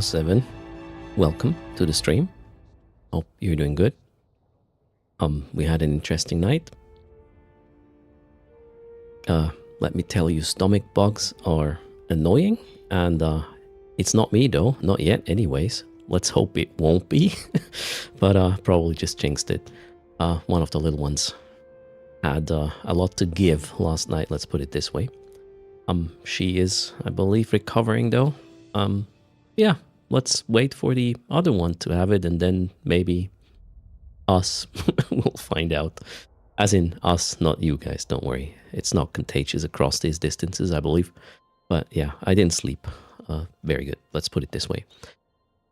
7. Welcome to the stream. Hope you're doing good. We had an interesting night. Let me tell you, stomach bugs are annoying, and it's not me though, not yet anyways. Let's hope it won't be, but probably just jinxed it. One of the little ones had a lot to give last night, let's put it this way. She is, I believe, recovering though. Yeah, let's wait for the other one to have it, and then maybe us will find out. As in us, not you guys, don't worry. It's not contagious across these distances, I believe. But yeah, I didn't sleep. Very good, let's put it this way.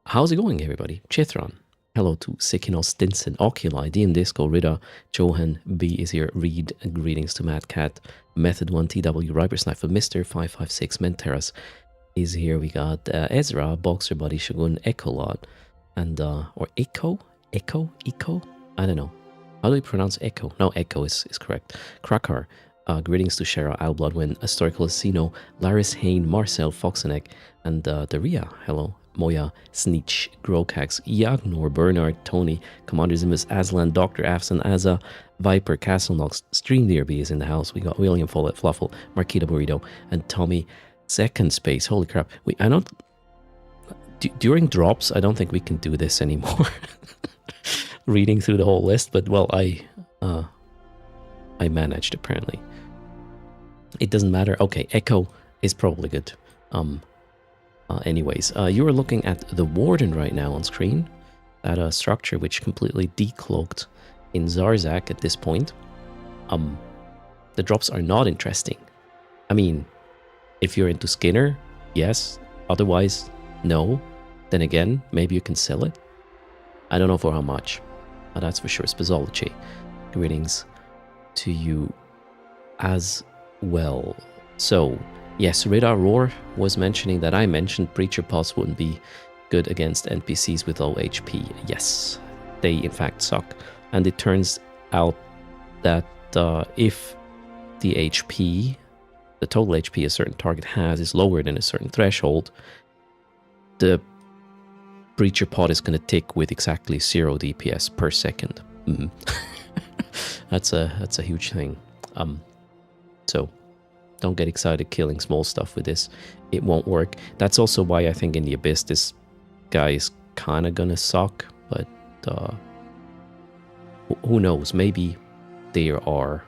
How's it going, everybody? Chithron. Hello to Sikino Stinson, Oculi, Dean Disco, Rida, Johan B is here, Reed, greetings to Mad Cat, Method 1, TW, Riper Sniper, Mr. 556, Menteras is here. We got Ezra, Boxer Buddy, Shogun, Ecolot, and, or Echo? Echo? I don't know. How do we pronounce Echo? No, Echo is correct. Krakar, greetings to Shara, Albloodwin, Historical Asino, Laris Hain, Marcel, Foxenek, and Daria, hello. Moya, Sneech, Grokax, Yagnor, Bernard, Tony, Commander Zimus, Aslan, Dr. Afson, Aza, Viper, Castlenox, Stream DRB is in the house. We got William Follett, Fluffle, Marquita Burrito, and Tommy Second Space. Holy crap. I don't... During drops, I don't think we can do this anymore. Reading through the whole list, but well, I managed apparently. It doesn't matter. Okay, Echo is probably good. Anyways, you are looking at the Warden right now on screen. That structure which completely decloaked in Zarzak at this point. The drops are not interesting. I mean, if you're into Skinner, yes. Otherwise, no. Then again, maybe you can sell it. I don't know for how much. That's for sure. Spizology. Greetings to you as well. So... yes, Radar Roar was mentioning that I mentioned Preacher Pulse wouldn't be good against NPCs with low HP. Yes, they in fact suck. And it turns out that if the HP, the total HP a certain target has is lower than a certain threshold, the Breacher Pod is going to tick with exactly 0 DPS per second. That's a huge thing. So... don't get excited killing small stuff with this. It won't work. That's also why I think in the Abyss this guy is kind of gonna suck. But who knows? Maybe there are...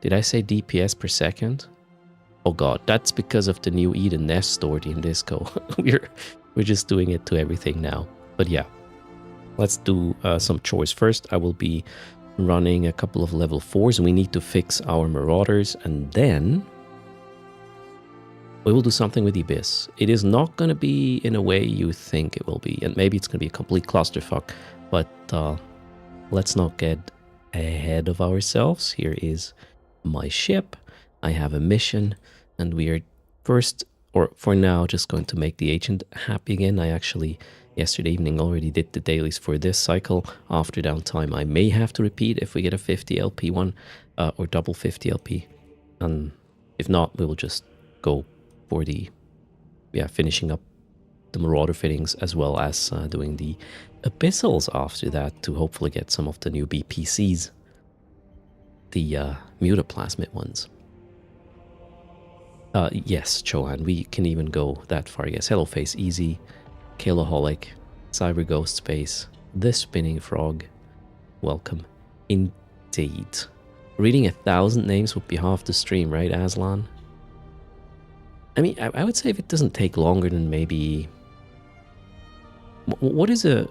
did I say DPS per second? Oh god, that's because of the new Eden Nest story in Disco. We're just doing it to everything now. But yeah, let's do some chores first. I will be running a couple of level 4s. We need to fix our Marauders, and then we will do something with the Abyss. It is not going to be in a way you think it will be, and maybe it's going to be a complete clusterfuck, but let's not get ahead of ourselves. Here is my ship. I have a mission, and we are first, or for now, just going to make the agent happy again. I actually... yesterday evening already did the dailies for this cycle. After downtime I may have to repeat if we get a 50 LP one, or double 50 LP. And if not, we will just go for the, finishing up the Marauder fittings as well as doing the Abyssals after that to hopefully get some of the new BPCs. The Mutaplasmid ones. Yes, Chohan, we can even go that far. Yes, Hello Face, Easy, Kiloholic, Cyber Ghost Space, The Spinning Frog. Welcome. Indeed. Reading 1,000 names would be half the stream, right, Aslan? I mean, I would say if it doesn't take longer than maybe... what is a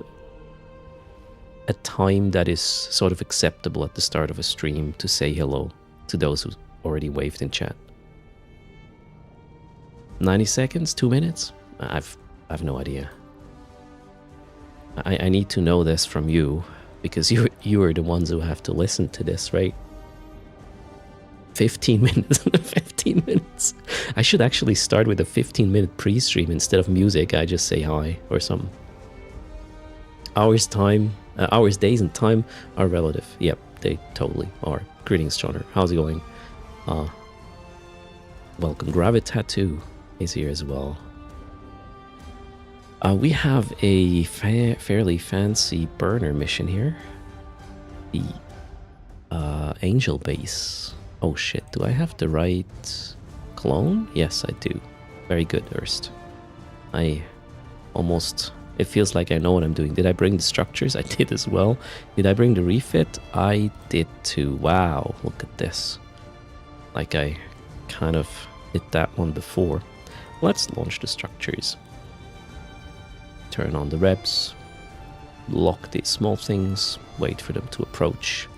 time that is sort of acceptable at the start of a stream to say hello to those who already waved in chat? 90 seconds? 2 minutes? I have no idea. I need to know this from you, because you are the ones who have to listen to this, right? 15 minutes. 15 minutes. I should actually start with a 15-minute pre-stream instead of music. I just say hi or something. Hours, days, and time are relative. Yep, they totally are. Greetings, Johnner. How's it going? Welcome. Gravit Tattoo is here as well. We have a fairly fancy burner mission here. The Angel Base. Oh shit, do I have the right clone? Yes, I do. Very good, Erst. I almost... It feels like I know what I'm doing. Did I bring the structures? I did as well. Did I bring the refit? I did too. Wow, look at this. Like I kind of did that one before. Let's launch the structures. Turn on the reps. Lock these small things. Wait for them to approach.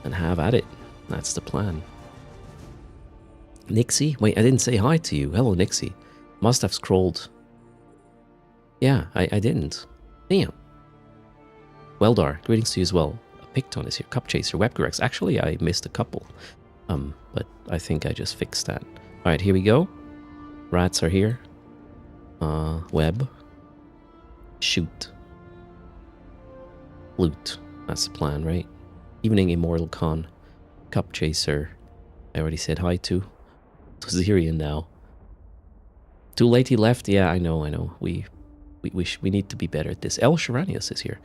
And have at it. That's the plan. Nixie? Wait, I didn't say hi to you. Hello, Nixie. Must have scrolled. Yeah, I didn't. Damn. Weldar, greetings to you as well. Picton is here. Cup Chaser, Webgerex. Actually, I missed a couple. But I think I just fixed that. Alright, here we go. Rats are here. Web. Shoot. Loot. That's the plan, right? Evening Immortal Con. Cup Chaser. I already said hi to. To Zirian now. Too late he left? Yeah, I know. We need to be better at this. El Sharanius is here.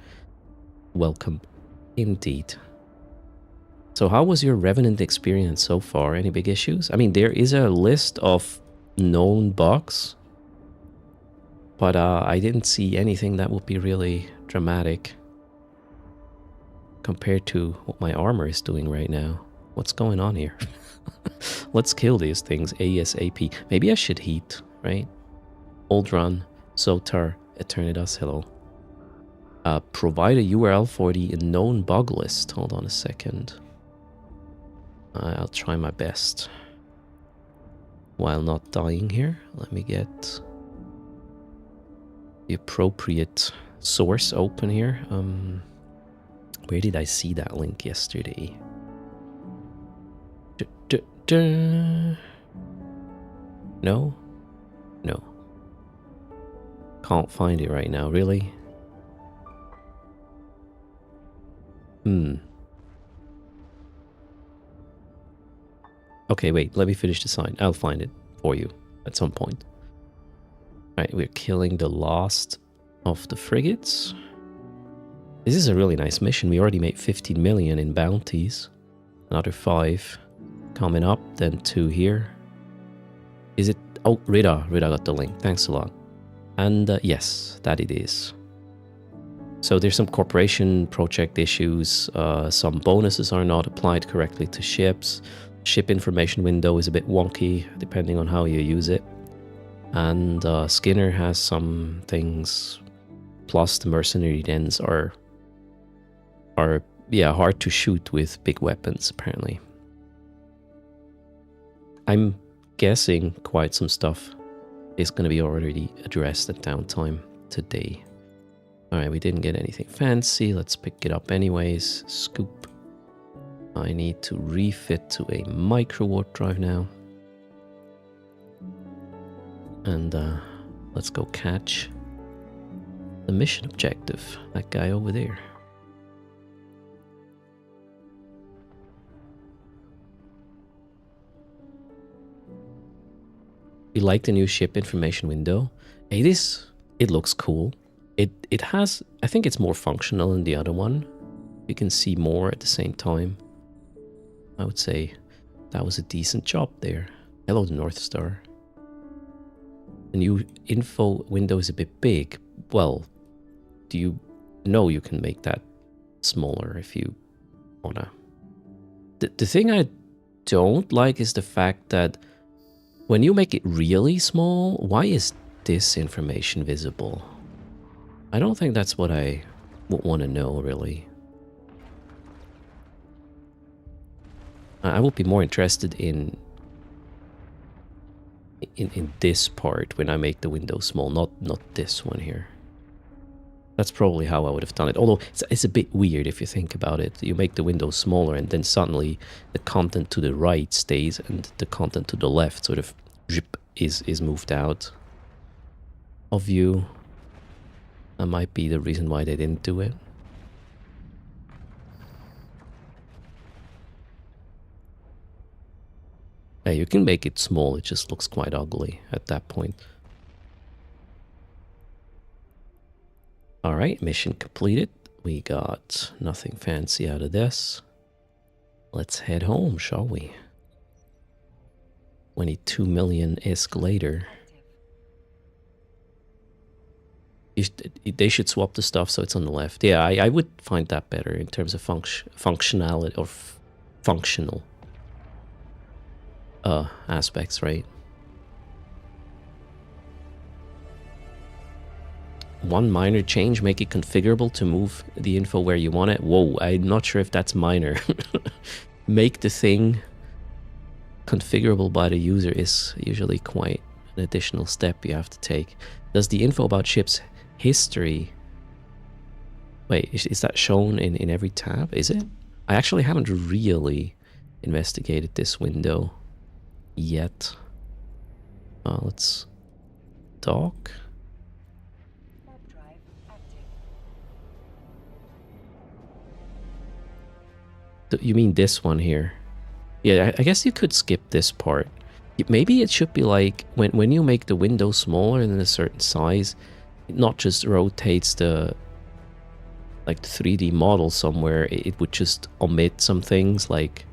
Welcome. Indeed. So how was your Revenant experience so far? Any big issues? I mean, there is a list of known bugs. But I didn't see anything that would be really dramatic. Compared to what my armor is doing right now. What's going on here? Let's kill these things ASAP. Maybe I should heat, right? Old Run, Sotar, Eternitas, hello. Provide a URL for the known bug list. Hold on a second. I'll try my best. While not dying here, let me get the appropriate source open here. Where did I see that link yesterday? No? No. Can't find it right now, really? Okay, wait, let me finish the sign. I'll find it for you at some point. Alright, we're killing the last of the frigates. This is a really nice mission. We already made 15 million in bounties. Another 5 coming up, then 2 here. Is it... Oh, Rida got the link. Thanks a lot. And yes, that it is. So there's some corporation project issues. Some bonuses are not applied correctly to ships. Ship information window is a bit wonky, depending on how you use it. And Skinner has some things. Plus the mercenary dens are yeah, hard to shoot with big weapons, apparently. I'm guessing quite some stuff is going to be already addressed at downtime today. Alright, we didn't get anything fancy. Let's pick it up anyways. Scoop. I need to refit to a micro warp drive now. And let's go catch the mission objective. That guy over there. You like the new ship information window? It looks cool. It has, I think it's more functional than the other one. You can see more at the same time. I would say that was a decent job there. Hello, the North Star. The new info window is a bit big. Well, do you know you can make that smaller if you wanna? The thing I don't like is the fact that when you make it really small, why is this information visible? I don't think that's what I would want to know, really. I would be more interested in this part when I make the window small, not this one here. That's probably how I would have done it. Although it's a bit weird if you think about it. You make the window smaller and then suddenly the content to the right stays and the content to the left sort of is moved out of view. That might be the reason why they didn't do it. Yeah, you can make it small, it just looks quite ugly at that point. All right, mission completed. We got nothing fancy out of this. Let's head home, shall we? 22 million ISK later. They should swap the stuff so it's on the left. Yeah, I would find that better in terms of functionality or functional aspects, right? One minor change, make it configurable to move the info where you want it. Whoa, I'm not sure if that's minor. Make the thing configurable by the user is usually quite an additional step you have to take. Does the info about ship's history... Wait, is that shown in every tab? Is it? I actually haven't really investigated this window yet. Let's dock. You mean this one here? Yeah, I guess you could skip this part. Maybe it should be like when you make the window smaller than a certain size, it not just rotates the 3D model somewhere. It would just omit some things like,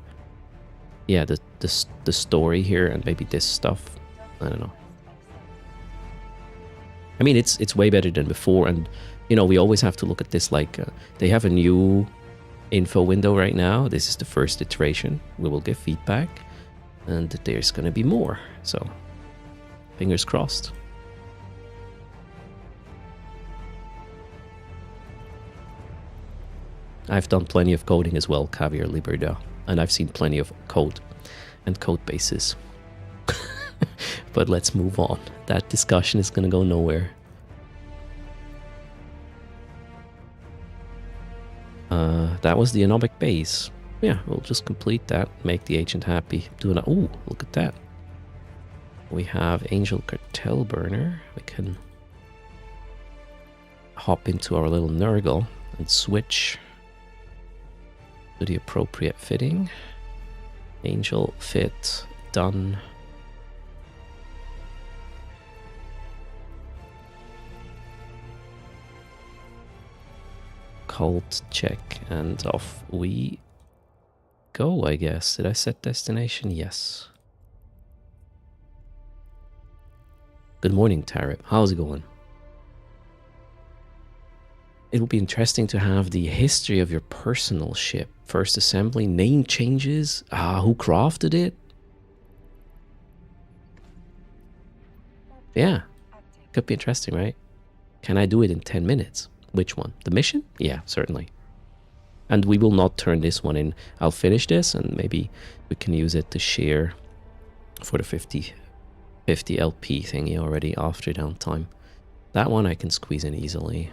yeah, the story here and maybe this stuff. I don't know. I mean, it's way better than before, and you know, we always have to look at this like they have a new info window right now. This is the first iteration. We will give feedback, and there's gonna be more, so fingers crossed. I've done plenty of coding as well, Caviar Liberda, and I've seen plenty of code and code bases. But let's move on. That discussion is gonna go nowhere. That was the Anomic base. Yeah, we'll just complete that, make the agent happy. Ooh, look at that. We have Angel Cartel Burner. We can hop into our little Nurgle and switch to the appropriate fitting. Angel fit, done. Cult check, and off we go, I guess. Did I set destination? Yes. Good morning, Tarib. How's it going? It will be interesting to have the history of your personal ship. First assembly, name changes. Who crafted it? Yeah, could be interesting, right? Can I do it in 10 minutes? Which one? The mission? Yeah, certainly. And we will not turn this one in. I'll finish this and maybe we can use it to share for the 50 LP thingy already after downtime. That one I can squeeze in easily.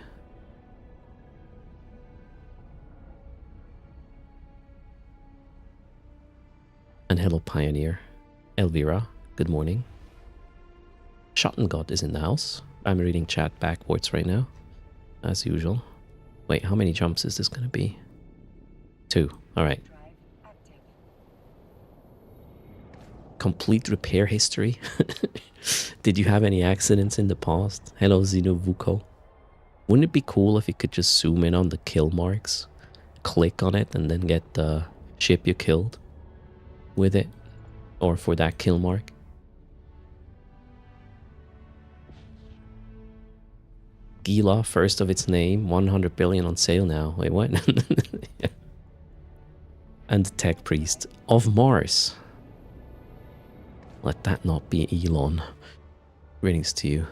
And hello, Pioneer. Elvira, good morning. Shottengod is in the house. I'm reading chat backwards right now, as usual. Wait, how many jumps is this going to be? 2. All right. Complete repair history. Did you have any accidents in the past? Hello, Xenovuko. Wouldn't it be cool if you could just zoom in on the kill marks, click on it, and then get the ship you killed with it, or for that kill mark? Gila, first of its name, 100 billion on sale now. Wait, what? Yeah. And Tech Priest of Mars. Let that not be Elon. Greetings to you.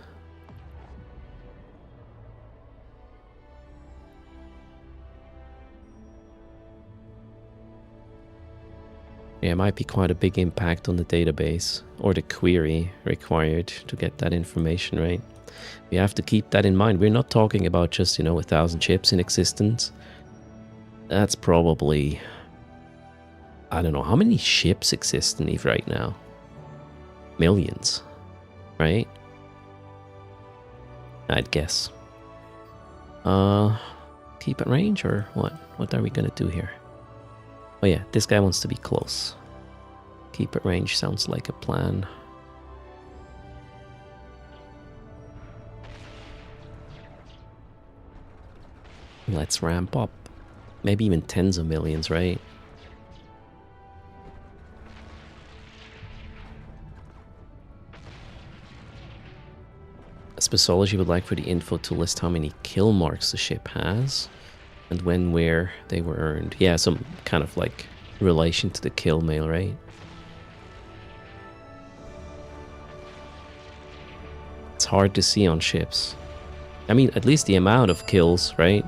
Yeah, it might be quite a big impact on the database or the query required to get that information, right? We have to keep that in mind. We're not talking about just, 1,000 chips in existence. That's probably... I don't know, how many ships exist in Eve right now? Millions, right? I'd guess. Keep at range or what? What are we gonna do here? Oh yeah, this guy wants to be close. Keep at range sounds like a plan. Let's ramp up. Maybe even tens of millions, right? Abyssology would like for the info to list how many kill marks the ship has and when, where they were earned. Yeah, some kind of like relation to the kill mail, right? It's hard to see on ships. I mean, at least the amount of kills, right?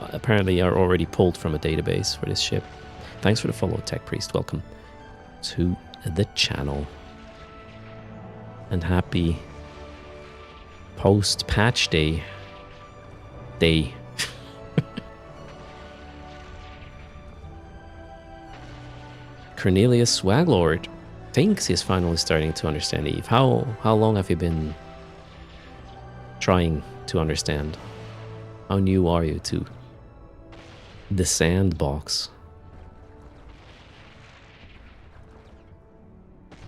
Apparently are already pulled from a database for this ship. Thanks for the follow, Tech Priest. Welcome to the channel. And happy post-patch day. Cornelius Swaglord thinks he's finally starting to understand Eve. How long have you been trying to understand? How new are you to the sandbox?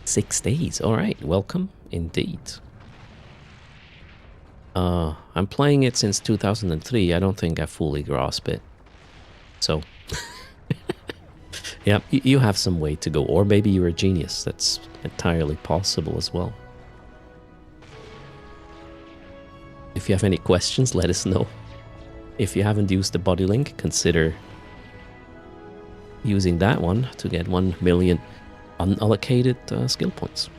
6 days. All right, welcome indeed. I'm playing it since 2003. I don't think I fully grasp it. So, yeah, you have some way to go. Or maybe you're a genius. That's entirely possible as well. If you have any questions, let us know. If you haven't used the body link, consider using that one to get 1 million unallocated skill points.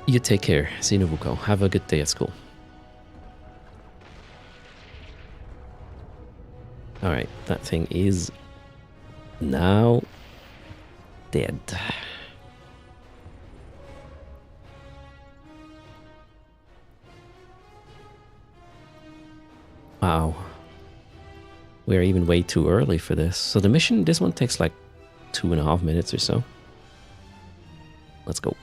You take care, Sinovuko. Have a good day at school. Alright, that thing is now dead. Wow. We're even way too early for this. So the mission, this one takes like 2.5 minutes or so. Let's go.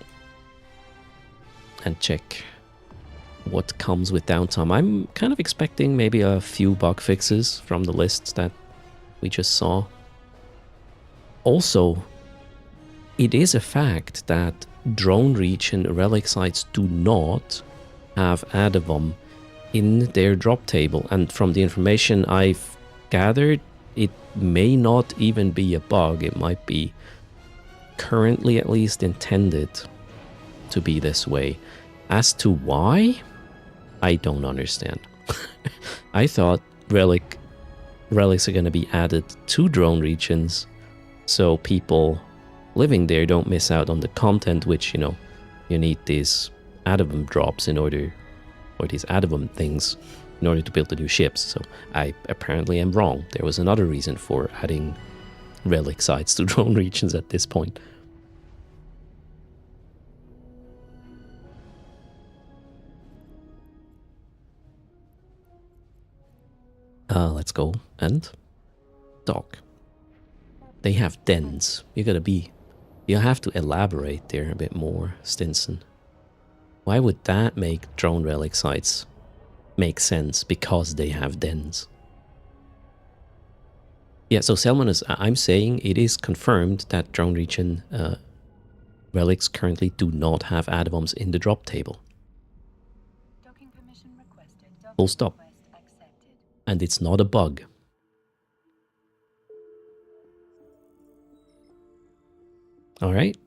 And check what comes with downtime. I'm kind of expecting maybe a few bug fixes from the lists that we just saw. Also, it is a fact that drone region relic sites do not have Adavum in their drop table, and from the information I've gathered, it may not even be a bug. It might be currently at least intended to be this way. As to why, I don't understand. I thought relics are going to be added to drone regions so people living there don't miss out on the content, which, you know, you need these Adavum drops in order, or these Adavum things in order to build the new ships. So I apparently am wrong. There was another reason for adding relic sites to drone regions at this point. Let's go and dock. They have dens. You have to elaborate there a bit more, Stinson. Why would that make drone relic sites make sense? Because they have dens. Yeah, so Selmanus, I'm saying it is confirmed that drone region relics currently do not have Adavums in the drop table. Docking permission requested. Full stop. And it's not a bug. Alright,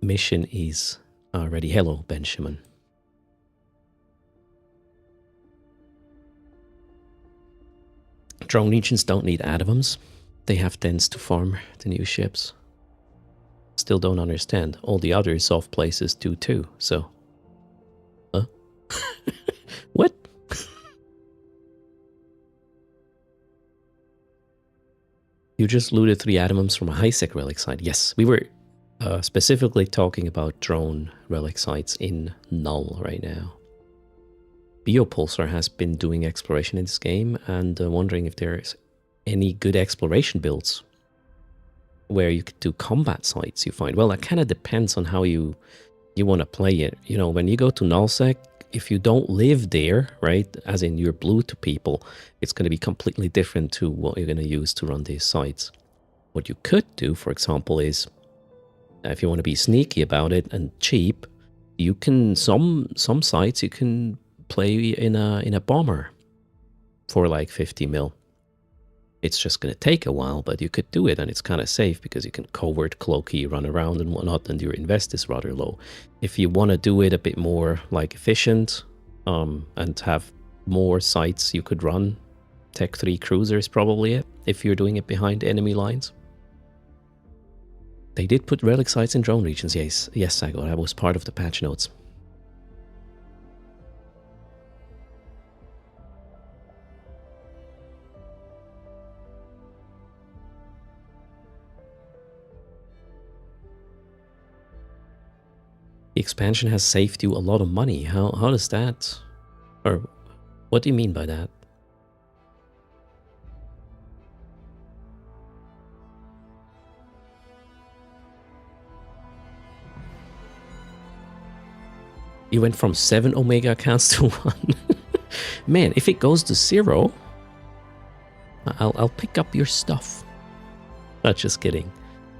mission is ready. Hello, Benjamin. Drone regions don't need Adavums. They have dens to farm the new ships. Still don't understand. All the other soft places do too, so... Huh? What? You just looted 3 Adavums from a high-sec relic site. Yes, we were specifically talking about drone relic sites in Null right now. Biopulsar has been doing exploration in this game and wondering if there's any good exploration builds where you could do combat sites, you find. Well, that kind of depends on how you want to play it. You know, when you go to Nullsec, if you don't live there, right, as in you're blue to people, it's going to be completely different to what you're going to use to run these sites. What you could do, for example, is if you want to be sneaky about it and cheap, you can, some sites you can play in a bomber for like 50 mil. It's just going to take a while, but you could do it, and it's kind of safe because you can covert, cloaky, run around and whatnot, and your invest is rather low. If you want to do it a bit more like efficient and have more sites you could run, Tech 3 Cruiser is probably it, if you're doing it behind enemy lines. They did put relic sites in drone regions, yes, Sago, that was part of the patch notes. The expansion has saved you a lot of money. How does that... Or what do you mean by that? You went from 7 Omega accounts to 1. Man, if it goes to 0, I'll pick up your stuff. Not just kidding.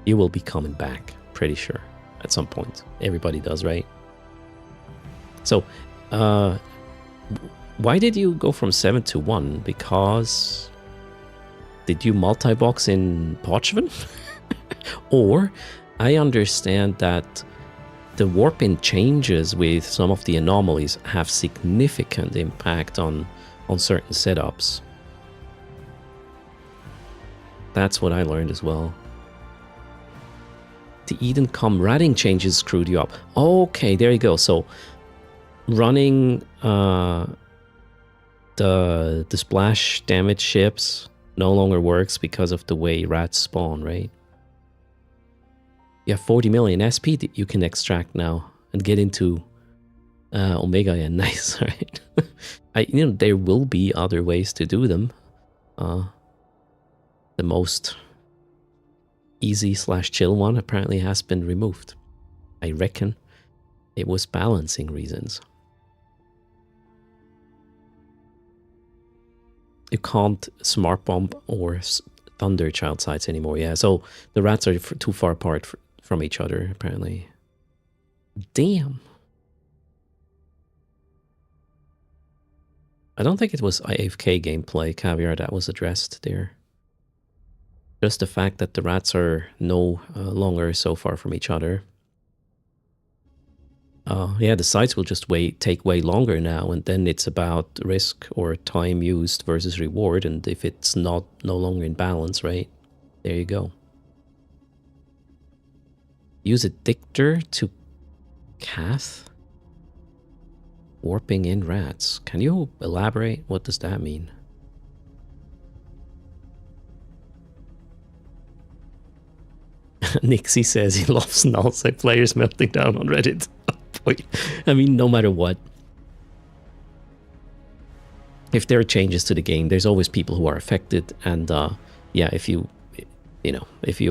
You will be coming back, pretty sure. At some point. Everybody does, right? So, why did you go from 7 to 1? Because... Did you multi-box in Parchman? Or, I understand that the warp-in changes with some of the anomalies have significant impact on certain setups. That's what I learned as well. The Eden.com ratting changes screwed you up. Okay, there you go. So running the splash damage ships no longer works because of the way rats spawn, right? You have 40 million SP that you can extract now and get into Omega. Yeah, nice, right? There will be other ways to do them. The most easy/chill one apparently has been removed. I reckon it was balancing reasons. You can't smart bomb or thunder child sites anymore. Yeah, so the rats are too far apart from each other apparently. Damn. I don't think it was AFK gameplay, Caviar, that was addressed there. Just the fact that the rats are no longer so far from each other. Yeah, the sites will just take way longer now, and then it's about risk or time used versus reward, and if it's no longer in balance, right? There you go. Use a dictor to Cath? Warping in rats. Can you elaborate? What does that mean? Nixie says he loves nullside players melting down on Reddit. I mean, no matter what. If there are changes to the game, there's always people who are affected. And yeah, if you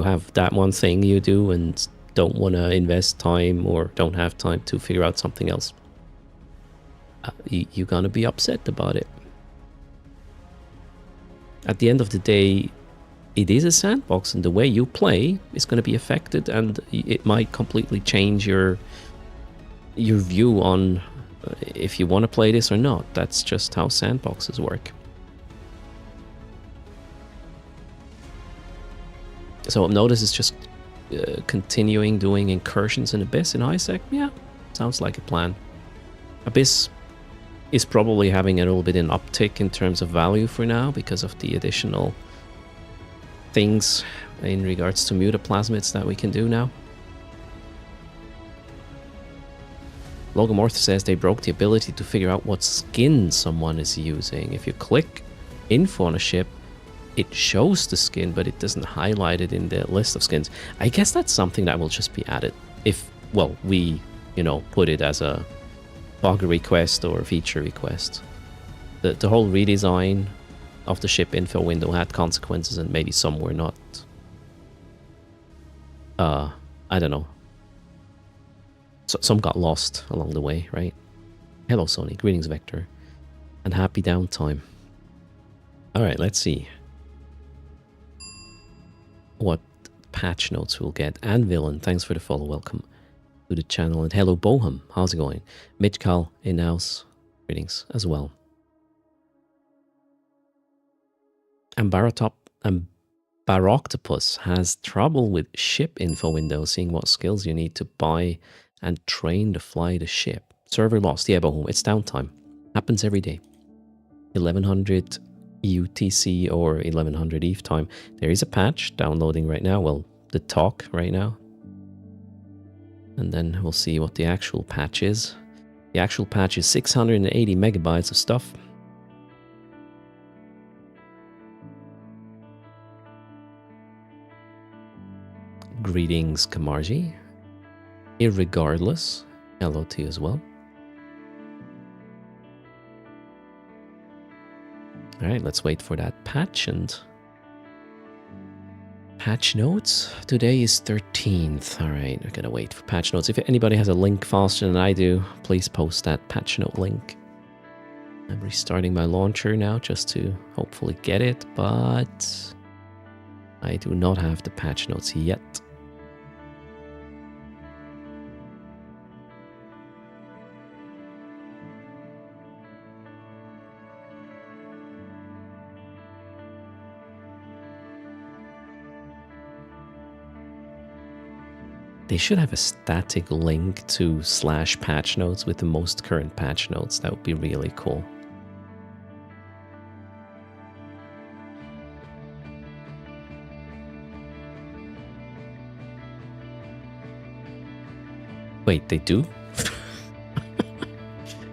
have that one thing you do and don't want to invest time or don't have time to figure out something else, you're going to be upset about it. At the end of the day, it is a sandbox, and the way you play is going to be affected, and it might completely change your view on if you want to play this or not. That's just how sandboxes work. So notice it's just continuing doing incursions in Abyss in Isaac. Yeah, sounds like a plan. Abyss is probably having a little bit an uptick in terms of value for now because of the additional things in regards to mutaplasmids that we can do now. Logomorph says they broke the ability to figure out what skin someone is using. If you click info on a ship, it shows the skin, but it doesn't highlight it in the list of skins. I guess that's something that will just be added if, well, we, put it as a bug request or feature request. The whole redesign of the ship info window had consequences, and maybe some were not. I don't know. So, some got lost along the way, right? Hello, Sony. Greetings, Vector. And happy downtime. Alright, let's see what patch notes we'll get. And Villain, thanks for the follow. Welcome to the channel. And hello, Boham. How's it going? Mitchkal in house. readings as well. And Baroctopus has trouble with ship info window, seeing what skills you need to buy and train to fly the ship. Server lost. Yeah, but it's downtime. Happens every day. 1100 UTC or 1100 EVE time. There is a patch downloading right now. Well, the talk right now. And then we'll see what the actual patch is. The actual patch is 680 megabytes of stuff. Greetings, Kamarji. Irregardless, hello to you as well. Alright, let's wait for that patch and... Patch notes? Today is 13th. Alright, I gotta wait for patch notes. If anybody has a link faster than I do, please post that patch note link. I'm restarting my launcher now just to hopefully get it, but... I do not have the patch notes yet. They should have a static link to /patch notes with the most current patch notes. That would be really cool. Wait, they do?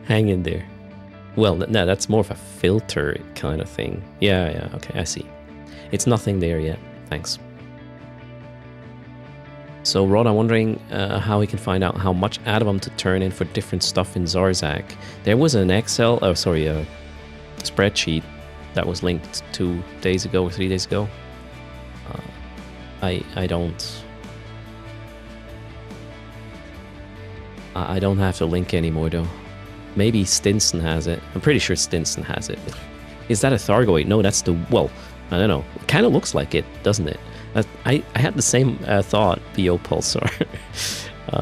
Hang in there. Well, no, that's more of a filter kind of thing. Yeah, okay, I see. It's nothing there yet. Thanks. So Rod, I'm wondering how we can find out how much Adamum to turn in for different stuff in Zarzak. There was an Excel, a spreadsheet that was linked 2 days ago or 3 days ago. I don't have the link anymore though. Maybe Stinson has it. I'm pretty sure Stinson has it. Is that a Thargoid? No, that's the, well, I don't know. It kind of looks like it, doesn't it? I had the same thought, BO Pulsar.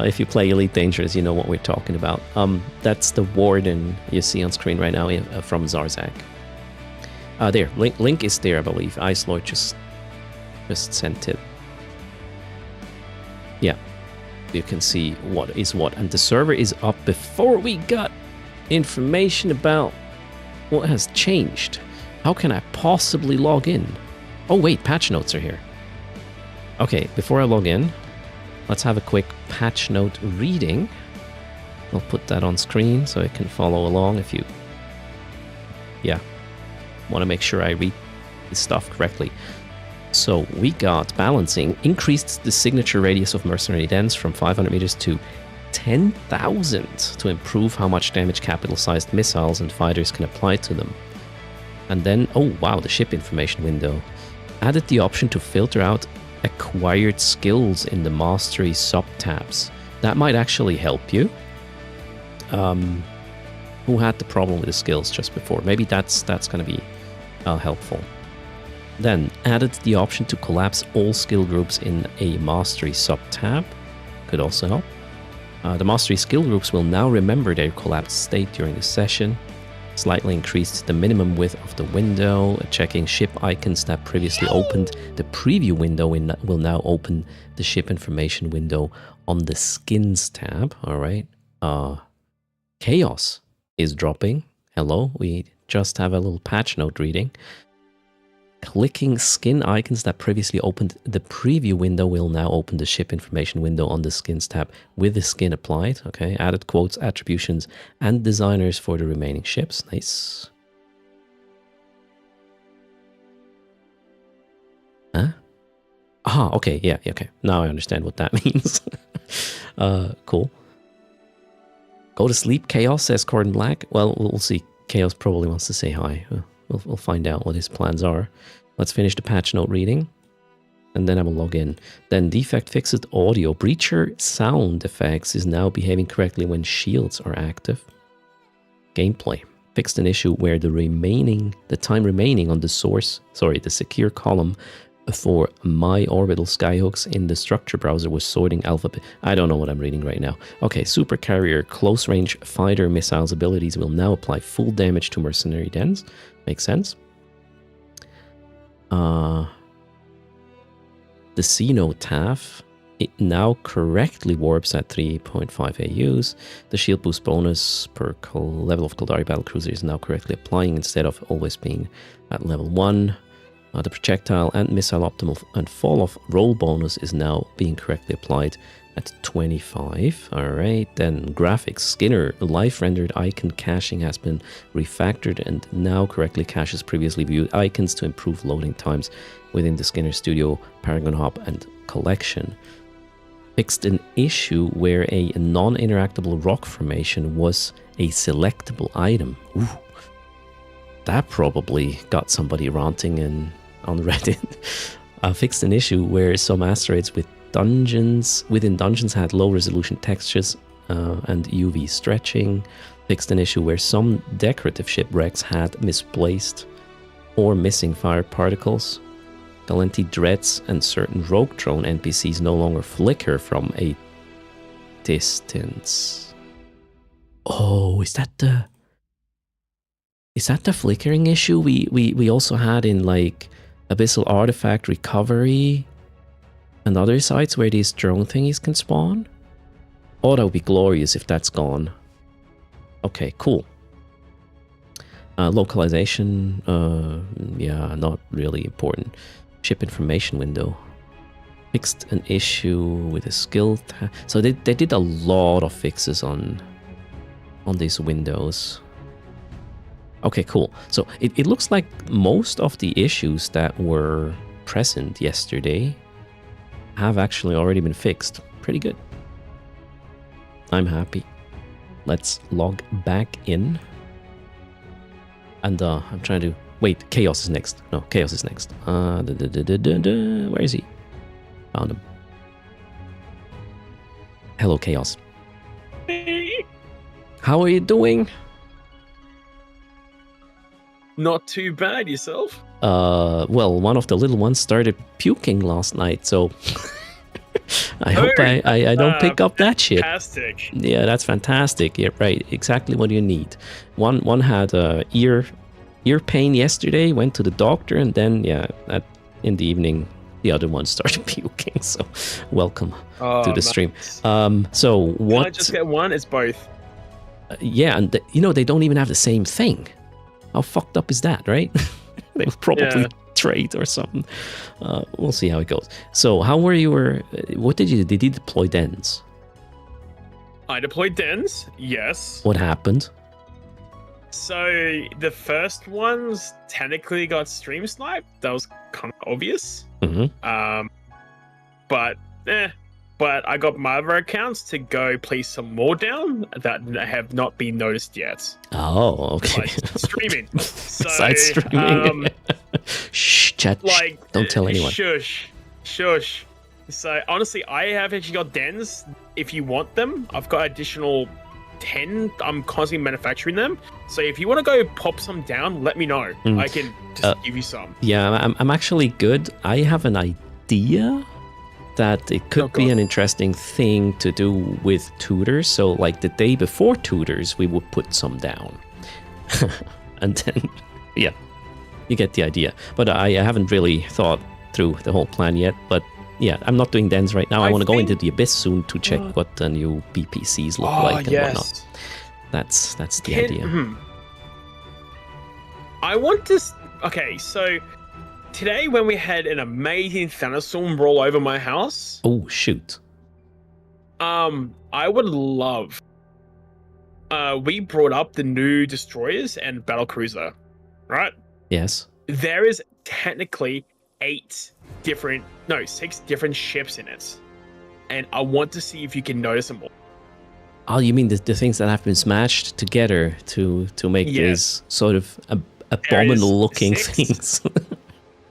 If you play Elite Dangerous, you know what we're talking about. That's the Warden you see on screen right now from Zarzak. There, link is there, I believe. Ice Lord just sent it. Yeah, you can see what is what. And the server is up before we got information about what has changed. How can I possibly log in? Oh wait, patch notes are here. Okay, before I log in, let's have a quick patch note reading. I'll put that on screen so I can follow along if you... Yeah, want to make sure I read this stuff correctly. So we got balancing, increased the signature radius of mercenary dens from 500 meters to 10,000 to improve how much damage capital-sized missiles and fighters can apply to them. And then, oh wow, the ship information window. Added the option to filter out acquired skills in the mastery sub-tabs. That might actually help you. Who had the problem with the skills just before? Maybe that's going to be helpful. Then added the option to collapse all skill groups in a mastery sub-tab. Could also help. The mastery skill groups will now remember their collapsed state during the session. Slightly increased the minimum width of the window, checking ship icons that previously opened the preview window will now open the ship information window on the skins tab. All right. Chaos is dropping. Hello, we just have a little patch note reading. Clicking skin icons that previously opened the preview window will now open the ship information window on the skins tab with the skin applied. Okay, added quotes, attributions, and designers for the remaining ships. Nice. Huh? Ah, okay, yeah, okay. Now I understand what that means. Cool. Go to sleep, Chaos, says Cordon Black. Well, we'll see. Chaos probably wants to say hi. We'll find out what his plans are. Let's finish the patch note reading. And then I will log in. Then defect fixed audio. Breacher sound effects is now behaving correctly when shields are active. Gameplay. Fixed an issue where the time remaining on the the secure column for my orbital skyhooks in the structure browser was sorting alphabet. I don't know what I'm reading right now. Okay, supercarrier close range fighter missiles abilities will now apply full damage to mercenary dens. Makes sense. The Cenotaph, it now correctly warps at 3.5 AUs. The shield boost bonus per level of Kaldari battlecruiser is now correctly applying instead of always being at level 1. The projectile and missile optimal and fall-off roll bonus is now being correctly applied at 25. Alright, then graphics. Skinner life-rendered icon caching has been refactored and now correctly caches previously viewed icons to improve loading times within the Skinner Studio, Paragon Hub, and Collection. Fixed an issue where a non-interactable rock formation was a selectable item. Ooh. That probably got somebody ranting on Reddit. Fixed an issue where some asteroids within dungeons had low resolution textures and UV stretching. Fixed an issue where some decorative shipwrecks had misplaced or missing fire particles. Galenti dreads and certain rogue drone NPCs no longer flicker from a distance. Oh, is that the flickering issue we also had in like Abyssal Artifact Recovery and other sites where these drone thingies can spawn? Oh, that would be glorious if that's gone. Okay, cool. Localization, yeah, not really important. Ship information window. Fixed an issue with a skill. So they did a lot of fixes on these windows. Okay, cool. So it looks like most of the issues that were present yesterday have actually already been fixed. Pretty good. I'm happy. Let's log back in. And I'm trying to... Wait, Chaos is next. No, Chaos is next. Where is he? Found him. Hello, Chaos. Hey. How are you doing? Not too bad, yourself? Well, one of the little ones started puking last night, so I hope I don't pick up that shit. Fantastic. Yeah, that's fantastic. Yeah, right. Exactly what you need. One had ear pain yesterday, went to the doctor, and then in the evening the other one started puking. So welcome to the stream. So what? Can I just get one? It's both. Yeah, and they don't even have the same thing. How fucked up is that, right? They'll probably trade or something. We'll see how it goes. So how were you? What did you do? Did you deploy dens? I deployed dens, yes. What happened? So the first ones technically got stream sniped. That was kind of obvious. Mm-hmm. But I got my other accounts to go place some more down that have not been noticed yet. Oh, okay. Besides streaming. Besides streaming. Shh, chat. Like, don't tell anyone. Shush. So honestly, I have actually got dens. If you want them, I've got additional 10. I'm constantly manufacturing them. So if you want to go pop some down, let me know. I can just give you some. Yeah, I'm actually good. I have an idea that it could be an interesting thing to do with tutors. So like the day before tutors, we would put some down. And then, yeah, you get the idea. But I haven't really thought through the whole plan yet. But yeah, I'm not doing dens right now. I want to go into the Abyss soon to check what the new BPCs look like and whatnot. That's the idea. I want to... Okay, so... Today, when we had an amazing thunderstorm roll over my house... Oh, shoot. I would love... we brought up the new destroyers and battlecruiser, right? Yes. There is technically 6 different ships in it. And I want to see if you can notice them all. Oh, you mean the things that have been smashed together to make these sort of abominable-looking things?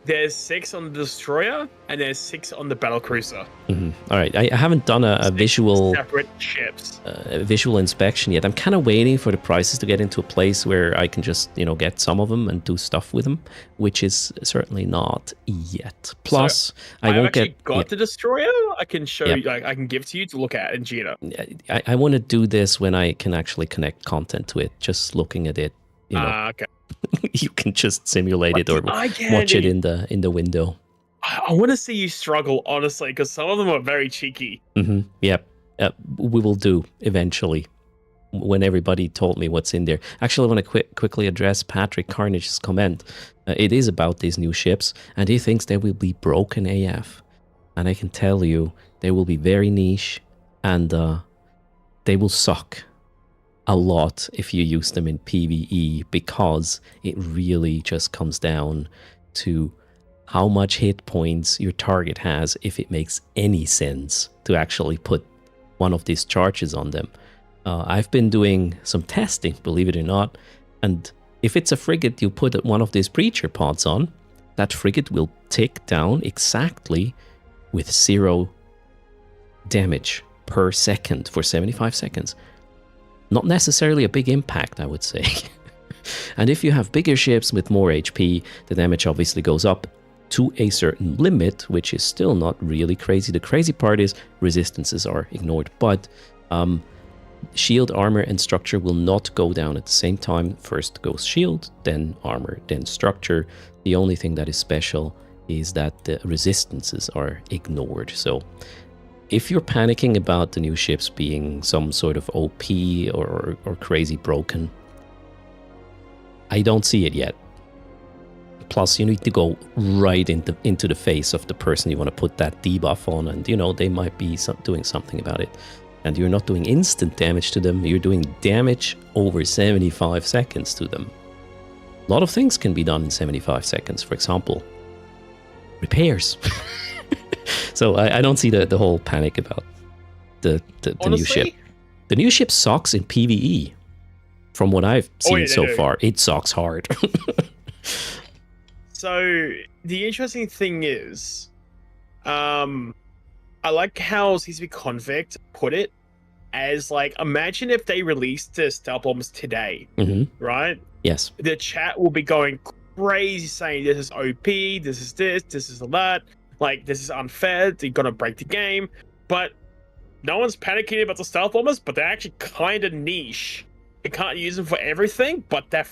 there's 6 on the destroyer and there's 6 on the battle cruiser. All right, I haven't done a visual separate ships. Visual inspection yet. I'm kind of waiting for the prices to get into a place where I can just, get some of them and do stuff with them, which is certainly not yet. Plus, I won't got the destroyer. I can show you, I can give to you to look at in Gina. I want to do this when I can actually connect content to it. Just looking at it, okay. you can just simulate it or watch it in the window. I want to see you struggle, honestly, because some of them are very cheeky. Yep. We will do eventually when everybody told me what's in there. Actually, I want to quickly address Patrick Carnage's comment. It is about these new ships, and he thinks they will be broken AF. And I can tell you, they will be very niche, and they will suck a lot if you use them in PvE, because it really just comes down to how much hit points your target has, if it makes any sense to actually put one of these charges on them. I've been doing some testing, believe it or not, and if it's a frigate you put one of these breacher pods on, that frigate will tick down exactly with 0 damage per second for 75 seconds. Not necessarily a big impact, I would say. And if you have bigger ships with more HP, the damage obviously goes up to a certain limit, which is still not really crazy. The crazy part is resistances are ignored, but shield, armor, and structure will not go down at the same time. First goes shield, then armor, then structure. The only thing that is special is that the resistances are ignored. So if you're panicking about the new ships being some sort of OP or crazy broken, I don't see it yet. Plus, you need to go right into the face of the person you want to put that debuff on, and they might be doing something about it. And you're not doing instant damage to them, you're doing damage over 75 seconds to them. A lot of things can be done in 75 seconds. For example, repairs. So I don't see the whole panic about the new ship. The new ship sucks in PvE. From what I've seen so far, it sucks hard. So the interesting thing is, I like how CCP Convict put it as like, imagine if they released the stealth bombs today, right? Yes. The chat will be going crazy saying this is OP, this is that, like this is unfair, they're gonna break the game. But no one's panicking about the stealth bombers, but they're actually kind of niche. You can't use them for everything, but they're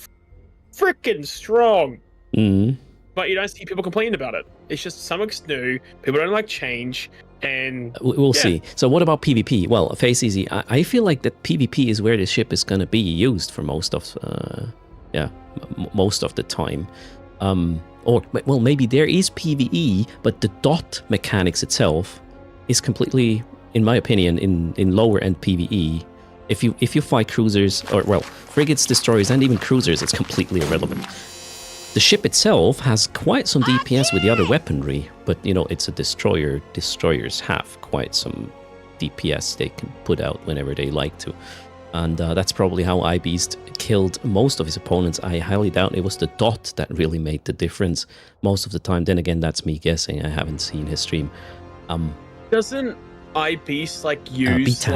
freaking strong. But you don't see people complaining about it. It's just something's new, people don't like change, and we'll see. So what about PvP? Well, face easy, I feel like that PvP is where the ship is going to be used for most of most of the time. Or well, maybe there is PvE, but the dot mechanics itself is completely, in my opinion, in lower end PvE. If you fight cruisers, or well, frigates, destroyers, and even cruisers, it's completely irrelevant. The ship itself has quite some DPS with the other weaponry, but it's a destroyer. Destroyers have quite some DPS they can put out whenever they like to. And that's probably how iBeast killed most of his opponents. I highly doubt it was the dot that really made the difference most of the time. Then again, that's me guessing. I haven't seen his stream. Doesn't iBeast use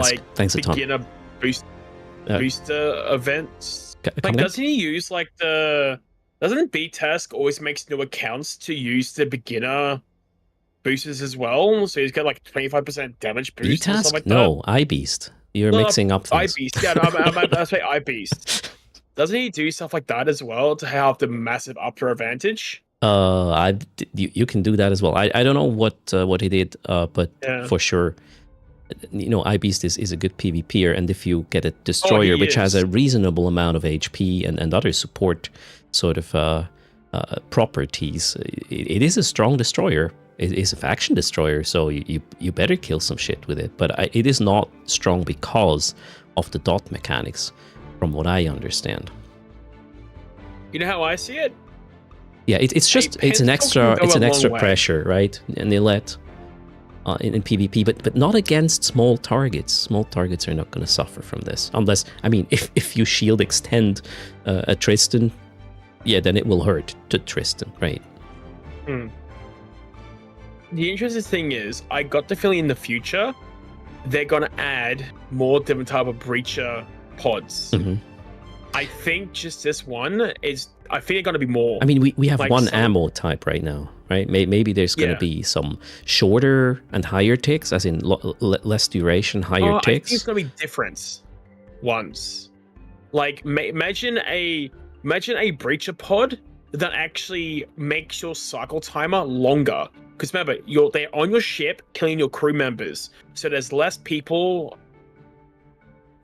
beginner booster events? Doesn't he use doesn't B-Task always makes new accounts to use the beginner boosters as well? So he's got 25% damage boost or something like that? No, iBeast. You're mixing up things. iBeast, yeah, I say iBeast. Doesn't he do stuff like that as well to have the massive upper advantage? You can do that as well. I don't know what he did, but for sure, iBeast is a good PvPer, and if you get a destroyer which has a reasonable amount of HP and other support sort of properties, it is a strong destroyer. It is a faction destroyer, so you better kill some shit with it. But it is not strong because of the dot mechanics, from what I understand. You know how I see it? Yeah, it's an extra pressure, right? And they let in PvP, but not against small targets. Small targets are not going to suffer from this, unless if you shield extend a Tristan, yeah, then it will hurt to Tristan, right? The interesting thing is, I got the feeling in the future they're gonna add more different type of breacher pods. Mhm. I think just this one is. I think it's gonna be more. I mean, we have Like one some- ammo type right now, right? Maybe there's going to Yeah. be some shorter and higher ticks, as in less duration, higher I think it's ticks. gonna be different ones. Like imagine a breacher pod that actually makes your cycle timer longer. Because remember, they're on your ship killing your crew members, so there's less people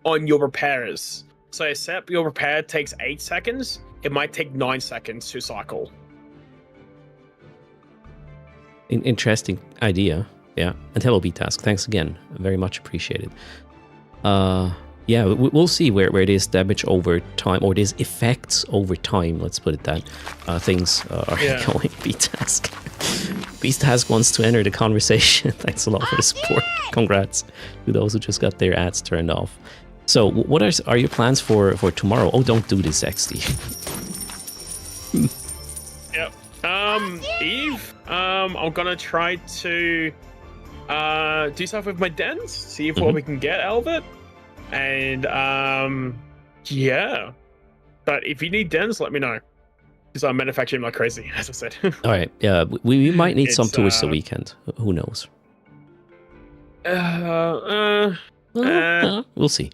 on your repairers. So except your repair takes 8 seconds, it might take 9 seconds to cycle. Interesting idea. Yeah. And hello, B-Task. Thanks again. Very much appreciated. Yeah, we'll see where it is damage over time, or it is effects over time. Let's put it that. Things are Yeah. going. B-Task. B-Task wants to enter the conversation. Thanks a lot for the support. Congrats to those who just got their ads turned off. So, what are your plans for tomorrow? Oh, don't do this, XD. Yep. Eve, I'm gonna try to do stuff with my dens, see if what we can get out of it. And yeah. But if you need dens, let me know. Because I'm manufacturing like crazy, as I said. All right. Yeah, we might need some It's, towards the weekend. Who knows? We'll see.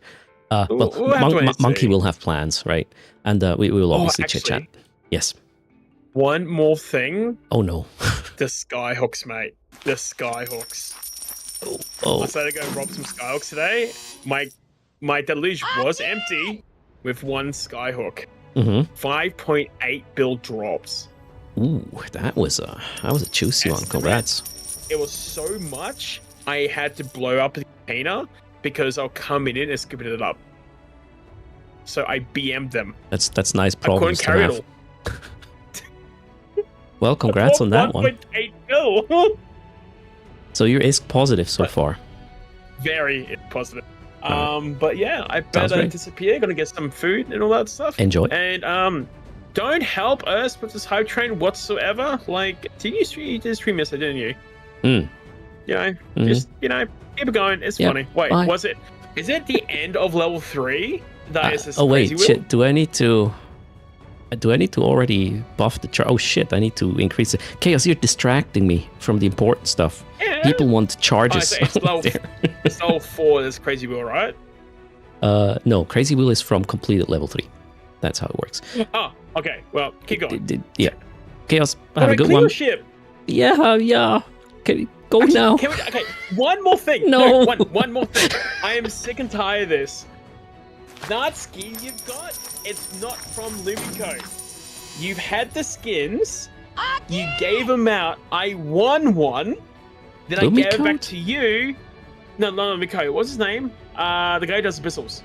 Well, we'll have to wait and Monkey see. will have plans, right? And we will Oh, obviously chit chat. actually- Yes. One more thing. Oh no. The skyhooks, mate. The skyhooks. Oh. I decided to go rob some skyhooks today. My deluge was empty with one skyhook. Mm-hmm. 5.8 bill drops. Ooh, that was a juicy one. Congrats. It was so much I had to blow up the container because I'll come in and scooping it up. So I BM'd them. That's nice I problems couldn't carry to it have. all. Well, congrats on that one. 1.8 bill. So you're ISK positive so But- far. Very positive. Alright. But yeah, I Sounds better great. disappear. Gonna get some food and all that stuff. Enjoy. And don't help us with this hype train whatsoever. Like, did you stream yesterday, didn't you? Mm. You know, Mhm. just keep it going. It's Yeah, funny. Wait, bye. is it the end of level 3? That is this Oh wait, crazy wheel? shit. Do I need to already buff the char? Oh shit, I need to increase it. Chaos, you're distracting me from the important stuff. Yeah. People want charges. so it's level, there. it's level 4, this crazy wheel, right? No, Crazy Wheel is from completed level 3. That's how it works. Oh, okay. Well, keep going. Yeah. Chaos, have a Alright, good clean one. your ship. Yeah. Okay, go now. Can we, okay, one more thing. No. One more thing. I am sick and tired of this. That skin you've got, it's not from Lumico. You've had the skins. You gave them out. I won one. Then I gave it back Lumico? to you. No, Lumico. What's his name? The guy who does Abyssals.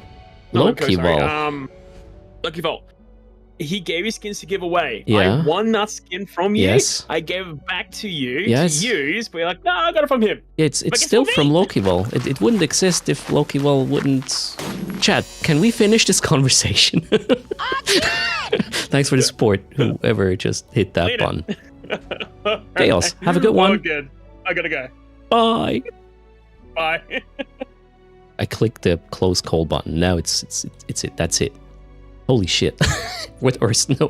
Not Loki Lumico, sorry. Vol. Loki Vol. He gave you skins to give away. Yeah. I won that skin from you. Yes. I gave it back to you Yes. to use, but you're like, no, I got it from him. Yeah, it's it's still for from me. Loki Vol. It wouldn't exist if Loki Vol wouldn't. Chat, can we finish this conversation? Thanks for the support, whoever just hit that Clean button. Chaos, have a good one. Oh, good. I gotta go. Bye. Bye. I clicked the close call button. Now it's it. That's it. Holy shit. With or snow.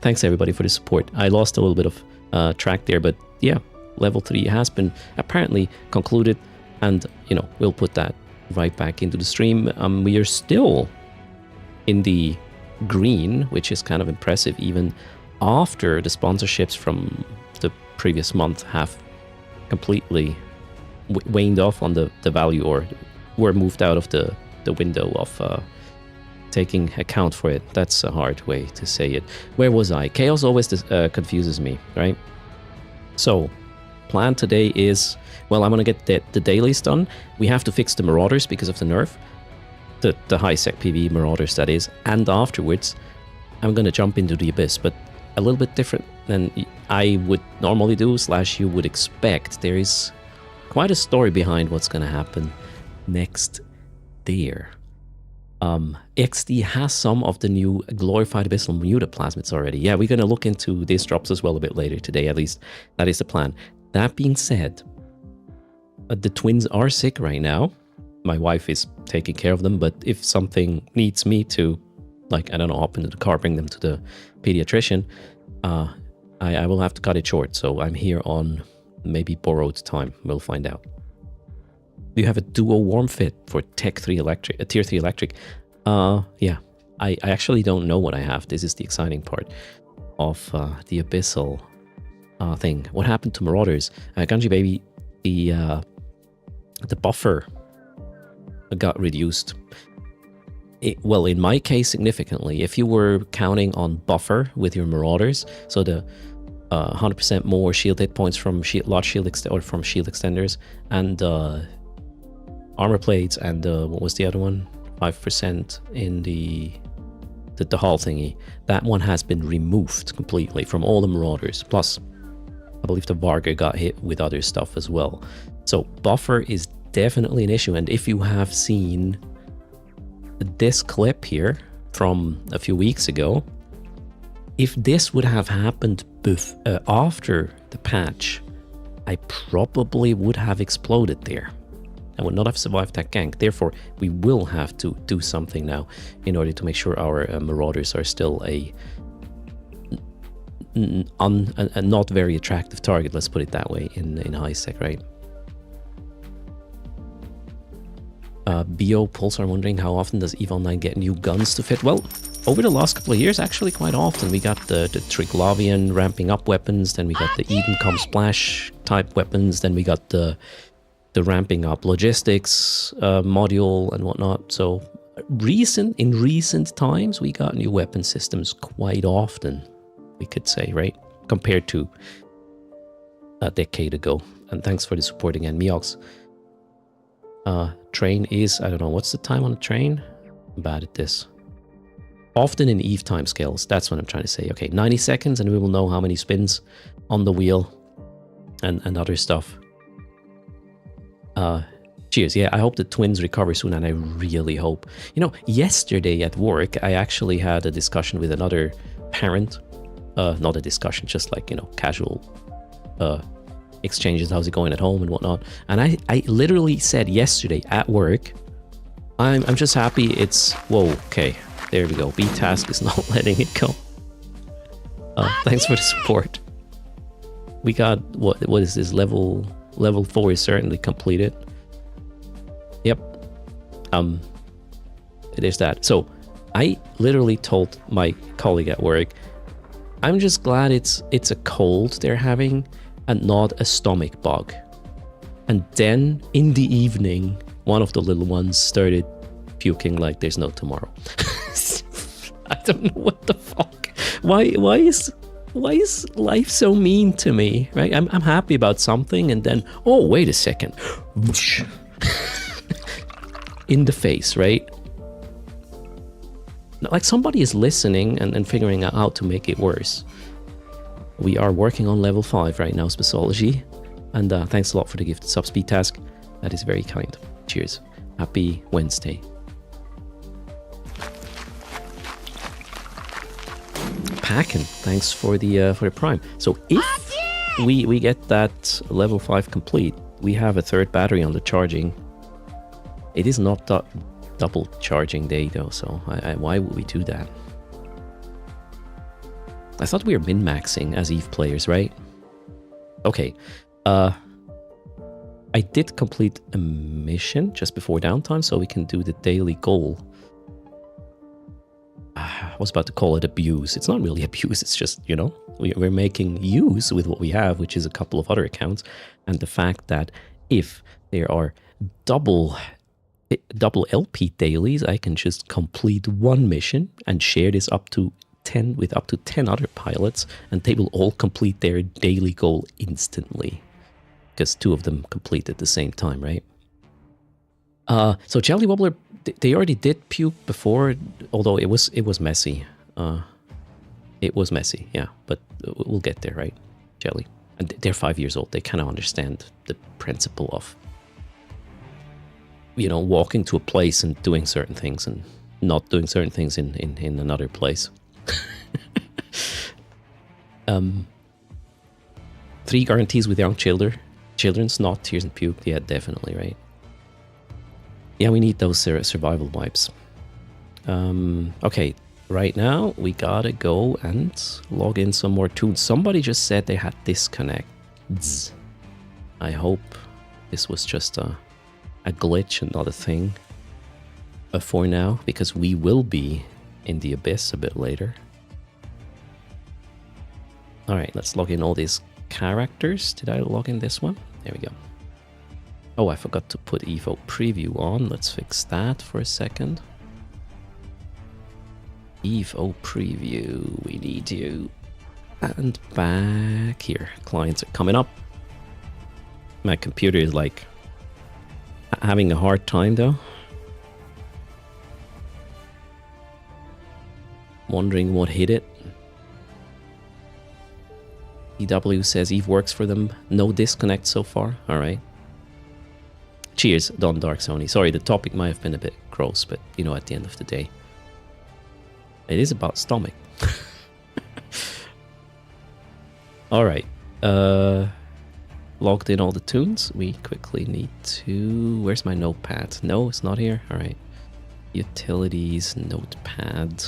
Thanks everybody for the support. I lost a little bit of track there, but yeah, level 3 has been apparently concluded, and we'll put that right back into the stream. We are still in the green, which is kind of impressive even after the sponsorships from the previous month have completely waned off on the value, or were moved out of the window of taking account for it. That's a hard way to say it. Where was I? Chaos always confuses me, right? So, plan today is, well, I'm gonna get the dailies done. We have to fix the Marauders because of the nerf. The high sec PvE Marauders, that is. And afterwards, I'm gonna jump into the Abyss, but a little bit different than I would normally do, / you would expect. There is quite a story behind what's gonna happen next there. XD has some of the new glorified abyssal mutaplasmids already. Yeah, we're going to look into these drops as well a bit later today, at least. That is the plan. That being said, the twins are sick right now. My wife is taking care of them, but if something needs me to, like, I don't know, hop into the car, bring them to the pediatrician, I will have to cut it short. So I'm here on maybe borrowed time. We'll find out. Do you have a duo warm fit for Tech 3 Electric, Tier 3 Electric? Yeah. I actually don't know what I have. This is the exciting part of the Abyssal thing. What happened to Marauders? Ganji Baby, the buffer got reduced. Well, in my case, significantly. If you were counting on buffer with your Marauders, so the 100% more shield hit points from large shield from shield extenders, and armor plates, and what was the other one? 5% in the hull thingy. That one has been removed completely from all the Marauders. Plus, I believe the Varga got hit with other stuff as well. So buffer is definitely an issue. And if you have seen this clip here from a few weeks ago, if this would have happened after the patch, I probably would have exploded there. I would not have survived that gank. Therefore, we will have to do something now in order to make sure our Marauders are still a not very attractive target, let's put it that way, in high sec, right? BO Pulse are wondering how often does EVE Online get new guns to fit? Well, over the last couple of years, actually quite often. We got the Triglavian ramping up weapons, then we got the Eden Com Splash type weapons, then we got the ramping up logistics module and whatnot. So in recent times, we got new weapon systems quite often, we could say, right? Compared to a decade ago. And thanks for the support again, Miox. Train is, I don't know, what's the time on the train? I'm bad at this. Often in EVE timescales, that's what I'm trying to say. Okay, 90 seconds and we will know how many spins on the wheel and other stuff. Cheers. Yeah, I hope the twins recover soon, and I really hope. You know, yesterday at work, I actually had a discussion with another parent. Not a discussion, just like, you know, casual exchanges. How's it going at home and whatnot. And I literally said yesterday at work, I'm just happy it's... Whoa, okay. There we go. B-Task is not letting it go. Thanks for the support. We got... What is this? Level 4 is certainly completed. Yep. There's that. So I literally told my colleague at work, I'm just glad it's a cold they're having and not a stomach bug. And then in the evening, one of the little ones started puking like there's no tomorrow. I don't know what the fuck. Why is life so mean to me, right? I'm happy about something and then, oh, wait a second. In the face, right? Like somebody is listening and figuring out how to make it worse. We are working on level 5 right now, Spacology. And thanks a lot for the gift sub speed task. That is very kind. Cheers. Happy Wednesday. Packin', thanks for the prime. So if we get that level 5 complete, we have a third battery on the charging. It is not double charging day though, so why would we do that? I thought we were min-maxing as EVE players, right? Okay, I did complete a mission just before downtime, so we can do the daily goal. I was about to call it abuse. It's not really abuse, it's just, you know, we're making use with what we have, which is a couple of other accounts, and the fact that if there are double LP dailies, I can just complete one mission and share this up to 10 with up to 10 other pilots, and they will all complete their daily goal instantly because 2 of them complete at the same time, right? So Jelly Wobbler, they already did puke before, although it was messy. It was messy, yeah, but we'll get there, right, Jelly? And they're 5 years old. They kind of understand the principle of, you know, walking to a place and doing certain things and not doing certain things in another place. 3 guarantees with young children, snot, tears, and puke. Yeah, definitely, right? Yeah, we need those survival wipes. Okay, right now we gotta go and log in some more tunes. Somebody just said they had disconnects. I hope this was just a glitch and not a thing for now, because we will be in the abyss a bit later. Alright, let's log in all these characters. Did I log in this one? There we go. Oh, I forgot to put Evo preview on. Let's fix that for a second. Evo preview, we need you. And back here. Clients are coming up. My computer is like having a hard time though. Wondering what hit it. EW says Eve works for them. No disconnect so far. Alright. Cheers, Don Dark Sony. Sorry, the topic might have been a bit gross, but you know, at the end of the day, it is about stomach. Alright. Logged in all the tunes. We quickly need to... Where's my notepad? No, it's not here. Alright. Utilities, notepad.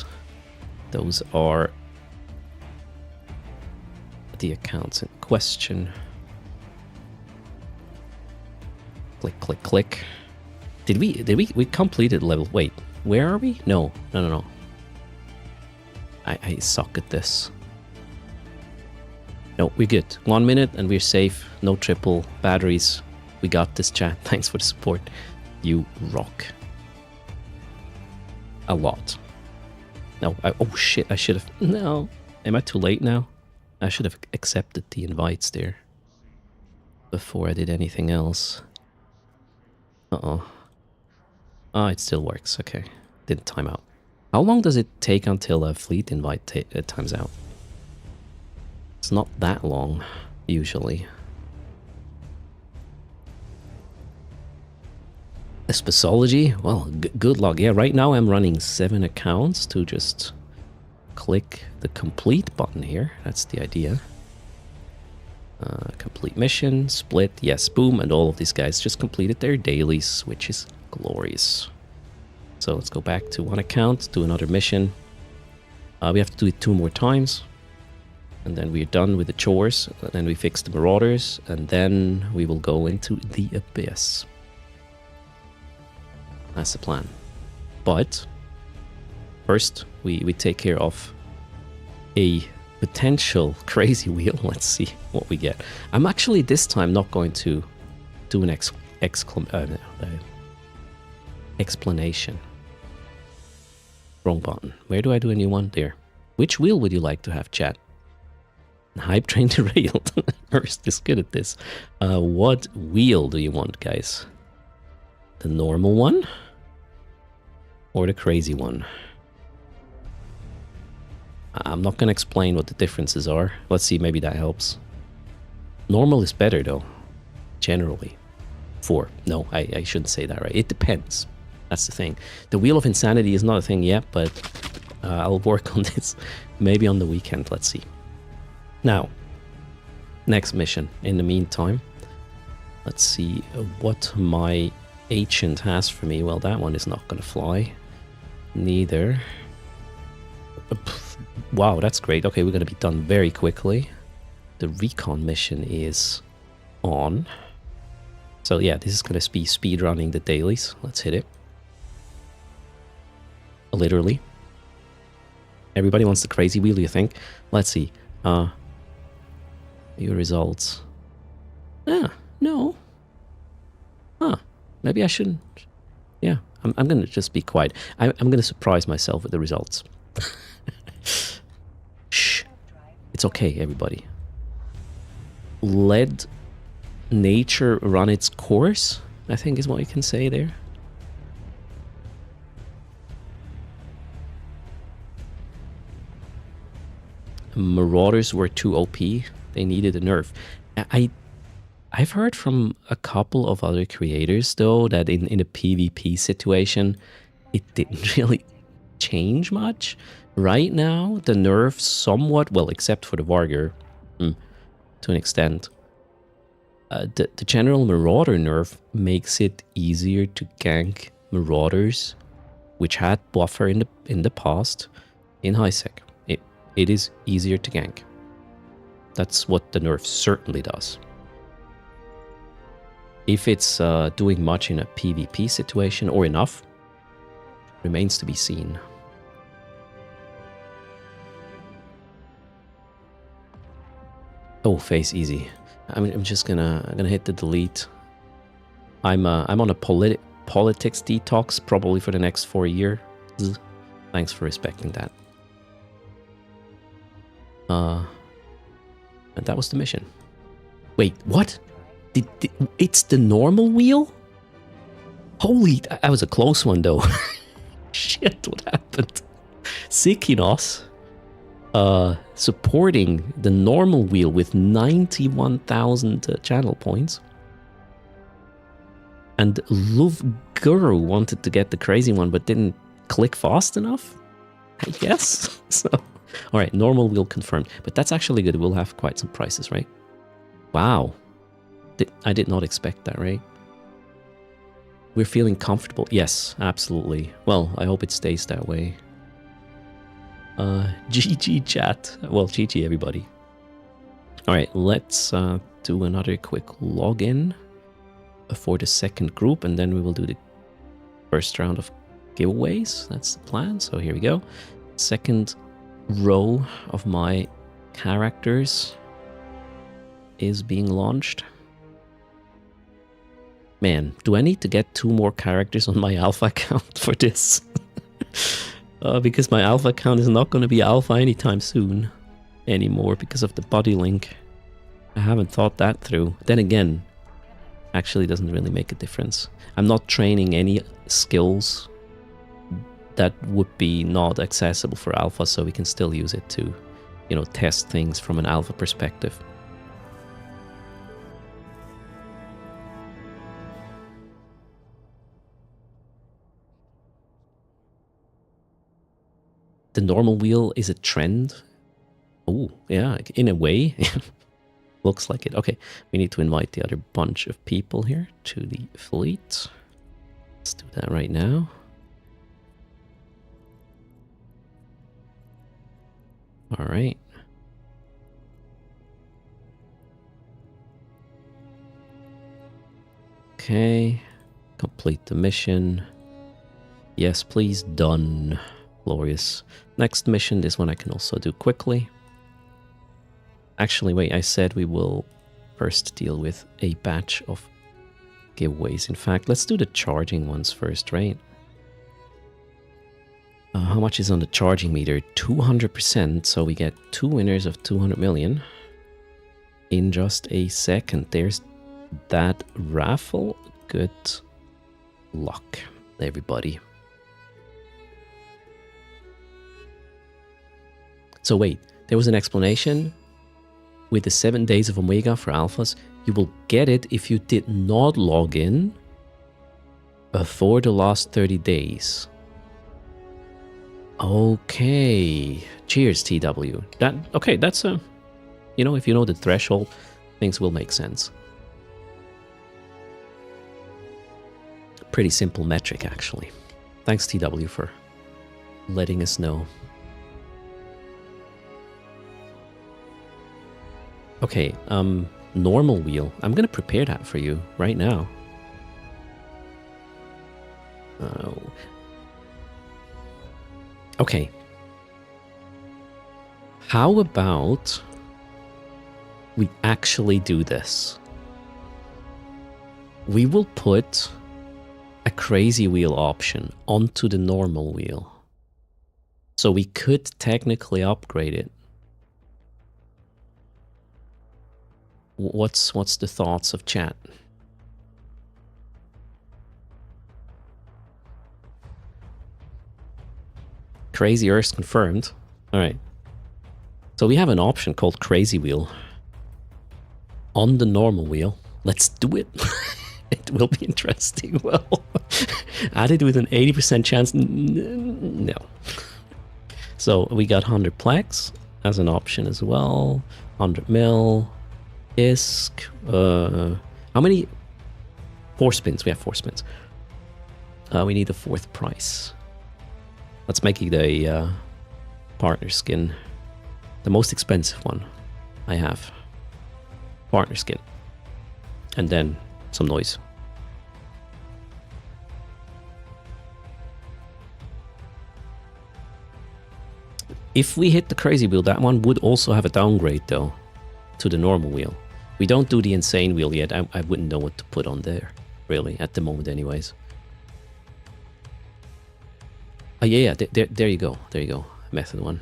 Those are the accounts in question. Click, click, click. Did we completed level? Wait, where are we? No. I suck at this. No, we're good. 1 minute and we're safe. No triple batteries. We got this, chat. Thanks for the support. You rock. A lot. No, oh shit, I should have... No. Am I too late now? I should have accepted the invites there before I did anything else. Uh-oh. Ah, it still works. Okay. Didn't time out. How long does it take until a fleet invite times out? It's not that long, usually. Abyssology? Well, good luck. Yeah, right now I'm running 7 accounts to just click the complete button here. That's the idea. Complete mission, split, yes, boom, and all of these guys just completed their dailies, which is glorious. So let's go back to 1 account, do another mission. We have to do it 2 more times. And then we're done with the chores, and then we fix the marauders, and then we will go into the abyss. That's the plan. But first, we take care of a potential crazy wheel. Let's see what we get. I'm actually this time not going to do an explanation. Wrong button. Where do I do a new one? There. Which wheel would you like to have, chat? Hype train derailed. First is good at this. What wheel do you want, guys? The normal one? Or the crazy one? I'm not going to explain what the differences are. Let's see, maybe that helps. Normal is better, though. Generally. 4. No, I shouldn't say that, right? It depends. That's the thing. The Wheel of Insanity is not a thing yet, but I'll work on this. Maybe on the weekend, let's see. Now, next mission. In the meantime, let's see what my agent has for me. Well, that one is not going to fly. Neither. Wow, that's great. Okay, we're going to be done very quickly. The recon mission is on. So yeah, this is going to be speed running the dailies. Let's hit it. Literally. Everybody wants the crazy wheel, you think? Let's see. Your results. No. Maybe I shouldn't. Yeah, I'm going to just be quiet. I'm going to surprise myself with the results. Shh. It's okay, everybody. Let nature run its course, I think is what you can say there. Marauders were too OP. They needed a nerf. I've heard from a couple of other creators, though, that in a PvP situation, it didn't really change much. Right now, the nerf somewhat, well, except for the Vargur, to an extent. The general Marauder nerf makes it easier to gank Marauders, which had buffer in the past, in high sec. It is easier to gank. That's what the nerf certainly does. If it's doing much in a PvP situation or enough, remains to be seen. Oh, face easy. I'm just gonna hit the delete. I'm on a politics detox probably for the next 4 years. Thanks for respecting that. And that was the mission. Wait, what? It's the normal wheel? Holy, that was a close one though. Shit, what happened? Sikinos supporting the normal wheel with 91,000 channel points. And Love Guru wanted to get the crazy one but didn't click fast enough, I guess. So, alright, normal wheel confirmed. But that's actually good. We'll have quite some prices, right? Wow. I did not expect that, right? We're feeling comfortable. Yes, absolutely. Well, I hope it stays that way. GG chat. Well, GG everybody. Alright, let's do another quick login for the second group, and then we will do the first round of giveaways. That's the plan. So here we go. Second row of my characters is being launched. Man, do I need to get 2 more characters on my alpha account for this? Because my alpha account is not going to be alpha anytime soon anymore because of the body link. I haven't thought that through. Then again, actually doesn't really make a difference. I'm not training any skills that would be not accessible for alpha, so we can still use it to, you know, test things from an alpha perspective. The normal wheel is a trend. Oh, yeah, in a way. Looks like it. Okay, we need to invite the other bunch of people here to the fleet. Let's do that right now. All right. Okay, complete the mission. Yes, please, done. Glorious. Next mission, this one I can also do quickly. Actually, wait, I said we will first deal with a batch of giveaways. In fact, let's do the charging ones first, right? How much is on the charging meter? 200%, so we get 2 winners of 200 million in just a second. There's that raffle. Good luck, everybody. So wait, there was an explanation. With the 7 days of Omega for alphas, you will get it if you did not log in for the last 30 days. Okay. Cheers, TW. Okay, that's a... You know, if you know the threshold, things will make sense. Pretty simple metric, actually. Thanks, TW, for letting us know. Okay, normal wheel. I'm gonna prepare that for you right now. Okay. How about we actually do this? We will put a crazy wheel option onto the normal wheel. So we could technically upgrade it. What's the thoughts of chat? Crazy Earth confirmed. All right. So we have an option called Crazy Wheel on the normal wheel. Let's do it. it will be interesting. Well, added with an 80% chance. No. So we got 100 plex as an option as well. 100 mil. Disc. How many? 4 spins. We have 4 spins. We need a 4th price. Let's make it a partner skin. The most expensive one I have. Partner skin. And then some noise. If we hit the crazy wheel, that one would also have a downgrade though to the normal wheel. We don't do the insane wheel yet. I wouldn't know what to put on there, really, at the moment anyways. Oh yeah, there you go. There you go. Method 1.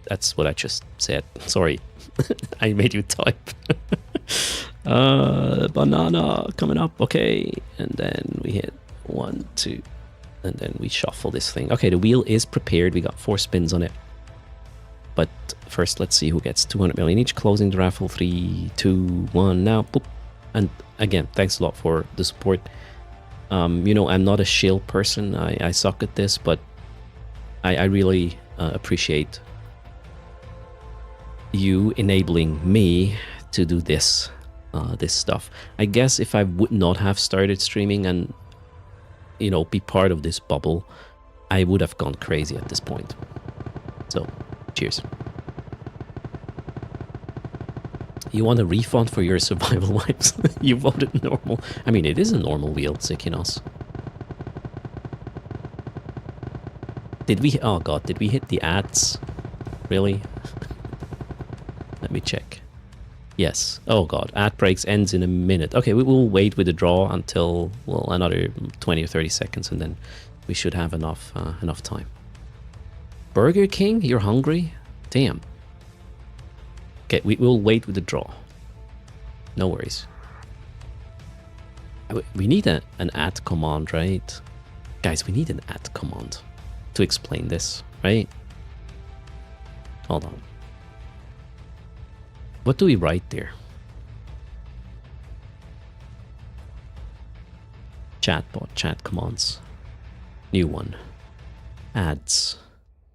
That's what I just said. Sorry. I made you type. Banana coming up. Okay. And then we hit 1, 2. And then we shuffle this thing. Okay, the wheel is prepared. We got 4 spins on it. But first, let's see who gets 200 million each. Closing the raffle. 3, 2, 1. Now, boop. And again, thanks a lot for the support. You know, I'm not a shill person. I suck at this, but I really appreciate you enabling me to do this stuff. I guess if I would not have started streaming and, you know, be part of this bubble, I would have gone crazy at this point. So, cheers. You want a refund for your survival wipes? You voted normal. I mean, it is a normal wheel, Sikinos. Did we... Oh god, did we hit the ads? Really? Let me check. Yes. Oh god, ad breaks ends in a minute. Okay, we will wait with the draw until, well, another 20 or 30 seconds, and then we should have enough time. Burger King? You're hungry? Damn. Okay, we will wait with the draw. No worries. We need an add command, right? Guys, we need an add command to explain this, right? Hold on. What do we write there? Chatbot, chat commands. New one. Ads.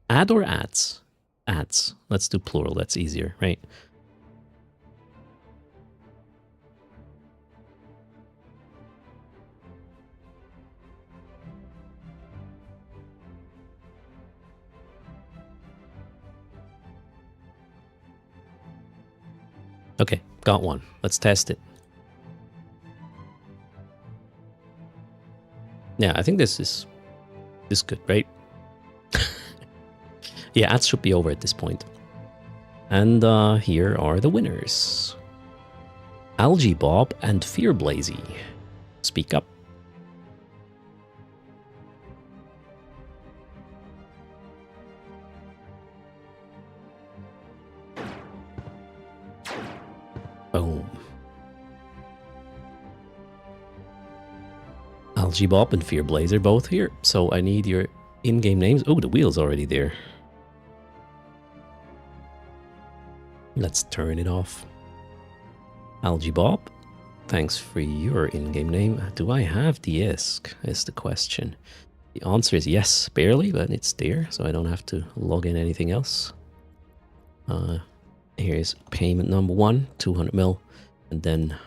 Add or ads? Ads. Let's do plural, that's easier, right? Okay, got one. Let's test it. Yeah, I think this is good, right? Yeah, ads should be over at this point. And here are the winners. Algae Bob and Fear Blazy. Speak up. Boom. Algae Bob and Fear Blazer both here. So I need your in-game names. Oh, the wheel's already there. Let's turn it off. Algae Bob, thanks for your in-game name. Do I have the ISK is the question. The answer is yes, barely, but it's there, so I don't have to log in anything else. Here's payment number 1, 200 mil, and then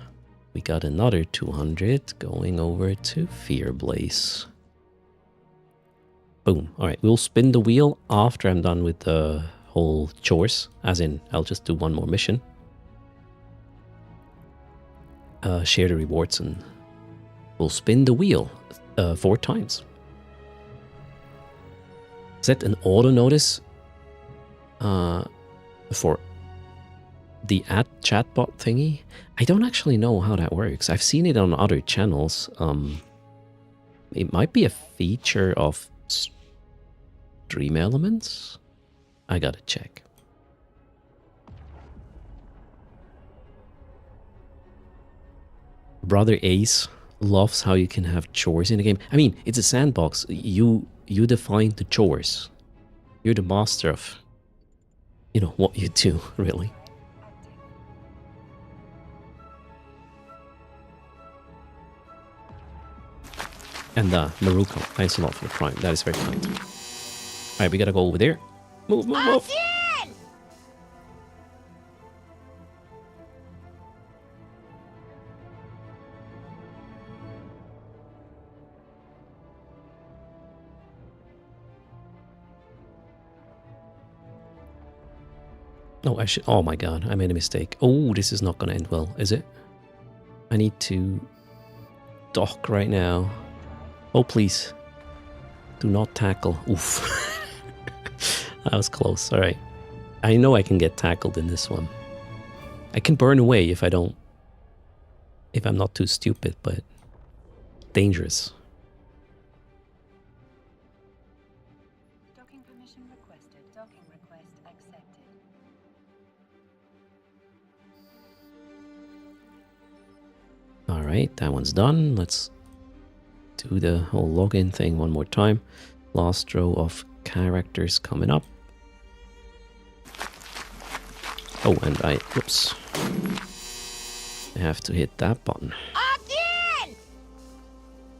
we got another 200 going over to Fear Blaze. Boom. All right, we'll spin the wheel after I'm done with the whole chores, as in I'll just do one more mission. Share the rewards and we'll spin the wheel 4 times. Set an auto notice for the ad chatbot thingy. I don't actually know how that works. I've seen it on other channels. It might be a feature of Stream Elements. I gotta check. Brother Ace loves how you can have chores in the game. I mean, it's a sandbox. You define the chores. You're the master of, you know, what you do, really. And Maruko, thanks a lot for the prime. That is very kind. Alright, we gotta go over there. Move, move, move. No, I should. Oh my god, I made a mistake. Oh, this is not gonna end well, is it? I need to dock right now. Oh, please. Do not tackle. Oof. That was close. Alright. I know I can get tackled in this one. I can burn away if I don't. If I'm not too stupid, but dangerous. Docking permission requested. Docking request accepted. Alright, that one's done. Let's do the whole login thing one more time. Last row of characters coming up. Oh, and whoops. I have to hit that button. Again!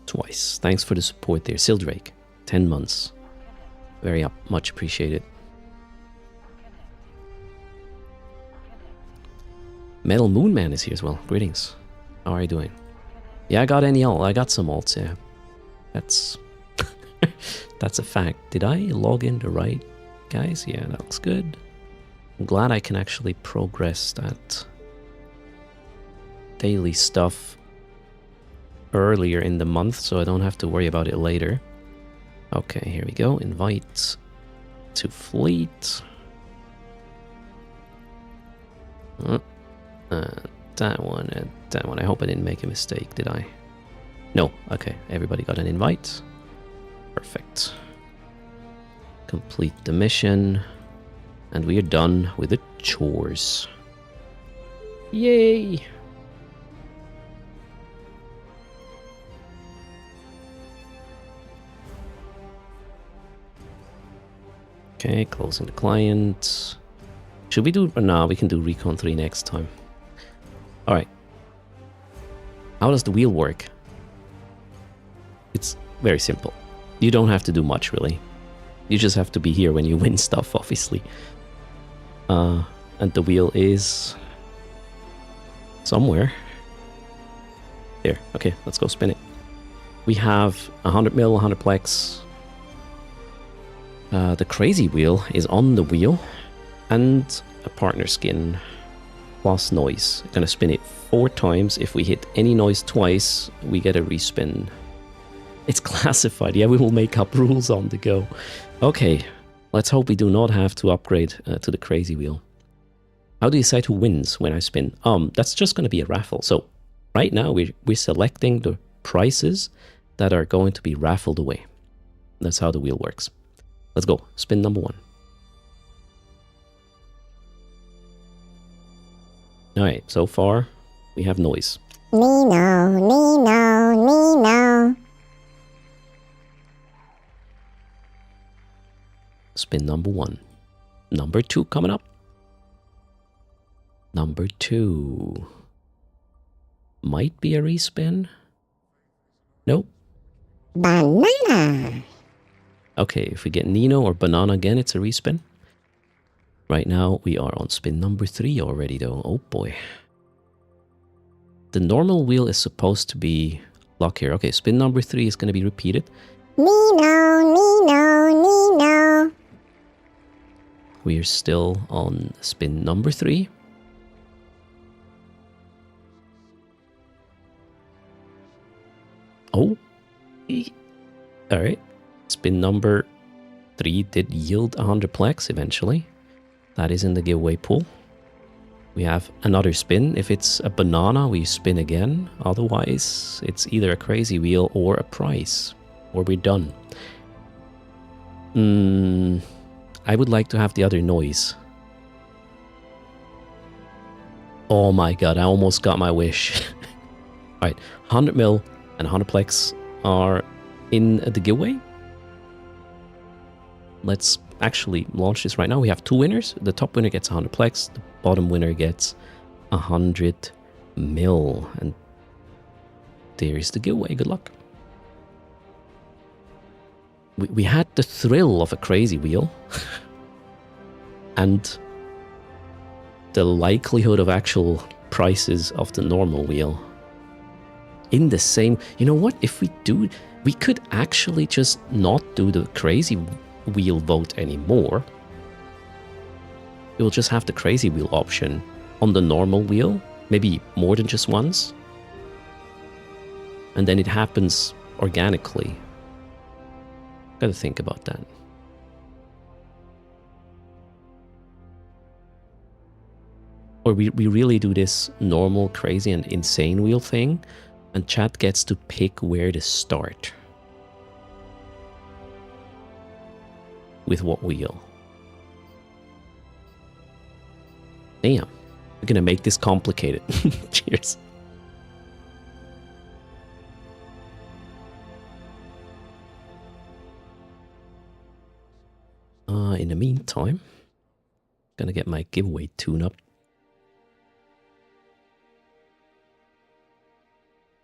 Twice. Thanks for the support there. Sildrake, 10 months. Very much appreciated. Metal Moon Man is here as well. Greetings. How are you doing? Yeah, I got I got some alts, yeah. That's that's a fact. Did I log in the right guys? Yeah, that looks good. I'm glad I can actually progress that daily stuff earlier in the month so I don't have to worry about it later. Okay, here we go. Invite to fleet. That one and that one. I hope I didn't make a mistake, did I? No. Okay, everybody got an invite. Perfect. Complete the mission. And we are done with the chores. Yay! Okay, closing the client. Should we do... No, we can do Recon 3 next time. Alright. How does the wheel work? It's very simple. You don't have to do much, really. You just have to be here when you win stuff, obviously. And the wheel is... somewhere. There. Okay, let's go spin it. We have 100 mil, 100 plex. The crazy wheel is on the wheel. And a partner skin plus noise. Gonna spin it 4 times. If we hit any noise twice, we get a respin. It's classified. Yeah, we will make up rules on the go. Okay, let's hope we do not have to upgrade to the crazy wheel. How do you decide who wins when I spin? That's just going to be a raffle. So right now we're selecting the prizes that are going to be raffled away. That's how the wheel works. Let's go. Spin number 1. Alright, so far we have noise. Nino, Nino, Nino. Spin number 1. Number 2 coming up. Number 2. Might be a respin. Nope. Banana. Okay, if we get Nino or Banana again, it's a respin. Right now, we are on spin number 3 already, though. Oh boy. The normal wheel is supposed to be lock here. Okay, spin number 3 is going to be repeated. Nino, Nino, Nino. We are still on spin number 3. Oh. Alright. Spin number 3 did yield 100 plex eventually. That is in the giveaway pool. We have another spin. If it's a banana, we spin again. Otherwise, it's either a crazy wheel or a prize. Or we're done. I would like to have the other noise. Oh my god, I almost got my wish. Alright, 100 mil and 100 plex are in the giveaway. Let's actually launch this right now. We have 2 winners. The top winner gets 100 plex. The bottom winner gets 100 mil. And there is the giveaway. Good luck. we had the thrill of a crazy wheel and the likelihood of actual prices of the normal wheel in the same. You know what? If we could actually just not do the crazy wheel vote anymore. It will just have the crazy wheel option on the normal wheel, maybe more than just once. And then it happens organically. Gotta think about that. Or we really do this normal, crazy, and insane wheel thing, and chat gets to pick where to start. With what wheel. Damn. We're gonna make this complicated. Cheers. In the meantime, gonna get my giveaway tune-up.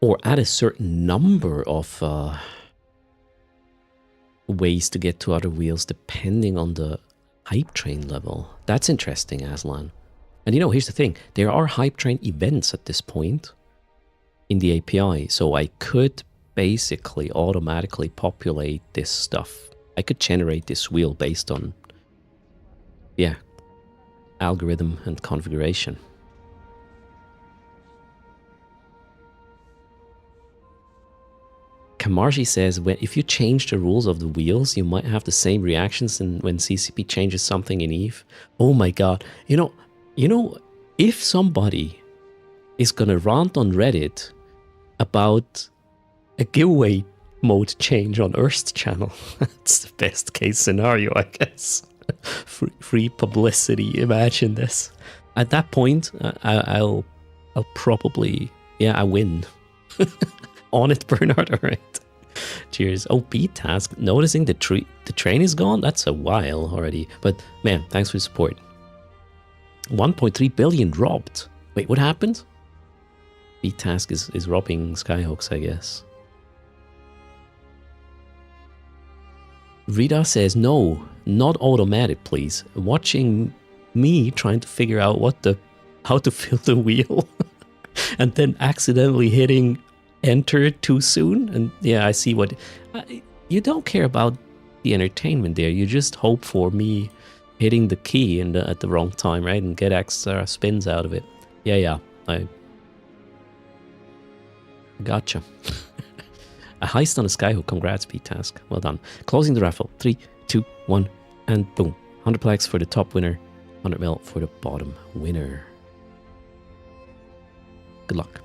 Or add a certain number of ways to get to other wheels depending on the hype train level. That's interesting, Aslan. And you know, here's the thing. There are hype train events at this point in the API, so I could basically automatically populate this stuff. I could generate this wheel based on, yeah, algorithm and configuration. Kamarji says, if you change the rules of the wheels, you might have the same reactions when CCP changes something in Eve. Oh my god. You know, if somebody is gonna rant on Reddit about a giveaway mode change on Earth's channel, that's the best case scenario, I guess. Free publicity, imagine this. At that point, I'll probably, yeah, I win. On it, Bernard. All right. Cheers. Oh, B-Task. Noticing the train is gone? That's a while already. But man, thanks for the support. 1.3 billion robbed. Wait, what happened? B-Task is robbing Skyhawks, I guess. Rita says, no, not automatic, please. Watching me trying to figure out how to fill the wheel and then accidentally hitting enter too soon. And yeah, I see what you don't care about the entertainment there. You just hope for me hitting the key at the wrong time, right? And get extra spins out of it. Yeah, I gotcha. A heist on a Skyhook. Congrats, P-Task. Well done. Closing the raffle. 3, 2, 1, and boom. 100 plaques for the top winner. 100 mil for the bottom winner. Good luck.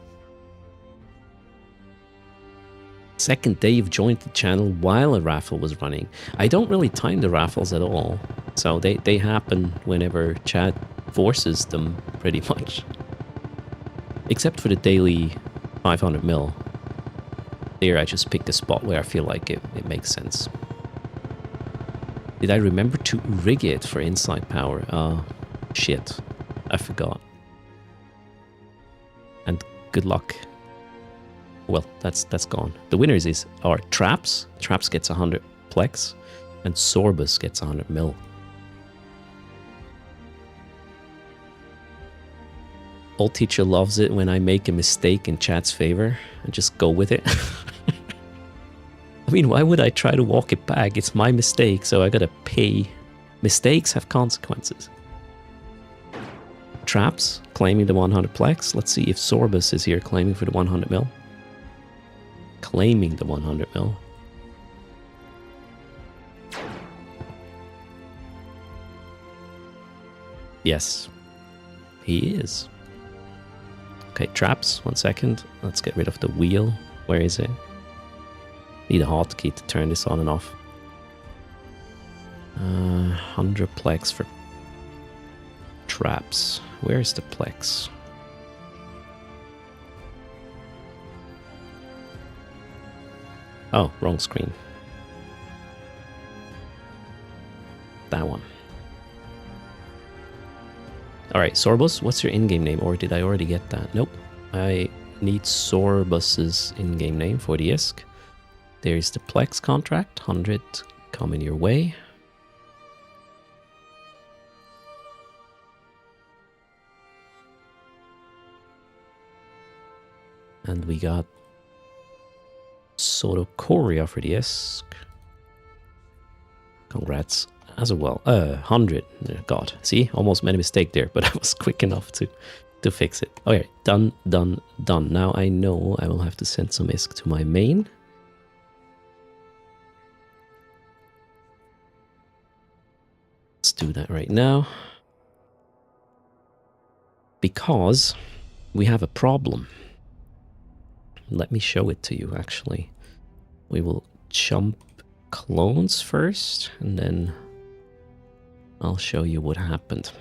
Second day you've joined the channel while a raffle was running. I don't really time the raffles at all. So they happen whenever chat forces them, pretty much. Except for the daily 500 mil. There I just picked a spot where I feel like it makes sense. Did I remember to rig it for inside power? Shit. I forgot. And good luck. Well, that's gone. The winners are Traps. Traps gets 100 plex. And Sorbus gets 100 mil. Old teacher loves it when I make a mistake in chat's favor and just go with it. I mean, why would I try to walk it back? It's my mistake, so I gotta pay. Mistakes have consequences. Traps claiming the 100 plex. Let's see if Sorbus is here claiming for the 100 mil. Claiming the 100 mil. Yes, he is. Okay, Traps, 1 second. Let's get rid of the wheel. Where is it? Need a hotkey to turn this on and off. 100 plex for Traps. Where's the plex? Oh, wrong screen. That one. Alright, Sorbus, what's your in-game name? Or did I already get that? Nope. I need Sorbus's in-game name for the ISK. There's the Plex contract, 100 coming your way. And we got Soto Korea for the Esk. Congrats as well. 100. God, see, almost made a mistake there, but I was quick enough to fix it. Okay, done. Now I know I will have to send some ISK to my main. Let's do that right now. Because we have a problem. Let me show it to you, actually. We will jump clones first, and then I'll show you what happened.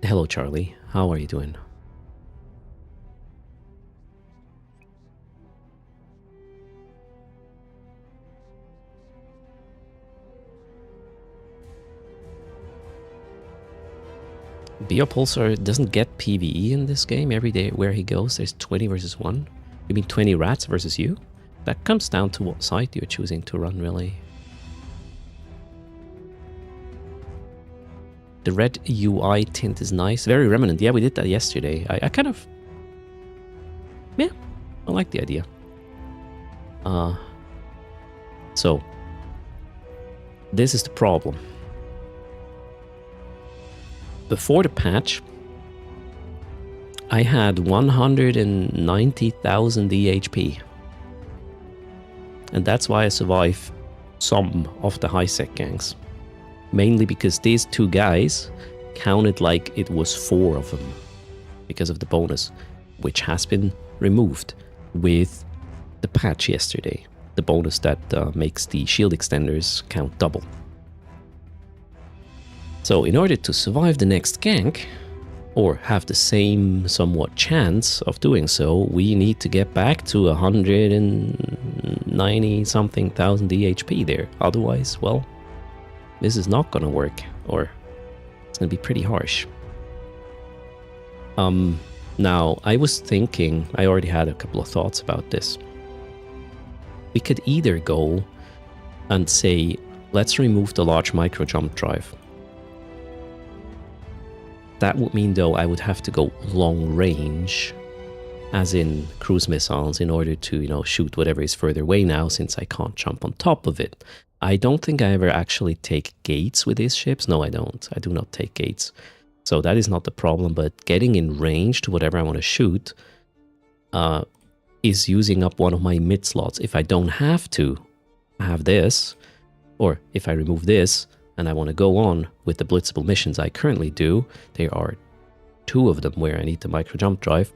Hello, Charlie. How are you doing? Biopulsar doesn't get PvE in this game. Every day where he goes, there's 20 versus 1. You mean 20 rats versus you? That comes down to what site you're choosing to run, really. The red UI tint is nice. Very remnant. Yeah, we did that yesterday. I kind of... Yeah, I like the idea. So, this is the problem. Before the patch, I had 190,000 EHP. And that's why I survived some of the high-sec ganks. Mainly because these two guys counted like it was 4 of them. Because of the bonus, which has been removed with the patch yesterday. The bonus that makes the shield extenders count double. So in order to survive the next gank, or have the same somewhat chance of doing so, we need to get back to 190 something thousand EHP there. Otherwise, well, this is not gonna work, or it's gonna be pretty harsh. Now, I was thinking, I already had a couple of thoughts about this. We could either go and say, let's remove the large micro jump drive. That would mean, though, I would have to go long range, as in cruise missiles, in order to, you know, shoot whatever is further away now, since I can't jump on top of it. I don't think I ever actually take gates with these ships. No, I don't. I do not take gates. So that is not the problem, but getting in range to whatever I want to shoot is using up one of my mid slots. If I don't have to have this, or if I remove this, and I want to go on with the blitzable missions I currently do, there are 2 of them where I need the micro jump drive.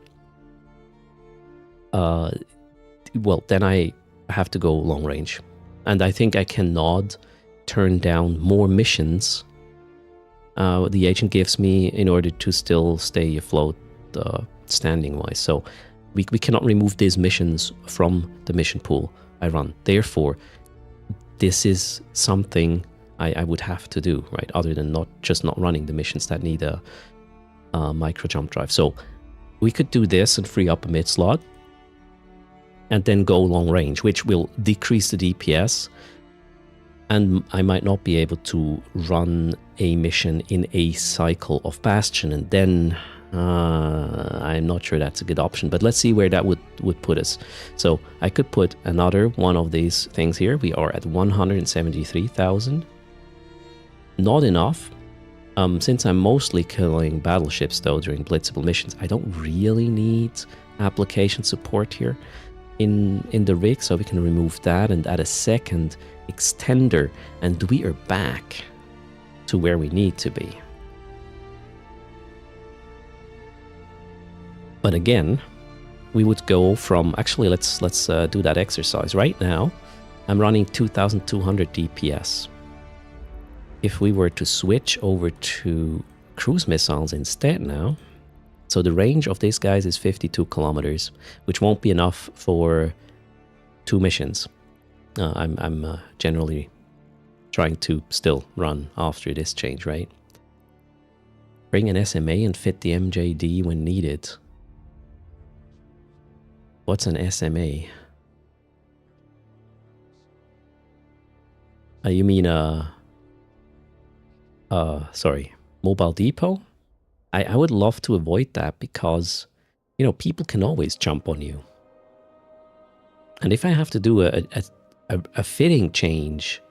Well, then I have to go long range. And I think I cannot turn down more missions the agent gives me in order to still stay afloat standing-wise. So we cannot remove these missions from the mission pool I run. Therefore, this is something I would have to do, right? Other than not running the missions that need a micro jump drive. So we could do this and free up a mid slot, and then go long range, which will decrease the DPS, and I might not be able to run a mission in a cycle of Bastion, and then I'm not sure that's a good option, but let's see where that would put us. So I could put another one of these things here. We are at 173,000. Not enough. Since I'm mostly killing battleships, though, during blitzable missions, I don't really need application support here in the rig, so we can remove that and add a second extender, and we are back to where we need to be. But again, we would go from, actually let's do that exercise. Right now I'm running 2200 DPS. If we were to switch over to cruise missiles instead now, so the range of these guys is 52 kilometers, which won't be enough for 2 missions. I'm generally trying to still run after this change, right? Bring an SMA and fit the MJD when needed. What's an SMA? You mean sorry, mobile depot? I would love to avoid that because, you know, people can always jump on you. And if I have to do a fitting change,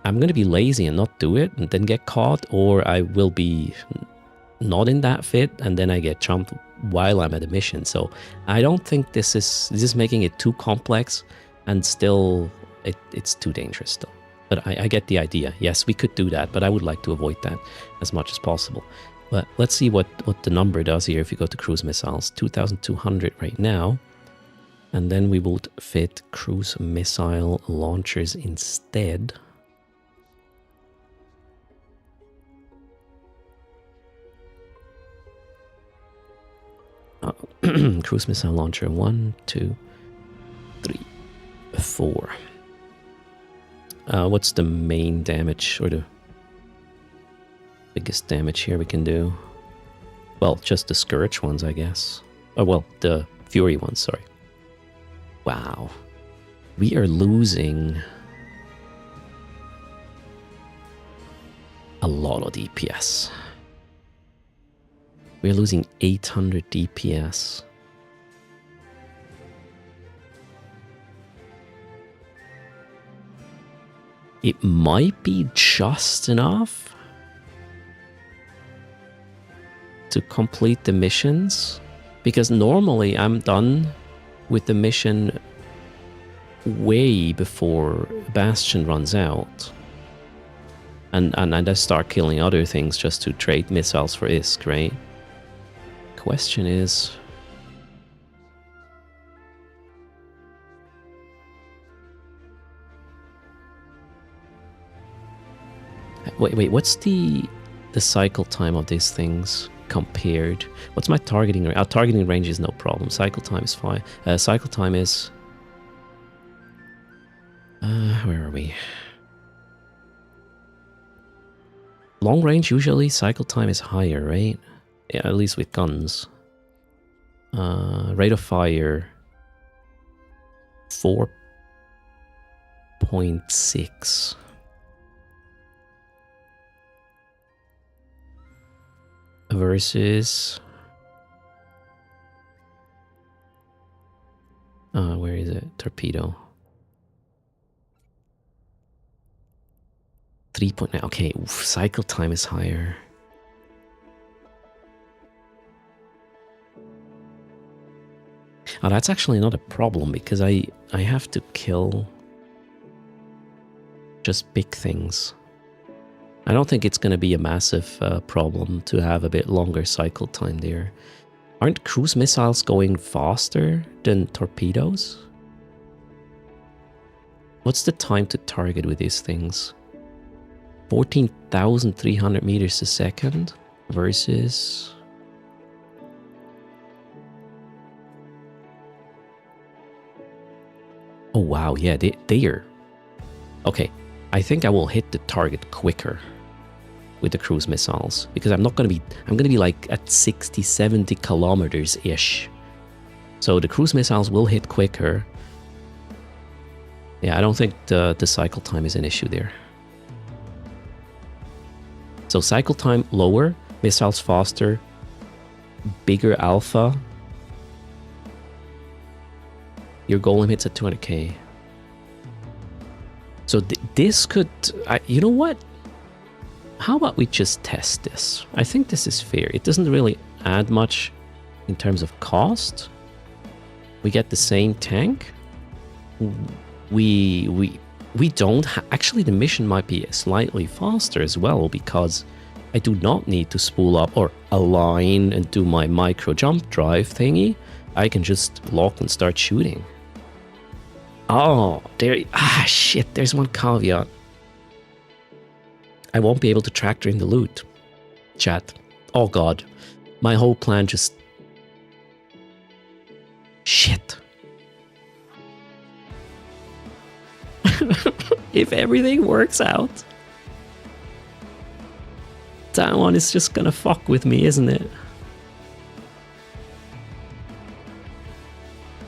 I'm going to be lazy and not do it and then get caught, or I will be not in that fit and then I get jumped while I'm at a mission. So I don't think this is making it too complex, and still it's too dangerous though. But I get the idea. Yes, we could do that, but I would like to avoid that as much as possible. But let's see what the number does here if you go to cruise missiles. 2,200 right now. And then we would fit cruise missile launchers instead. Cruise missile launcher 1, 2, 3, 4. What's the main damage or the biggest damage here we can do? Well, just the Scourge ones, I guess. Oh, well, the Fury ones, sorry. Wow. We are losing a lot of DPS. We're losing 800 DPS. It might be just enough to complete the missions, because normally I'm done with the mission way before Bastion runs out. And I start killing other things just to trade missiles for ISK, right? Question is, wait, what's the cycle time of these things compared? What's my targeting range? Our targeting range is no problem. Cycle time is fine. Cycle time is where are we? Long range, usually cycle time is higher, right? Yeah, at least with guns. Rate of fire 4.6. Versus where is it? Torpedo 3.9. Okay, cycle time is higher. Oh, that's actually not a problem, because I have to kill just big things. I don't think it's going to be a massive problem to have a bit longer cycle time there. Aren't cruise missiles going faster than torpedoes? What's the time to target with these things? 14,300 meters a second versus... Oh wow, yeah, they are... Okay, I think I will hit the target quicker with the cruise missiles, because I'm gonna be like at 60, 70 kilometers ish. So the cruise missiles will hit quicker. Yeah, I don't think the cycle time is an issue there. So cycle time lower, missiles faster, bigger alpha. Your golem hits at 200k. So this could... you know what? How about we just test this? I think this is fair. It doesn't really add much in terms of cost. We get the same tank. We don't... Actually, the mission might be slightly faster as well, because I do not need to spool up or align and do my micro jump drive thingy. I can just lock and start shooting. Oh, shit, there's one caveat. I won't be able to tractor in the loot. Chat. Oh god. My whole plan just... Shit. If everything works out, that one is just gonna fuck with me, isn't it?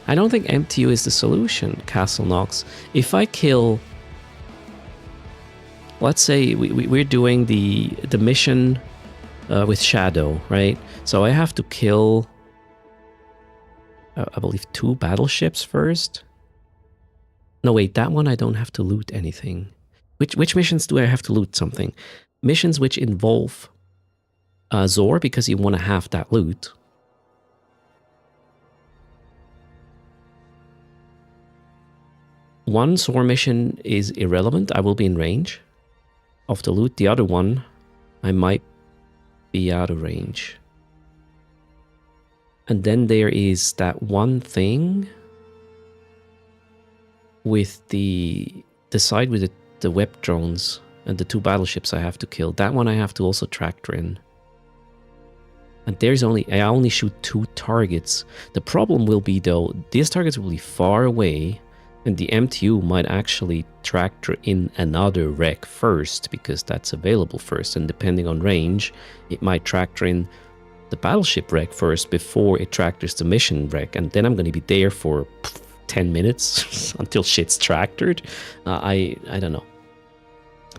I don't think MTU is the solution, Castle Knox. If I kill let's say we're doing the mission with Shadow, right? So I have to kill, I believe, 2 battleships first. No, wait, that one I don't have to loot anything. Which missions do I have to loot something? Missions which involve Zor, because you want to have that loot. One Zor mission is irrelevant. I will be in range of the loot. The other one, I might be out of range. And then there is that one thing with the side with the web drones and the 2 battleships I have to kill. That one I have to also tractor in. And I only shoot 2 targets. The problem will be, though, these targets will be far away, and the MTU might actually tractor in another wreck first, because that's available first, and depending on range, it might tractor in the battleship wreck first before it tractors the mission wreck, and then I'm going to be there for 10 minutes until shit's tractored. I don't know.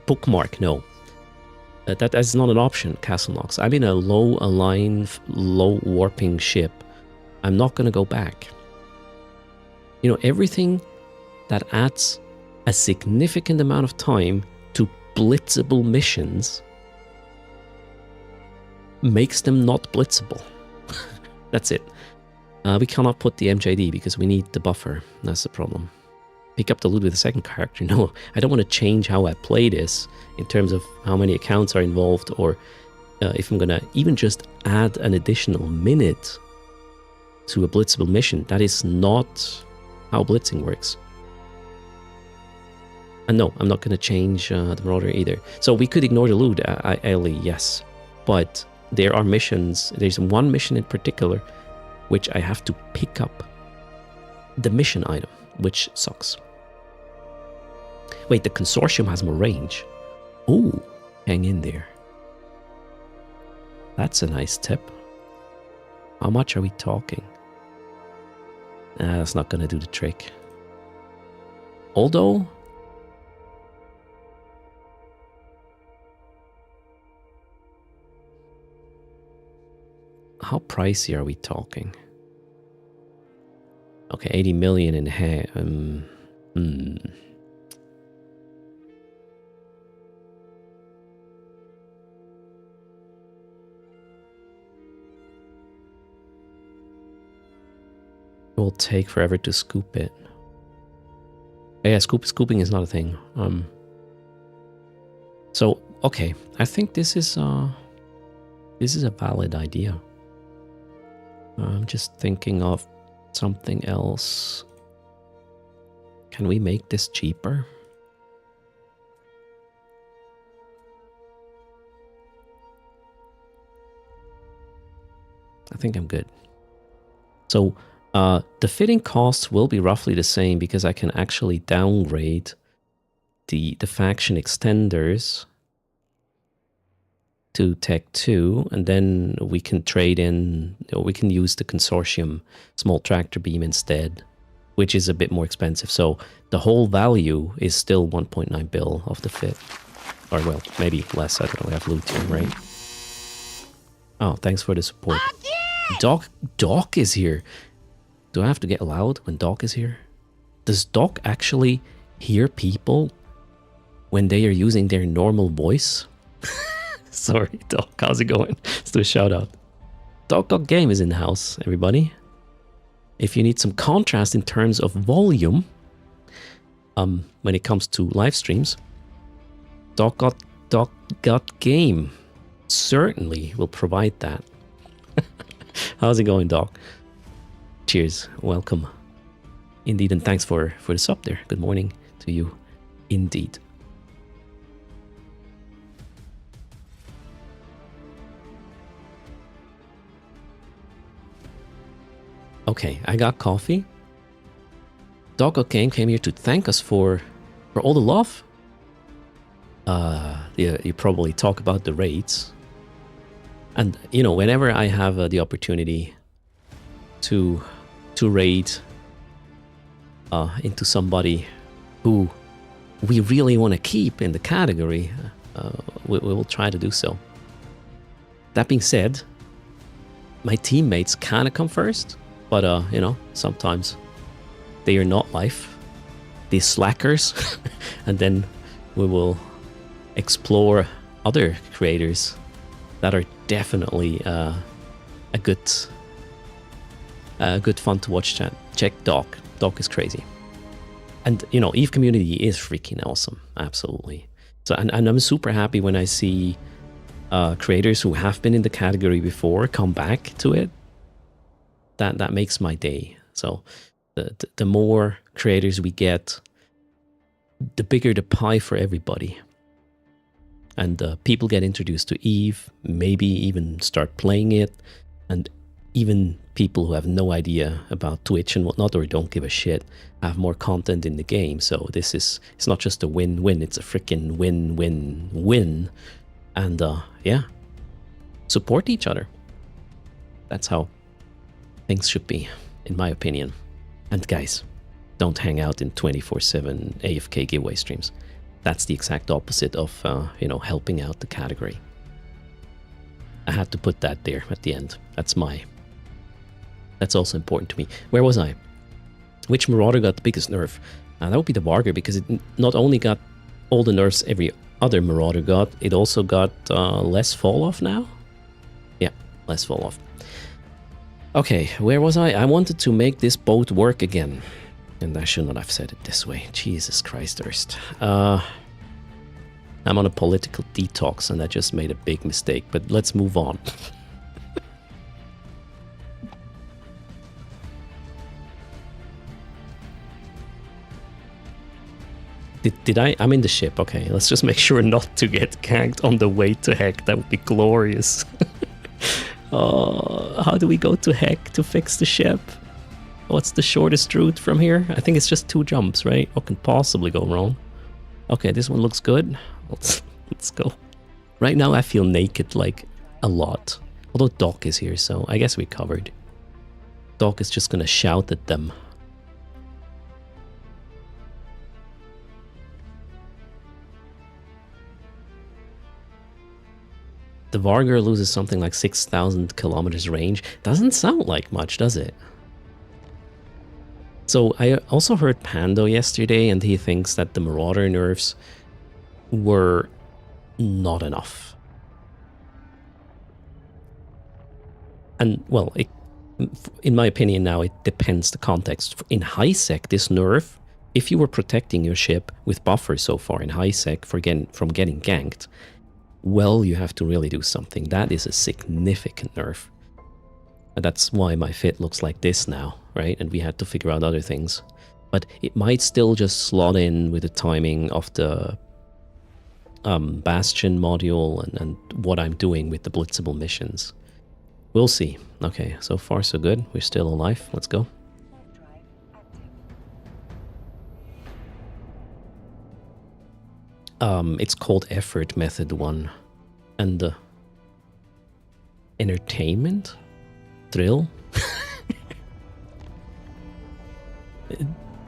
Bookmark, no. That is not an option, Castle Knox. I'm in a low align, low warping ship. I'm not going to go back. You know, everything that adds a significant amount of time to blitzable missions makes them not blitzable. That's it. We cannot put the MJD because we need the buffer. That's the problem. Pick up the loot with a second character. No, I don't want to change how I play this in terms of how many accounts are involved, or if I'm going to even just add an additional minute to a blitzable mission. That is not how blitzing works. And no, I'm not going to change the Marauder either. So we could ignore the loot, Ellie, yes. But there are missions, there's one mission in particular, which I have to pick up the mission item, which sucks. Wait, the consortium has more range. Ooh, hang in there. That's a nice tip. How much are we talking? That's not going to do the trick. Although, how pricey are we talking? Okay, 80 million in hair. It will take forever to scoop it. Yeah, scooping is not a thing. So okay, I think this is a valid idea. I'm just thinking of something else. Can we make this cheaper? I think I'm good. So the fitting costs will be roughly the same because I can actually downgrade the faction extenders to Tech 2, and then we can trade in, or we can use the consortium small tractor beam instead, which is a bit more expensive. So the whole value is still 1.9 bill of the fit. Or well, maybe less, I don't know, we have loot here, right? Oh, thanks for the support. Doc is here. Do I have to get loud when Doc is here? Does Doc actually hear people when they are using their normal voice? Sorry, Doc. How's it going? Let's do a shout out. Doc Game is in the house, everybody. If you need some contrast in terms of volume, when it comes to live streams, Doc Got Game certainly will provide that. How's it going, Doc? Cheers, welcome. Indeed, and thanks for the sub there. Good morning to you, indeed. Okay, I got coffee. Doggo came here to thank us for all the love. Yeah, you probably talk about the raids. And, you know, whenever I have the opportunity to raid into somebody who we really want to keep in the category, we will try to do so. That being said, my teammates kind of come first, but you know, sometimes they are not life. These slackers, and then we will explore other creators that are definitely a good fun to watch. Chat. Check Doc. Doc is crazy, and you know, Eve community is freaking awesome. Absolutely. So, and I'm super happy when I see creators who have been in the category before come back to it. That makes my day. So the more creators we get, the bigger the pie for everybody. And people get introduced to Eve, maybe even start playing it, and even people who have no idea about Twitch and whatnot, or don't give a shit, have more content in the game. So it's not just a win-win, it's a freaking win-win-win. And yeah, support each other. That's how things should be, in my opinion. And guys, don't hang out in 24/7 AFK giveaway streams. That's the exact opposite of, you know, helping out the category. I had to put that there at the end. That's also important to me. Where was I? Which Marauder got the biggest nerf? That would be the Varger, because it not only got all the nerfs every other Marauder got, it also got less fall off now? Yeah, less fall off. Okay, where was I? I wanted to make this boat work again. And I should not have said it this way. Jesus Christ, Erst. I'm on a political detox and I just made a big mistake, but let's move on. Did I? I'm in the ship. Okay, let's just make sure not to get ganked on the way to Heck. That would be glorious. How do we go to Heck to fix the ship? What's the shortest route from here? I think it's just 2 jumps, right? What can possibly go wrong? Okay, this one looks good. Let's go. Right now I feel naked, like, a lot. Although Doc is here, so I guess we covered. Doc is just gonna shout at them. The Varger loses something like 6,000 kilometers range. Doesn't sound like much, does it? So I also heard Pando yesterday, and he thinks that the Marauder nerfs were not enough. And, well, in my opinion now, it depends the context. In high sec, this nerf, if you were protecting your ship with buffers so far in high sec from getting ganked, well, you have to really do something. That is a significant nerf. And that's why my fit looks like this now, right? And we had to figure out other things. But it might still just slot in with the timing of the Bastion module and what I'm doing with the blitzable missions. We'll see. Okay, so far so good. We're still alive. Let's go. It's called Effort Method 1. And Entertainment? Thrill?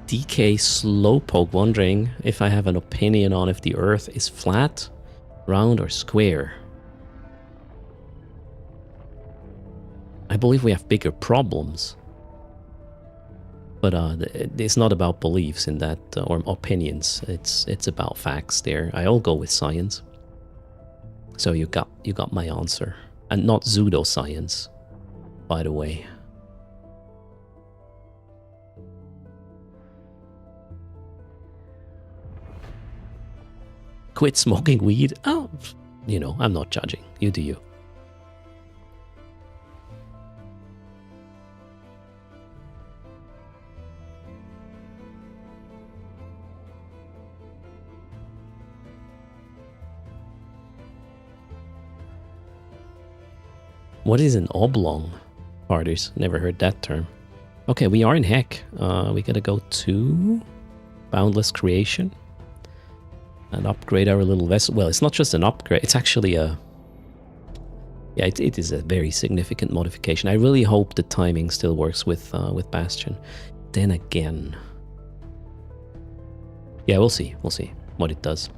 DK Slowpoke wondering if I have an opinion on if the Earth is flat, round, or square. I believe we have bigger problems. But it's not about beliefs in that, or opinions. It's about facts there. I'll go with science. So you got my answer. And not pseudoscience, by the way. Quit smoking weed? Oh, you know, I'm not judging. You do you. What is an oblong? Parters, never heard that term. Okay, we are in Heck. We gotta go to Boundless Creation and upgrade our little vessel. Well, it's not just an upgrade, it's actually a... Yeah, it is a very significant modification. I really hope the timing still works with Bastion. Then again... Yeah, we'll see, we'll see. what it does.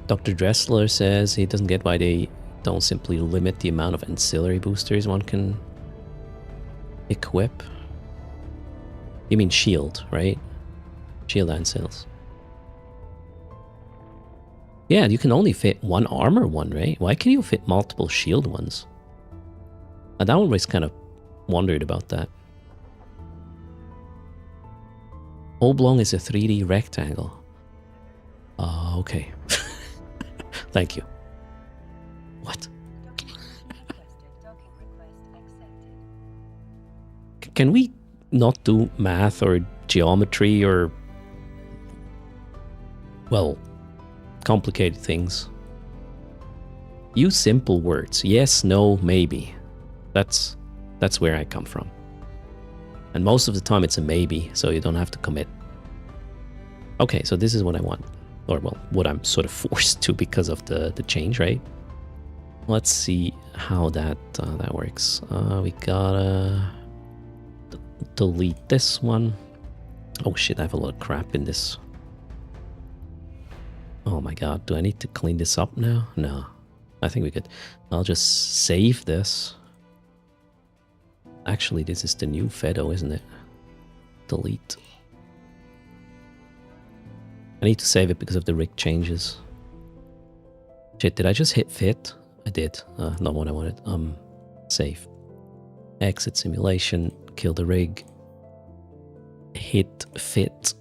Dr. Dressler says he doesn't get why they don't simply limit the amount of ancillary boosters one can equip. You mean shield, right? Shield ancils. Yeah, you can only fit one armor one, right? Why can you fit multiple shield ones? And I always kind of wondered about that. Oblong is a 3D rectangle. Okay. Thank you. What? Docking request accepted. Can we not do math or geometry or, well, complicated things? Use simple words. Yes, no, maybe. That's where I come from. And most of the time it's a maybe, so you don't have to commit. Okay, so this is what I want. Or, well, what I'm sort of forced to because of the change, right? Let's see how that works. We gotta delete this one. Oh shit, I have a lot of crap in this. Oh my god, do I need to clean this up now? No, I think we could. I'll just save this. Actually, this is the new Fedo, isn't it? Delete. I need to save it because of the rig changes. Shit, did I just hit fit? I did. Not what I wanted. Save. Exit simulation. Kill the rig. Hit fit.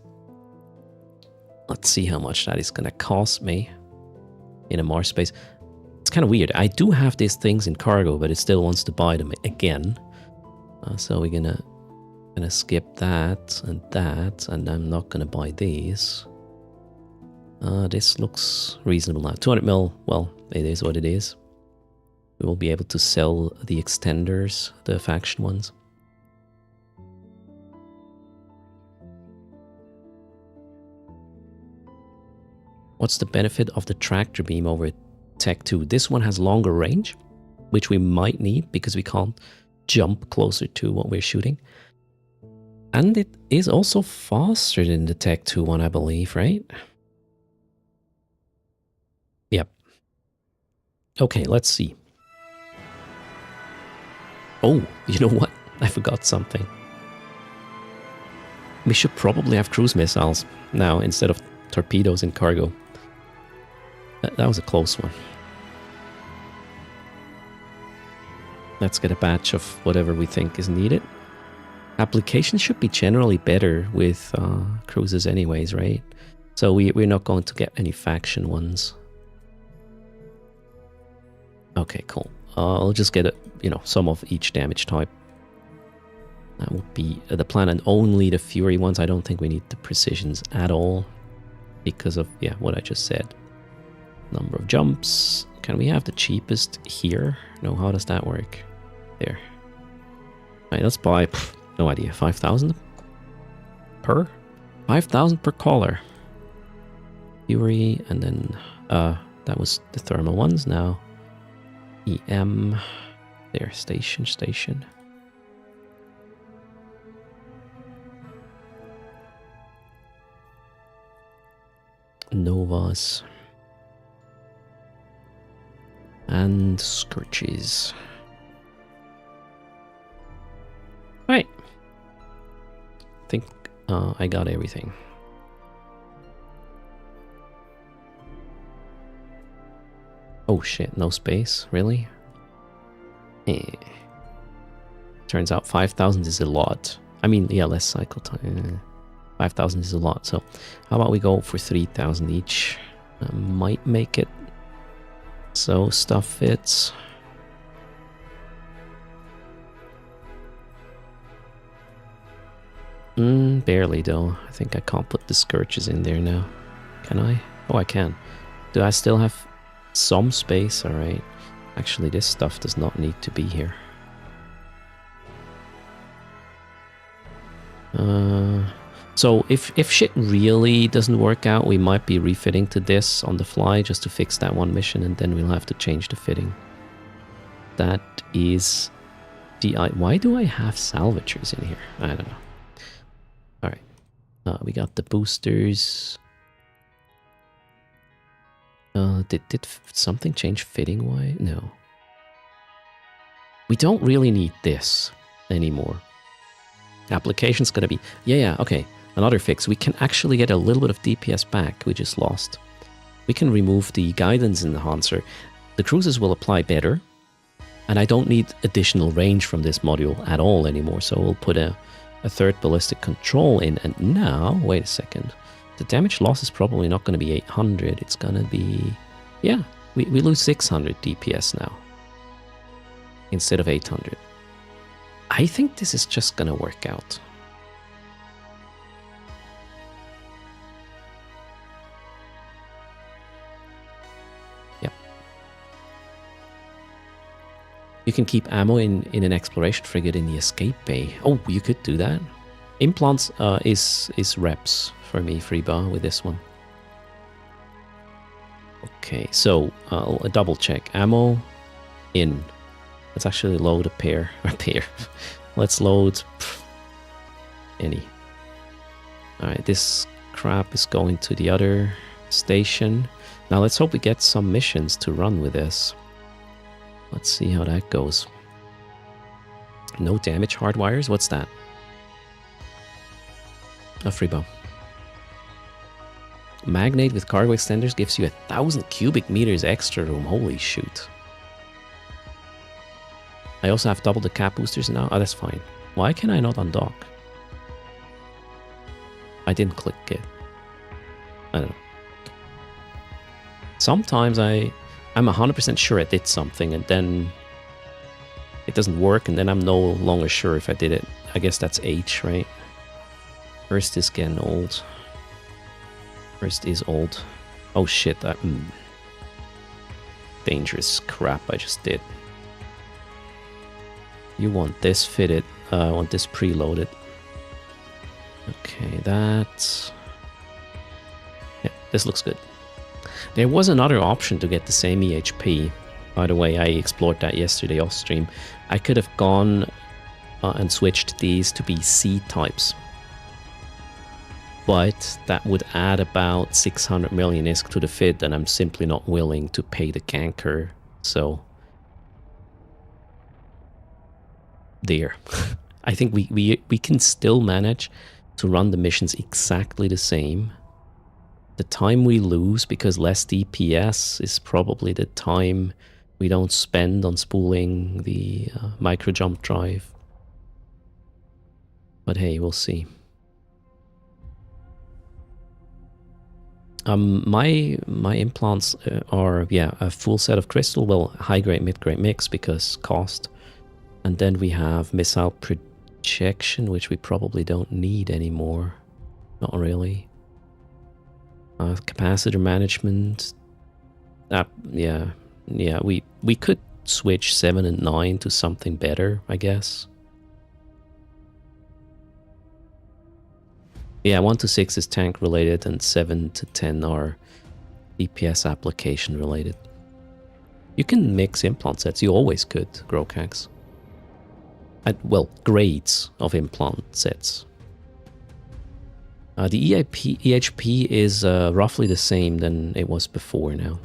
Let's see how much that is gonna cost me in a Mars space. It's kind of weird. I do have these things in cargo, but it still wants to buy them again. So we're gonna skip that, and I'm not gonna buy these. This looks reasonable now. 200 mil, well, it is what it is. We will be able to sell the extenders, the faction ones. What's the benefit of the tractor beam over Tech 2? This one has longer range, which we might need because we can't jump closer to what we're shooting. And it is also faster than the Tech 2 one, I believe, right? Yep. Okay, let's see. Oh, you know what? I forgot something. We should probably have cruise missiles now instead of torpedoes in cargo. That was a close one. Let's get a batch of whatever we think is needed. Applications should be generally better with cruises anyways, right? So we're not going to get any faction ones. Okay, cool. I'll just get some of each damage type. That would be the plan, and only the Fury ones. I don't think we need the precisions at all because of, yeah, what I just said. Number of jumps. Can we have the cheapest here? No, how does that work? There. Alright, let's buy, no idea, 5,000 per? 5,000 per collar. Fury, and then, that was the thermal ones. Now, EM, there, station. Novas. And Scourges. Right. I think I got everything. Oh shit, no space? Really? Turns out 5,000 is a lot. I mean, yeah, less cycle time. 5,000 is a lot, so how about we go for 3,000 each? Might make it so stuff fits. Barely though. I think I can't put the Scourges in there now. Can I? Oh, I can. Do I still have some space? Alright. Actually, this stuff does not need to be here. So if shit really doesn't work out, we might be refitting to this on the fly just to fix that one mission, and then we'll have to change the fitting. That is why do I have salvagers in here? I don't know. Alright. We got the boosters. Did something change fitting wise? No. We don't really need this anymore. Application's gonna be... Yeah, okay. Another fix. We can actually get a little bit of DPS back we just lost. We can remove the guidance enhancer. The cruisers will apply better. And I don't need additional range from this module at all anymore. So we'll put a third ballistic control in. And now, wait a second. The damage loss is probably not going to be 800. It's going to be... Yeah, we lose 600 DPS now. Instead of 800. I think this is just going to work out. Yep. You can keep ammo in an exploration frigate in the escape bay. Oh, you could do that. Implants is reps for me, Freeba, with this one. Okay, so a double check. Ammo in. Let's actually load a pair. Let's load any. Alright, this crap is going to the other station. Now let's hope we get some missions to run with this. Let's see how that goes. No damage hardwires? What's that? A free bomb. Magnate with cargo extenders gives you 1,000 cubic meters extra room. Holy shoot. I also have double the cap boosters now. Oh, that's fine. Why can I not undock? I didn't click it. I don't know. Sometimes I'm 100% sure I did something and then it doesn't work and then I'm no longer sure if I did it. I guess that's H, right? First is getting old. First is old. Oh shit, that... dangerous crap I just did. You want this fitted. I want this preloaded. Okay, that... Yeah, this looks good. There was another option to get the same EHP. By the way, I explored that yesterday off stream. I could have gone and switched these to be C types. But that would add about 600 million ISK to the FID, and I'm simply not willing to pay the ganker. So... there. I think we can still manage to run the missions exactly the same. The time we lose because less DPS is probably the time we don't spend on spooling the micro jump drive. But hey, we'll see. My implants are, yeah, a full set of crystal, well, high grade, mid grade mix because cost. And then we have missile projection, which we probably don't need anymore. Not really. Capacitor management. Yeah, we could switch 7 and 9 to something better, I guess. Yeah, 1 to 6 is tank related, and 7 to 10 are DPS application related. You can mix implant sets. You always could, Grocax. Well, grades of implant sets. The EHP is roughly the same than it was before now.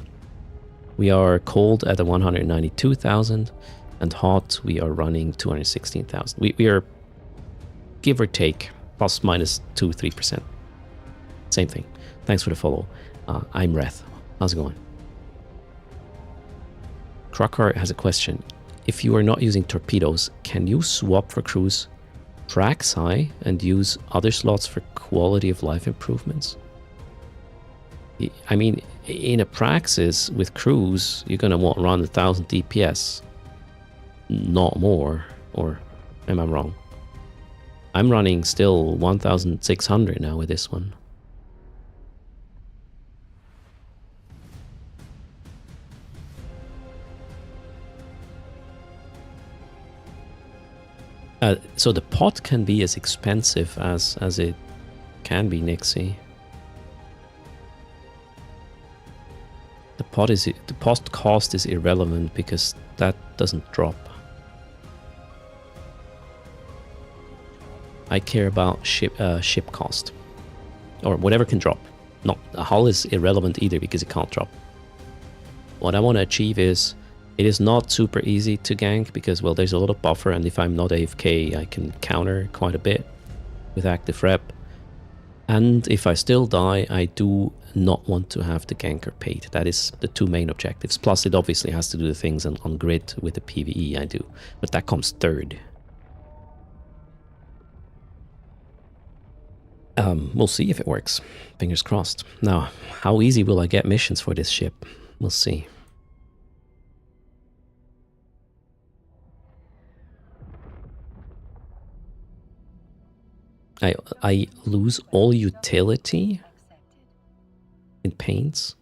We are cold at a 192,000 and hot we are running 216,000. We are, give or take, plus minus 2-3%. Same thing. Thanks for the follow. I'm Reth. How's it going? Krokar has a question. If you are not using torpedoes, can you swap for cruise Praxi and use other slots for quality of life improvements? I mean, in a Praxis with cruise, you're going to want around 1,000 DPS. Not more. Or am I wrong? I'm running still 1,600 now with this one. So the pot can be as expensive as it can be, Nixie. The pot cost is irrelevant because that doesn't drop. I care about ship cost. Or whatever can drop. Not a hull is irrelevant either because it can't drop. What I want to achieve is, it is not super easy to gank because, well, there's a lot of buffer, and if I'm not AFK, I can counter quite a bit with active rep. And if I still die, I do not want to have the ganker paid. That is the two main objectives. Plus, it obviously has to do the things on grid with the PvE I do. But that comes third. We'll see if it works. Fingers crossed. Now, how easy will I get missions for this ship? We'll see. I lose all utility in paints.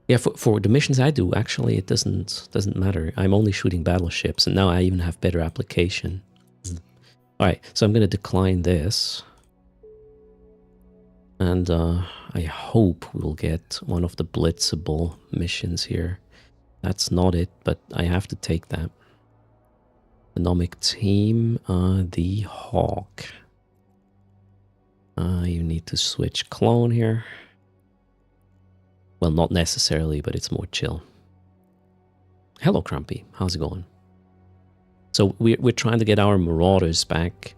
Yeah, for the missions I do, actually, it doesn't matter. I'm only shooting battleships, and now I even have better application. All right, so I'm going to decline this. And I hope we'll get one of the blitzable missions here. That's not it, but I have to take that. Economic team, the Hawk. You need to switch clone here. Well, not necessarily, but it's more chill. Hello, Crumpy. How's it going? So we're trying to get our Marauders back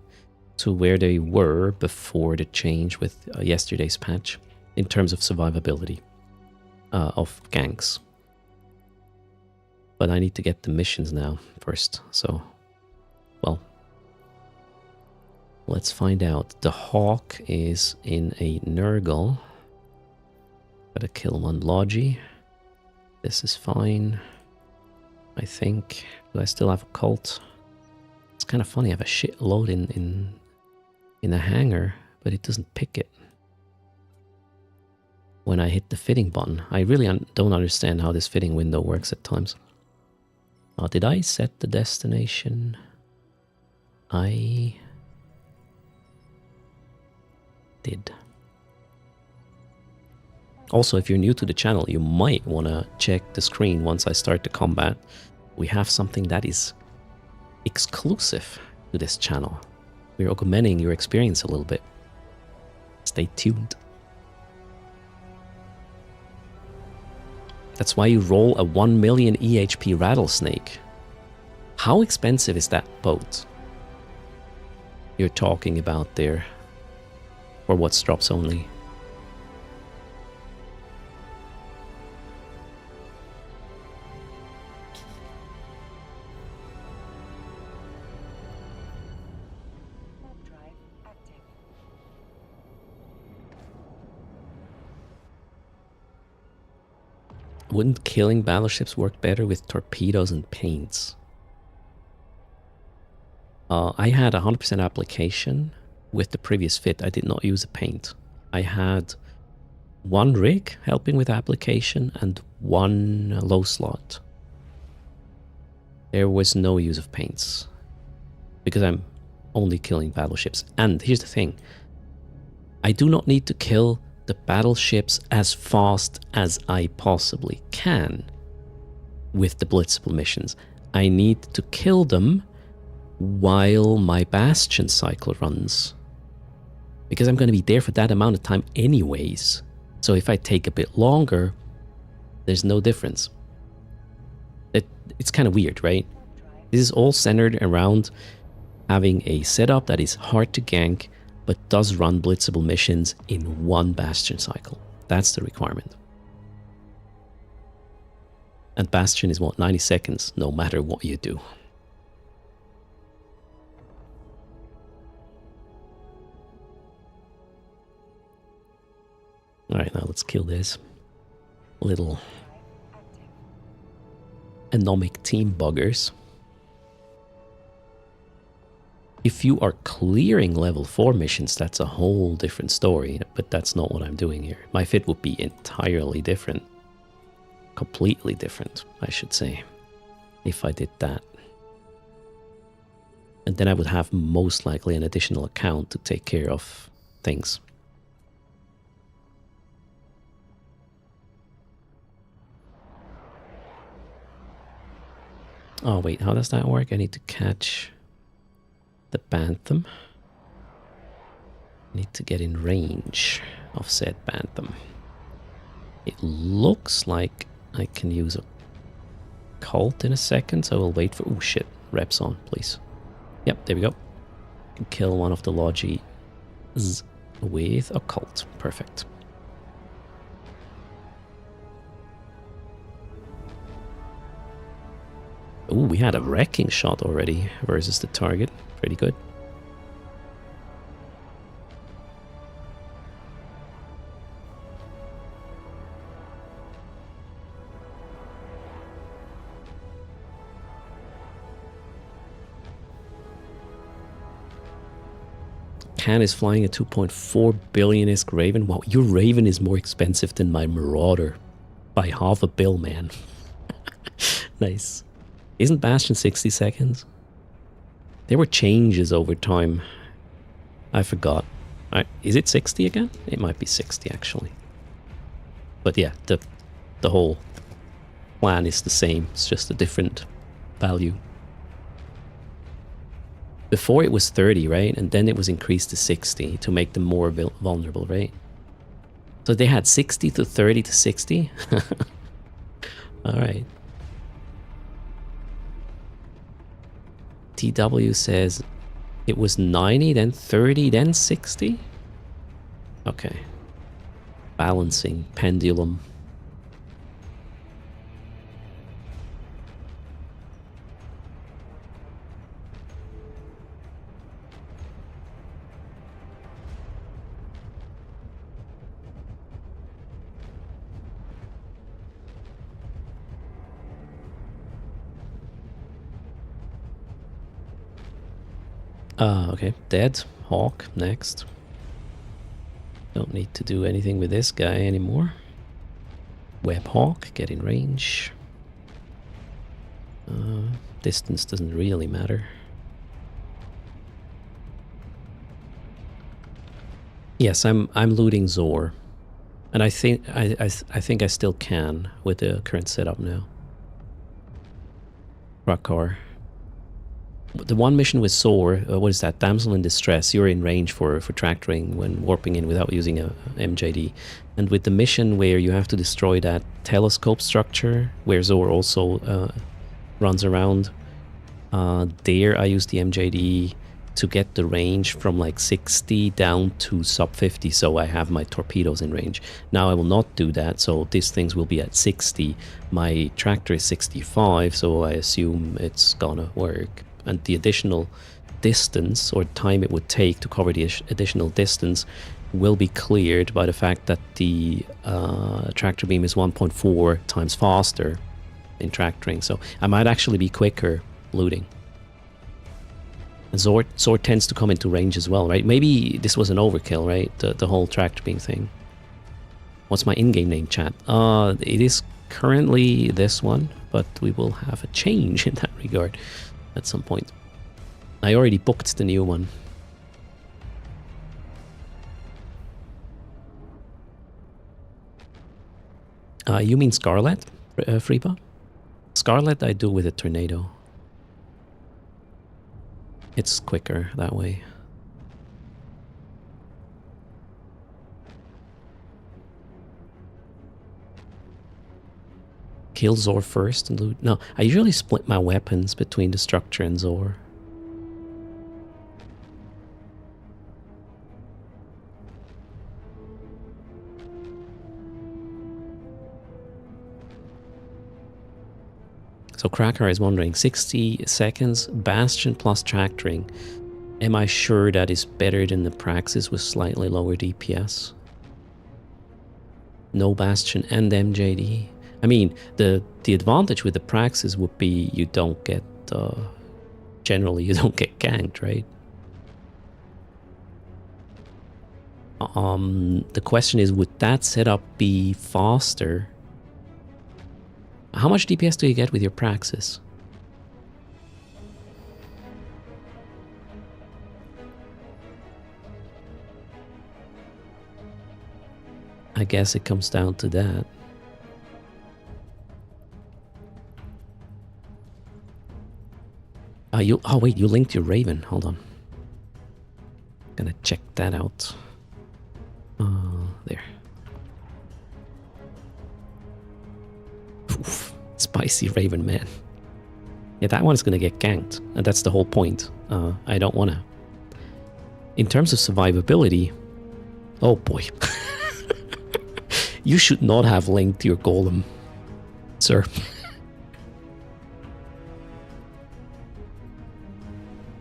to where they were before the change with yesterday's patch in terms of survivability of ganks. But I need to get the missions now first, so, well, let's find out. The Hawk is in a Nurgle. Gotta kill one Logi. This is fine, I think. Do I still have a cult? It's kind of funny, I have a shitload in a hangar, but it doesn't pick it when I hit the fitting button. I really don't understand how this fitting window works at times. Did I set the destination? I did. Also, if you're new to the channel, you might want to check the screen once I start the combat. We have something that is exclusive to this channel. We're augmenting your experience a little bit. Stay tuned. That's why you roll a 1 million EHP rattlesnake. How expensive is that boat you're talking about there? Or what's drops only? Wouldn't killing battleships work better with torpedoes and paints? I had 100% application with the previous fit. I did not use a paint. I had one rig helping with application and one low slot. There was no use of paints because I'm only killing battleships. And here's the thing. I do not need to kill the battleships as fast as I possibly can with the blitzable missions. I need to kill them while my bastion cycle runs, because I'm going to be there for that amount of time anyways. So if I take a bit longer, there's no difference. It's kind of weird, right? This is all centered around having a setup that is hard to gank but does run blitzable missions in one bastion cycle. That's the requirement. And bastion is what, 90 seconds, no matter what you do. Alright, now let's kill this little anomic team buggers. If you are clearing level 4 missions, that's a whole different story, but that's not what I'm doing here. My fit would be entirely different. Completely different, I should say, if I did that. And then I would have most likely an additional account to take care of things. Oh wait, how does that work? I need to catch the Bantam. Need to get in range of said bantam. It looks like I can use a cult in a second, so we'll wait for... Oh shit, reps on, please. Yep, there we go. Can kill one of the Logi with a cult. Perfect. Oh, we had a wrecking shot already versus the target. Pretty good. Can is flying a 2.4 billion-esque Raven. Wow, your Raven is more expensive than my Marauder. By half a bill, man. Nice. Isn't Bastion 60 seconds? There were changes over time. I forgot. Is it 60 again? It might be 60, actually. But yeah, the whole plan is the same. It's just a different value. Before it was 30, right? And then it was increased to 60 to make them more vulnerable, right? So they had 60 to 30 to 60? Alright. TW says it was 90, then 30, then 60? Okay. Balancing, pendulum. Okay, dead. Hawk, next. Don't need to do anything with this guy anymore. Web Hawk, get in range. Distance doesn't really matter. Yes, I'm looting Zor. And I think I think I still can with the current setup now. Rakar. The one mission with Zor, what is that? Damsel in Distress. You're in range for tractoring when warping in without using a MJD. And with the mission where you have to destroy that telescope structure, where Zor also runs around, there I use the MJD to get the range from like 60 down to sub 50, so I have my torpedoes in range. Now I will not do that, so these things will be at 60. My tractor is 65, so I assume it's gonna work. And the additional distance or time it would take to cover the additional distance will be cleared by the fact that the tractor beam is 1.4 times faster in tractoring, so I might actually be quicker looting. And Zor tends to come into range as well, right? Maybe this was an overkill, right? The whole tractor beam thing. What's my in-game name, chat? It is currently this one, but we will have a change in that regard at some point. I already booked the new one. You mean Scarlet, Freeba? Scarlet I do with a tornado. It's quicker that way. Kill Zor first and loot. No, I usually split my weapons between the structure and Zor. So Cracker is wondering, 60 seconds, Bastion plus tractoring. Am I sure that is better than the Praxis with slightly lower DPS? No Bastion and MJD. I mean, the advantage with the Praxis would be you don't get, generally you don't get ganked, right? The question is, would that setup be faster? How much DPS do you get with your Praxis? I guess it comes down to that. Oh wait, you linked your Raven. Hold on. gonna check that out. There. Oof, spicy Raven Man. Yeah, that one's gonna get ganked, and that's the whole point. I don't wanna. In terms of survivability, oh boy. You should not have linked your golem, sir.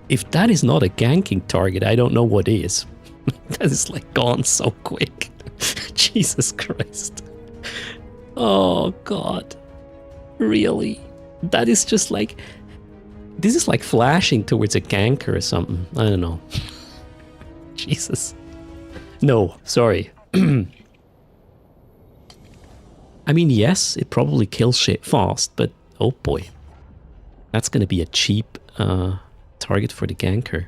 If that is not a ganking target, I don't know what is. That is like gone so quick. Jesus Christ. Oh god. Really? That is just like... This is like flashing towards a ganker or something. I don't know. Jesus. No, sorry. I mean, yes, it probably kills shit fast, but oh boy. That's gonna be a cheap target for the ganker.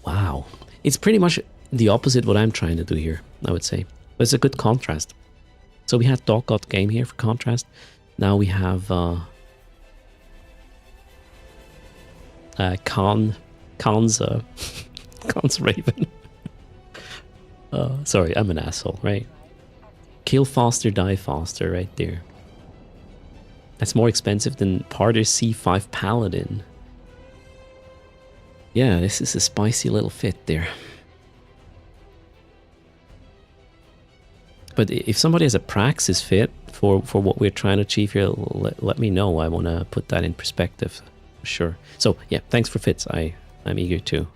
Wow. It's pretty much the opposite what I'm trying to do here, I would say. But it's a good contrast. So we had Dog God Game here for contrast. Now we have Khan's Raven. Sorry, I'm an asshole, right? Kill faster, die faster, right there. That's more expensive than Parter C5 Paladin. Yeah, this is a spicy little fit there. But if somebody has a Praxis fit for what we're trying to achieve here, let me know. I want to put that in perspective. Sure. So, yeah, thanks for fits. I'm eager to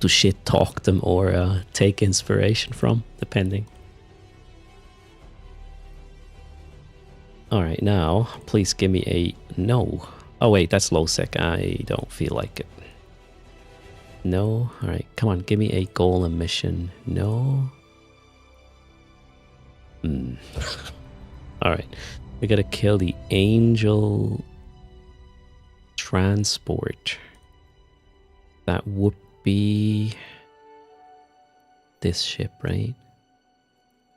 shit talk them or take inspiration from, depending. Alright, now, please give me a no. Oh wait, that's low sec. I don't feel like it. No. Alright, come on, give me a golem mission. No. Alright, we gotta kill the angel transport. That would be this ship, right?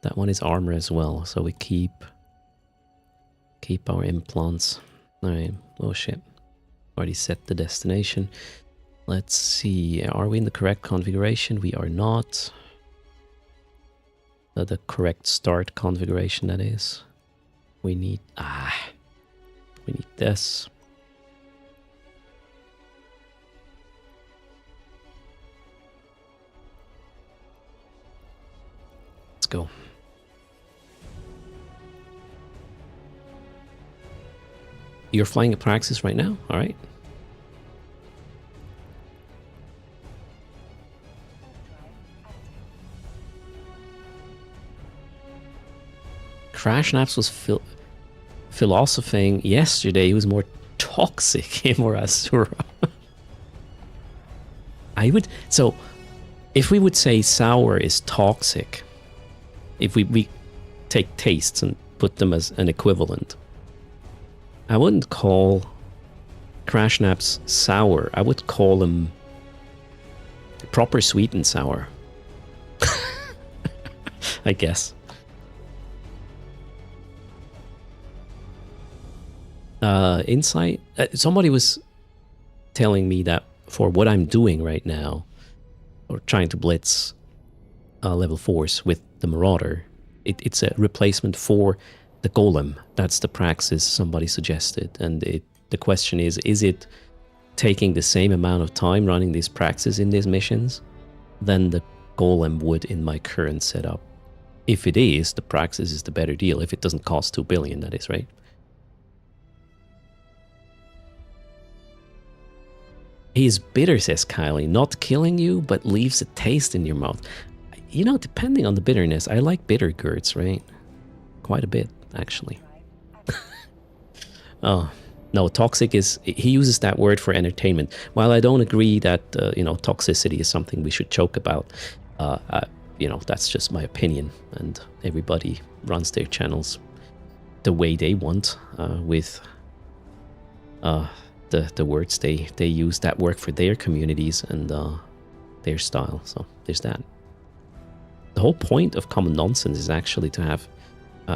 That one is armor as well, so we keep our implants. Alright, oh shit. Already set the destination. Let's see, are we in the correct configuration? We are not. The correct start configuration, that is. We need this. Let's go. You're flying a Praxis right now? Alright. Crash Naps was philosophing yesterday. He was more toxic, him or Asura. So, if we would say sour is toxic, if we take tastes and put them as an equivalent, I wouldn't call Crash Naps sour. I would call them proper sweet and sour. I guess. Insight? Somebody was telling me that for what I'm doing right now, or trying to blitz level 4s with the Marauder, it's a replacement for the Golem. That's the Praxis somebody suggested. And the question is it taking the same amount of time running these Praxis in these missions than the Golem would in my current setup? If it is, the Praxis is the better deal. If it doesn't cost 2 billion, that is, right? He is bitter, says Kylie, not killing you, but leaves a taste in your mouth. You know, depending on the bitterness, I like bitter gourds, right? Quite a bit, actually. Oh, no, toxic is... He uses that word for entertainment. While I don't agree that, toxicity is something we should joke about, that's just my opinion. And everybody runs their channels the way they want, with... the words they use that work for their communities and their style. So there's that. The whole point of Common Nonsense is actually to have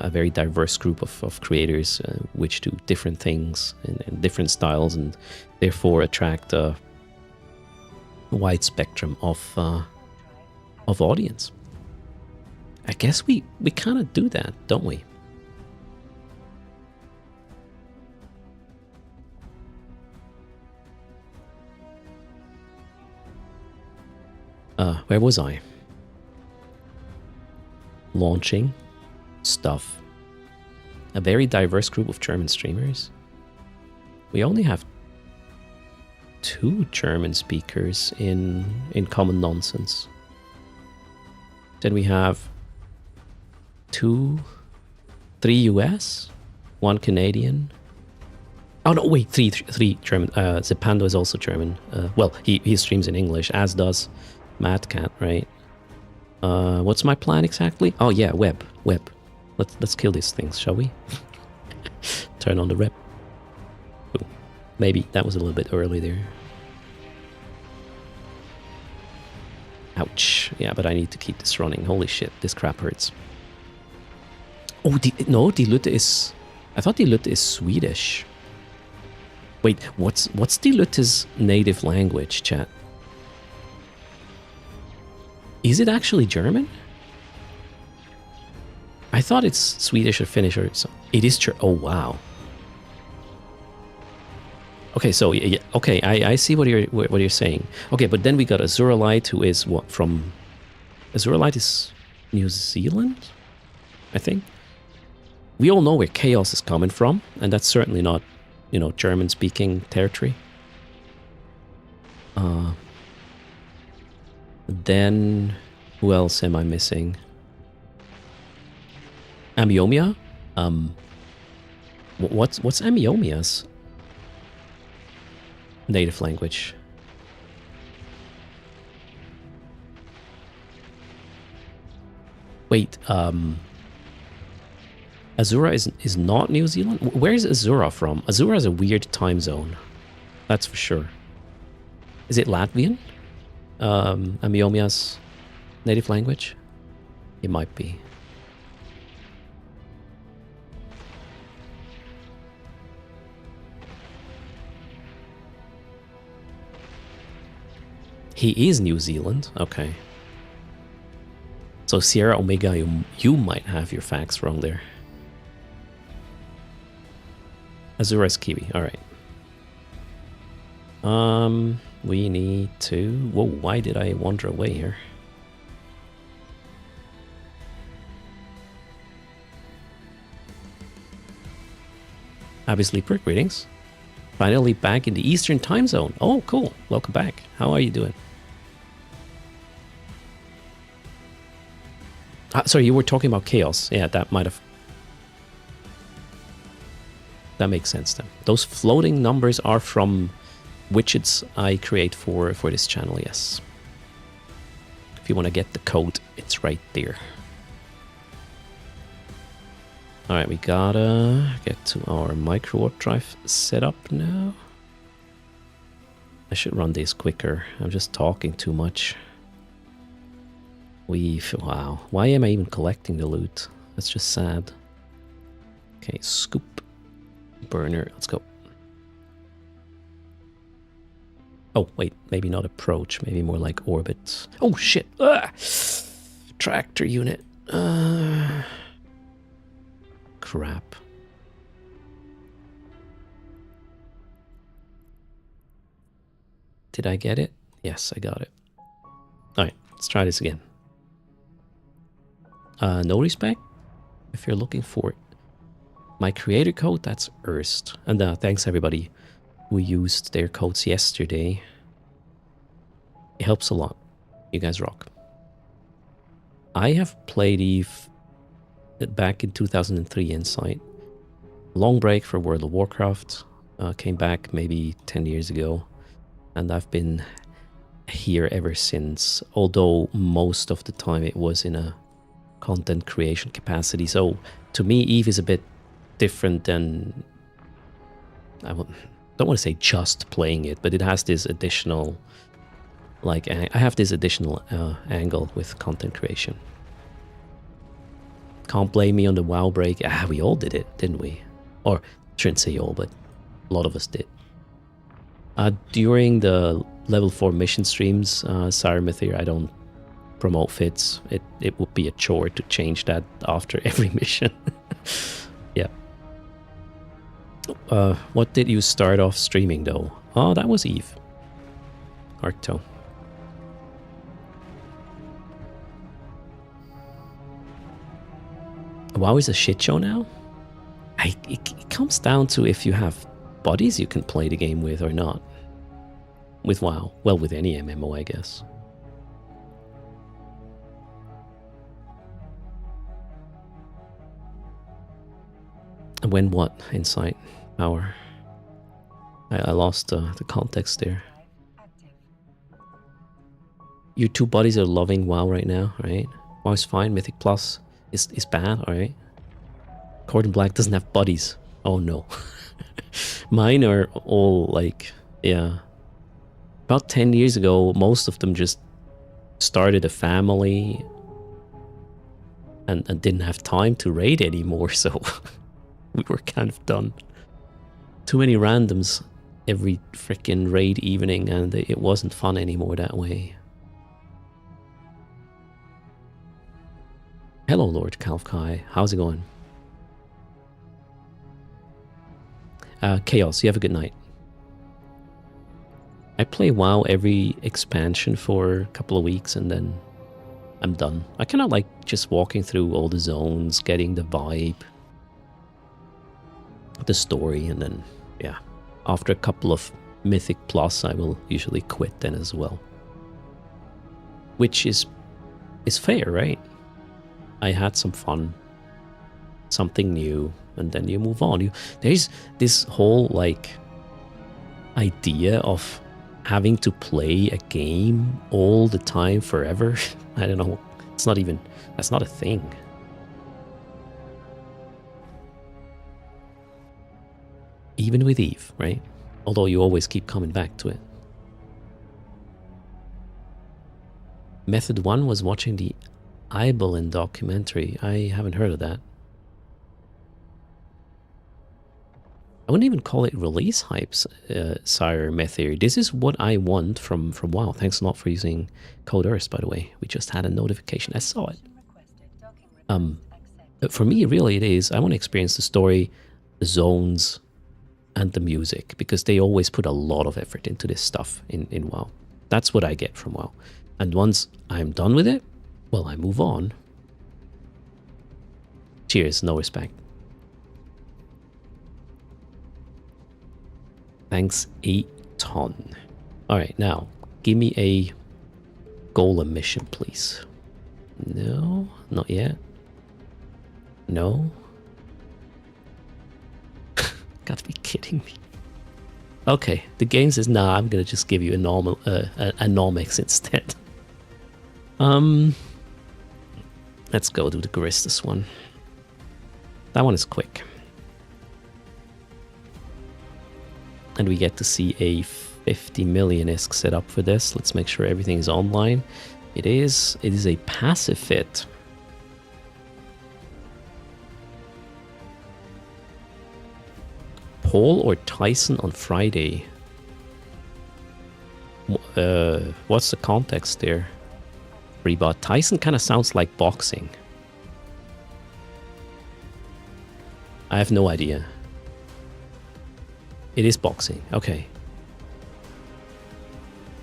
a very diverse group of creators which do different things in different styles, and therefore attract a wide spectrum of audience. I guess we kind of do that, don't we? Where was I? Launching stuff. A very diverse group of German streamers. We only have 2 German speakers in Common Nonsense. Then we have 3 US, 1 Canadian. Oh no, wait, three German. Zepando is also German. Well, he streams in English, as does Madcat, right? What's my plan exactly? Oh yeah, web. Let's kill these things, shall we? Turn on the rep. Ooh, maybe that was a little bit early there. Ouch. Yeah, but I need to keep this running. Holy shit, this crap hurts. Oh, no, Die Lütte is... I thought Die Lütte is Swedish. Wait, what's Die Lütte's native language, chat? Is it actually German? I thought it's Swedish or Finnish or so. It is Oh, wow. Okay, so yeah, okay, I see what you're saying. Okay, but then we got Azuralite, who is what from? Azuralite is New Zealand, I think. We all know where Chaos is coming from, and that's certainly not, you know, German-speaking territory. Then who else am I missing? Amiomia? What's Amiomia's native language? Wait, Azura is not New Zealand? Where is Azura from? Azura is a weird time zone. That's for sure. Is it Latvian? Amiomia's native language? It might be. He is New Zealand. Okay. So Sierra Omega, you might have your facts wrong there. Azura is Kiwi. All right. We need to... Whoa, why did I wander away here? Happy Sleeper, greetings. Finally back in the Eastern time zone. Oh, cool. Welcome back. How are you doing? Sorry, you were talking about Chaos. Yeah, that might have... That makes sense then. Those floating numbers are from widgets I create for this channel, yes. If you want to get the code, it's right there. Alright, we gotta get to our micro warp drive setup now. I should run this quicker. I'm just talking too much. Wow. Why am I even collecting the loot? That's just sad. Okay, scoop. Burner, let's go. Oh, wait, maybe not approach, maybe more like orbit. Oh, shit. Tractor unit. Crap. Did I get it? Yes, I got it. Alright, let's try this again. No respect? If you're looking for my creator code, that's Erst. And thanks everybody who used their codes yesterday. It helps a lot. You guys rock. I have played Eve back in 2003 Insight. Long break for World of Warcraft. Came back maybe 10 years ago. And I've been here ever since. Although most of the time it was in a content creation capacity. So to me, Eve is a bit different than... I don't want to say just playing it, but it has this additional... Like, I have this additional angle with content creation. Can't blame me on the WoW break. Ah, we all did it, didn't we? Or, shouldn't say all, but a lot of us did. During the level 4 mission streams, Sire Mythir, I don't promote fits. It would be a chore to change that after every mission. Yeah. What did you start off streaming though? Oh, that was Eve. Arto. WoW is a shit show now? It comes down to if you have buddies you can play the game with or not. With WoW. Well, with any MMO, I guess. When what? Insight? Power? I lost the context there. Your two buddies are loving WoW right now, right? WoW is fine. Mythic Plus is bad, alright? Cordon Black doesn't have buddies. Oh no. Mine are all like, yeah. About 10 years ago, most of them just started a family and didn't have time to raid anymore, so we were kind of done. Too many randoms every freaking raid evening, and it wasn't fun anymore that way. Hello, Lord Kalfkai. How's it going? Chaos, you have a good night. I play WoW every expansion for a couple of weeks and then I'm done. I kind of like just walking through all the zones, getting the vibe, the story, and then, yeah. After a couple of Mythic Plus, I will usually quit then as well. Which is fair, right? I had some fun, something new, and then you move on. There's this whole like idea of having to play a game all the time forever. I don't know. It's not even, that's not a thing. Even with Eve, right? Although you always keep coming back to it. Method 1 was watching the Ibelin documentary. I haven't heard of that. I wouldn't even call it release hypes, Sire Mythir. This is what I want from WoW. Thanks a lot for using Code Earth, by the way. We just had a notification. I saw it. For me, really, it is. I want to experience the story, the zones, and the music, because they always put a lot of effort into this stuff in WoW. That's what I get from WoW. And once I'm done with it, well, I move on. Cheers, no respect. Thanks a ton. Alright, now, give me a golem mission, please. No, not yet. No. Gotta be kidding me. Okay, the game says, nah, I'm gonna just give you a normal, a Nomex instead. Let's go do the Garistus one. That one is quick. And we get to see a 50 million ISK set up for this. Let's make sure everything is online. It is a passive fit. Paul or Tyson on Friday? What's the context there? Rebot. Tyson kind of sounds like boxing. I have no idea. It is boxing. Okay.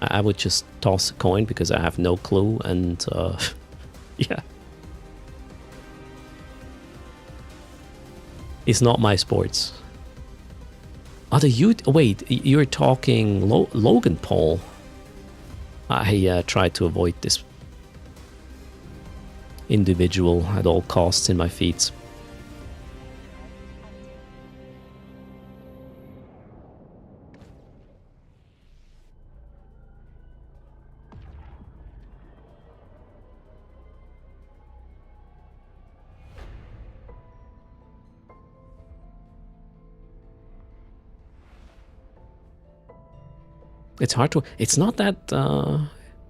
I would just toss a coin because I have no clue, and yeah. It's not my sports. Wait, you're talking Logan Paul. I tried to avoid this individual at all costs in my feeds. It's hard to... It's not that...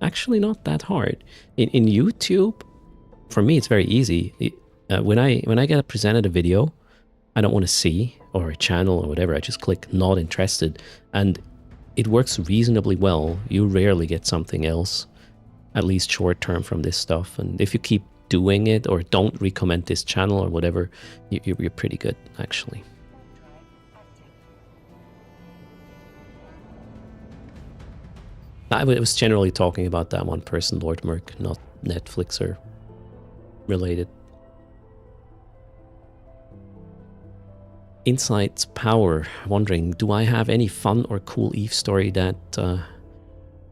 actually not that hard. In YouTube, for me, it's very easy. when I get presented a video I don't want to see, or a channel or whatever, I just click not interested, and it works reasonably well. You rarely get something else, at least short term, from this stuff. And if you keep doing it or don't recommend this channel or whatever, you're pretty good, actually. I was generally talking about that one person, Lord Merc, not Netflixer related. Insight's Power, wondering, do I have any fun or cool Eve story that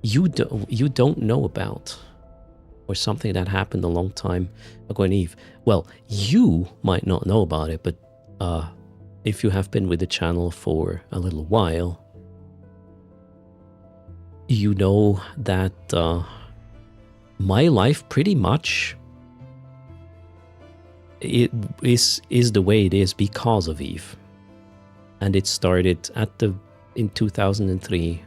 you don't know about? Or something that happened a long time ago in Eve? Well, you might not know about it, but if you have been with the channel for a little while, you know that my life pretty much is the way it is because of Eve. And it started in 2003.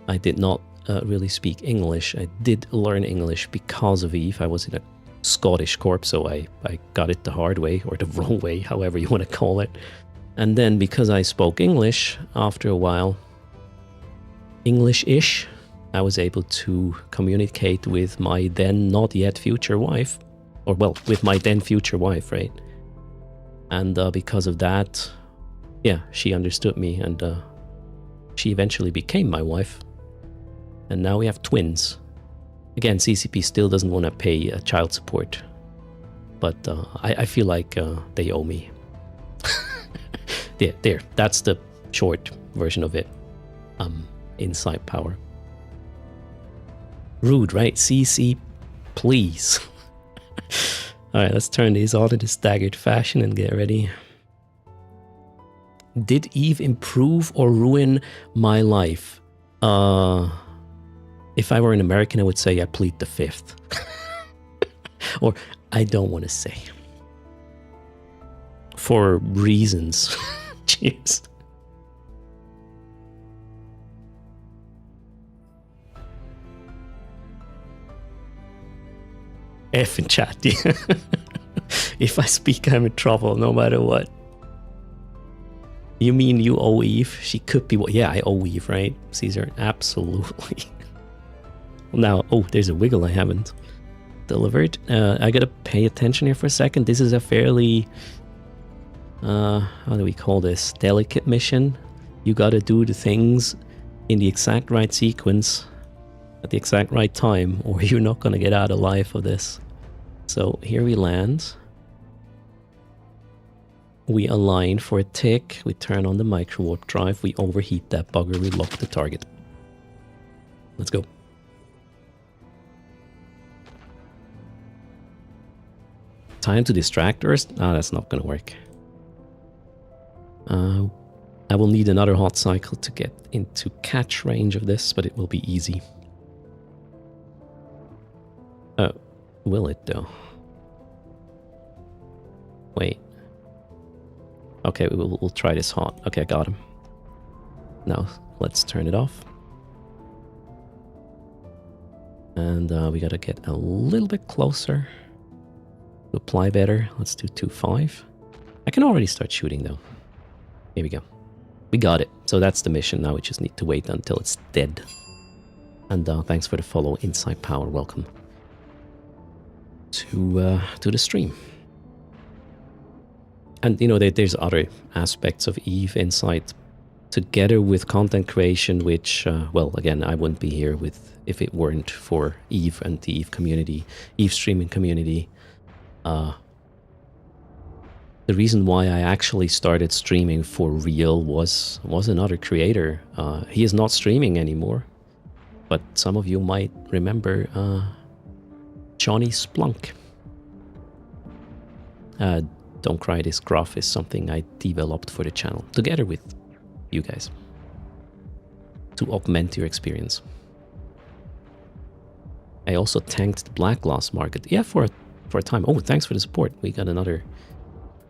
I did not really speak English. I did learn English because of Eve. I was in a Scottish corps, so I got it the hard way, or the wrong way, however you want to call it. And then because I spoke English after a while, English-ish, I was able to communicate with my then not yet future wife, or well, with my then future wife, right? And because of that, yeah, she understood me, and she eventually became my wife. And now we have twins. Again, CCP still doesn't want to pay child support, but I feel like they owe me. There, that's the short version of it. Insight Power. Rude, right? CC, please. Alright, let's turn these all into staggered fashion and get ready. Did Eve improve or ruin my life? If I were an American, I would say I plead the fifth. Or I don't want to say. For reasons. Cheers. F in chat, yeah. If I speak, I'm in trouble, no matter what. You mean you owe Eve? She could be... Yeah, I owe Eve, right? Caesar, absolutely. Now, oh, there's a wiggle I haven't delivered. I gotta pay attention here for a second. This is a fairly... how do we call this? Delicate mission. You gotta do the things in the exact right sequence at the exact right time, or you're not gonna get out alive of this. So here we land. We align for a tick. We turn on the micro warp drive. We overheat that bugger. We lock the target. Let's go. Time to distract Earth? Ah, that's not gonna work. I will need another hot cycle to get into catch range of this, but it will be easy. Will it though? Wait. Okay, we'll try this hot. Okay, I got him. Now let's turn it off. And we gotta get a little bit closer to apply better. Let's do 2.5. I can already start shooting though. Here we go. We got it. So that's the mission. Now we just need to wait until it's dead. And thanks for the follow, Insight Power. Welcome to the stream. And you know, there's other aspects of Eve Insight together with content creation, which, well, again, I wouldn't be here if it weren't for Eve and the Eve community, Eve streaming community. The reason why I actually started streaming for real was another creator. He is not streaming anymore, but some of you might remember Johnny Splunk. Don't Cry, this graph is something I developed for the channel together with you guys to augment your experience. I also tanked the black glass market, yeah, for a time. Oh, thanks for the support. We got another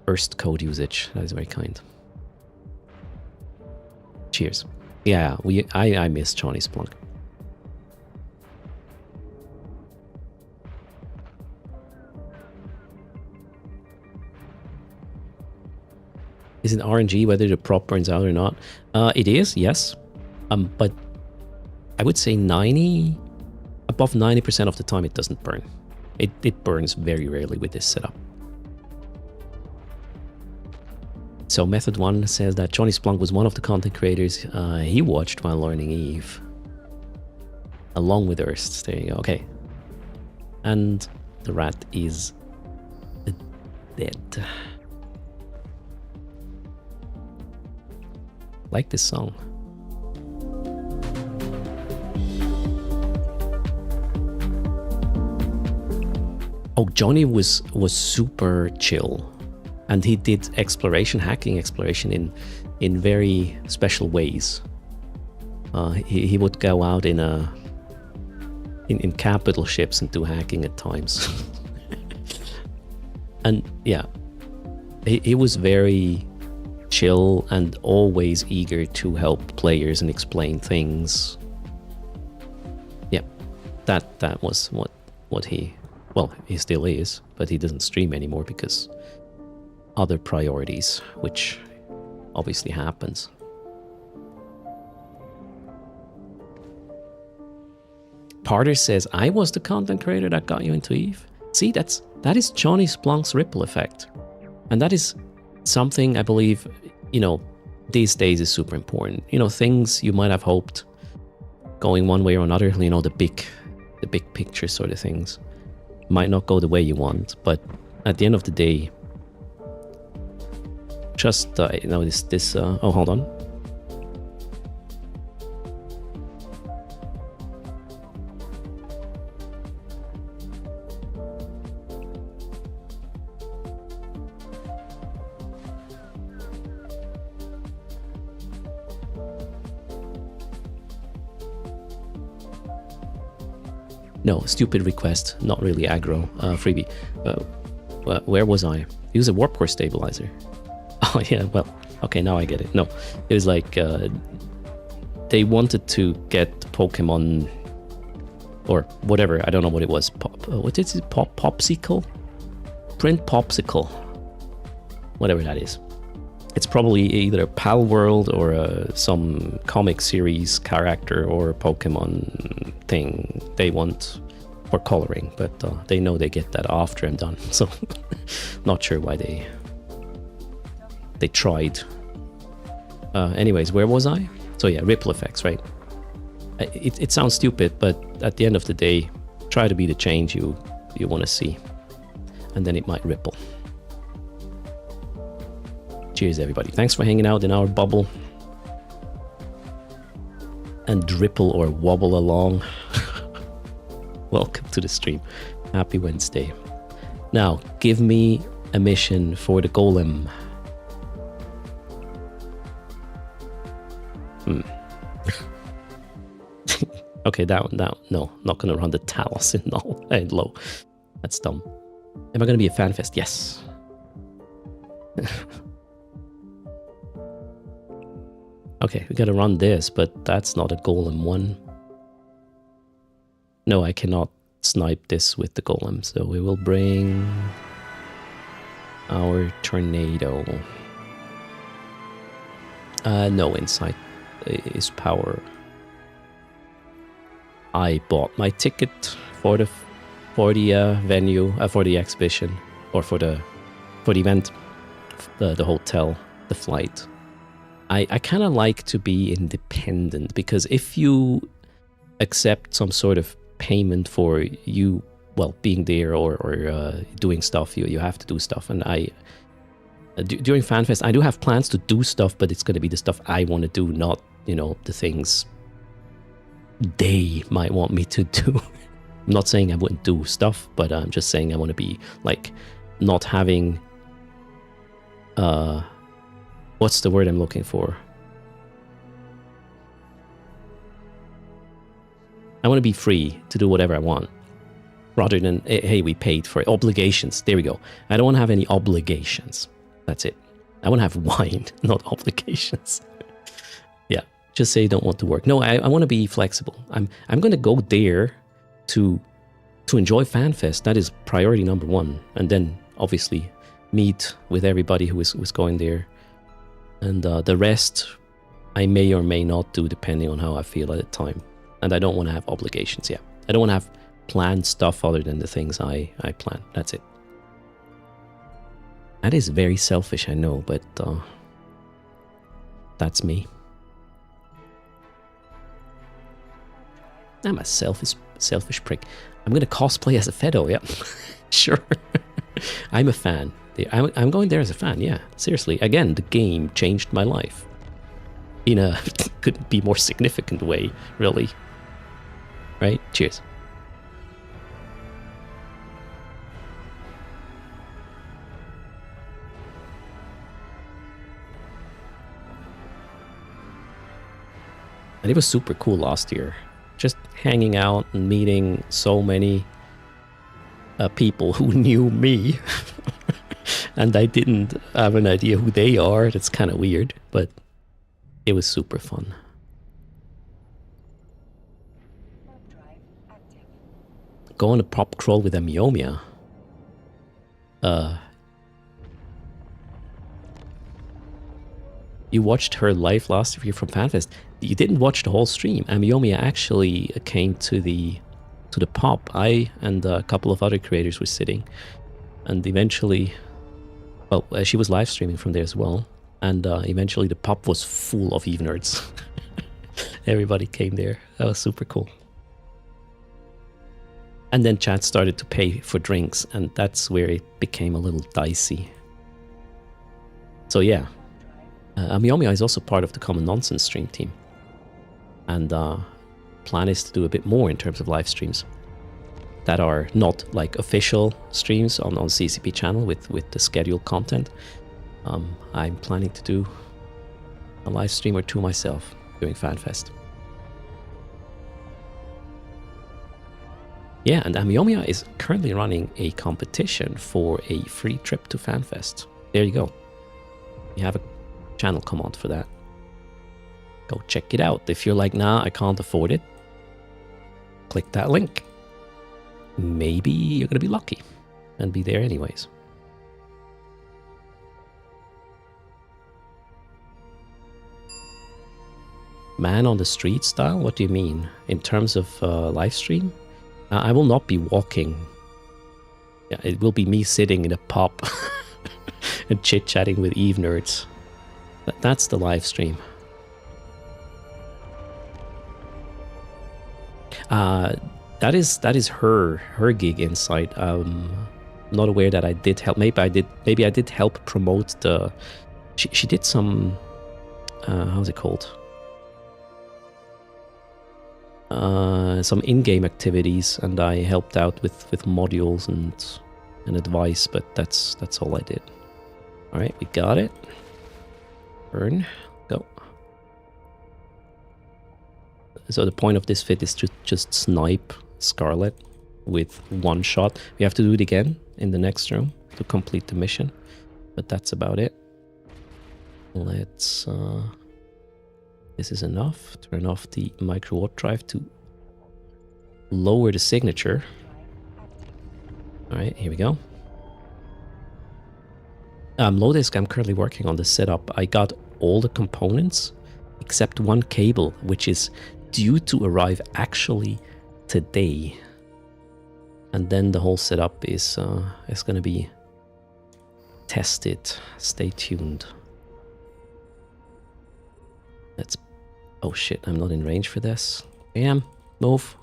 burst code usage. That is very kind. Cheers. Yeah, I miss Johnny Splunk. Is it RNG whether the prop burns out or not? It is, yes. But I would say above 90% of the time it doesn't burn. It burns very rarely with this setup. So Method 1 says that Johnny Splunk was one of the content creators he watched while learning Eve. Along with Erst. There you go. Okay. And the rat is dead. Like this song. Oh, Johnny was super chill. And he did hacking exploration in very special ways. He would go out in capital ships and do hacking at times. And yeah, he was very chill and always eager to help players and explain things. Yeah, that was what he still is, but he doesn't stream anymore because other priorities, which obviously happens. Parter says, I was the content creator that got you into Eve. See, that is Johnny Splunk's ripple effect. And that is something I believe, these days is super important. Things you might have hoped going one way or another, the big picture sort of things might not go the way you want, but at the end of the day, just oh, hold on. No, stupid request, not really aggro. Freebie. Where was I? Use a warp core stabilizer. Oh yeah, well, okay, now I get it. No, it was like they wanted to get Pokemon or whatever. I don't know what it was. What is it? Popsicle? Print Popsicle. Whatever that is. It's probably either a Pal World or some comic series character or Pokemon thing they want for coloring, but they know they get that after I'm done. So not sure why they tried. Anyways, where was I? So yeah, ripple effects, right? It sounds stupid, but at the end of the day, try to be the change you want to see, and then it might ripple. Cheers, everybody. Thanks for hanging out in our bubble and ripple or wobble along. Welcome to the stream. Happy Wednesday. Now, give me a mission for the golem. Okay, that one. No, not gonna run the Talos in null and low. That's dumb. Am I gonna be a fan fest? Yes. Okay, we gotta run this, but that's not a golem one. No, I cannot snipe this with the golem, so we will bring our tornado. No insight is power. I bought my ticket for the venue, for the exhibition, or for the event, the hotel, the flight. I kind of like to be independent, because if you accept some sort of payment for you, well, being there or doing stuff, you have to do stuff. And during FanFest, I do have plans to do stuff, but it's going to be the stuff I want to do, not, the things they might want me to do. I'm not saying I wouldn't do stuff, but I'm just saying I want to be, like, not having... what's the word I'm looking for? I want to be free to do whatever I want, rather than, hey, we paid for it. Obligations. There we go. I don't want to have any obligations. That's it. I want to have wine, not obligations. Yeah, just say you don't want to work. No, I want to be flexible. I'm going to go there to enjoy FanFest. That is priority number one. And then, obviously, meet with everybody who was going there. And the rest I may or may not do depending on how I feel at the time. And I don't want to have obligations yet. I don't want to have planned stuff other than the things I plan. That's it. That is very selfish, I know, but that's me. I'm a selfish prick. I'm going to cosplay as a Fedo, yeah. Sure. I'm a fan. I'm going there as a fan, yeah. Seriously, again, the game changed my life. In a couldn't be more significant way, really. Right? Cheers. And it was super cool last year. Just hanging out and meeting so many people who knew me. And I didn't have an idea who they are. That's kind of weird, but it was super fun. Go on a pop crawl with a Miomia. You watched her live last year from FanFest. You didn't watch the whole stream. Amiyomia actually came to the pop. I and a couple of other creators were sitting, and eventually, well, she was live streaming from there as well. And eventually, the pop was full of Eve nerds. Everybody came there. That was super cool. And then chat started to pay for drinks, and that's where it became a little dicey. So yeah. Amiyomia is also part of the Common Nonsense stream team. And plan is to do a bit more in terms of live streams that are not like official streams on CCP channel with the scheduled content. I'm planning to do a live stream or two myself during FanFest. Yeah, and Amiyomia is currently running a competition for a free trip to FanFest. There you go. You have a channel command for that. Go check it out. If you're like, nah, I can't afford it, click that link. Maybe you're gonna be lucky and be there anyways. Man on the street style? What do you mean? In terms of live stream? I will not be walking. Yeah, it will be me sitting in a pub and chit-chatting with Eve nerds. That's the live stream. That is her gig inside. Not aware that I did help. Maybe I did help promote the. She did some. How's it called? Some in-game activities, and I helped out with modules and advice. But that's all I did. All right, we got it. Burn. Go. So the point of this fit is to just snipe Scarlet with one shot. We have to do it again in the next room to complete the mission, but that's about it. Let's this is enough. Turn off the micro warp drive to lower the signature. All right, here we go. Low disk, I'm currently working on the setup. I got all the components except one cable, which is due to arrive actually today. And then the whole setup is going to be tested. Stay tuned. Let's... Oh shit, I'm not in range for this. I am. Move.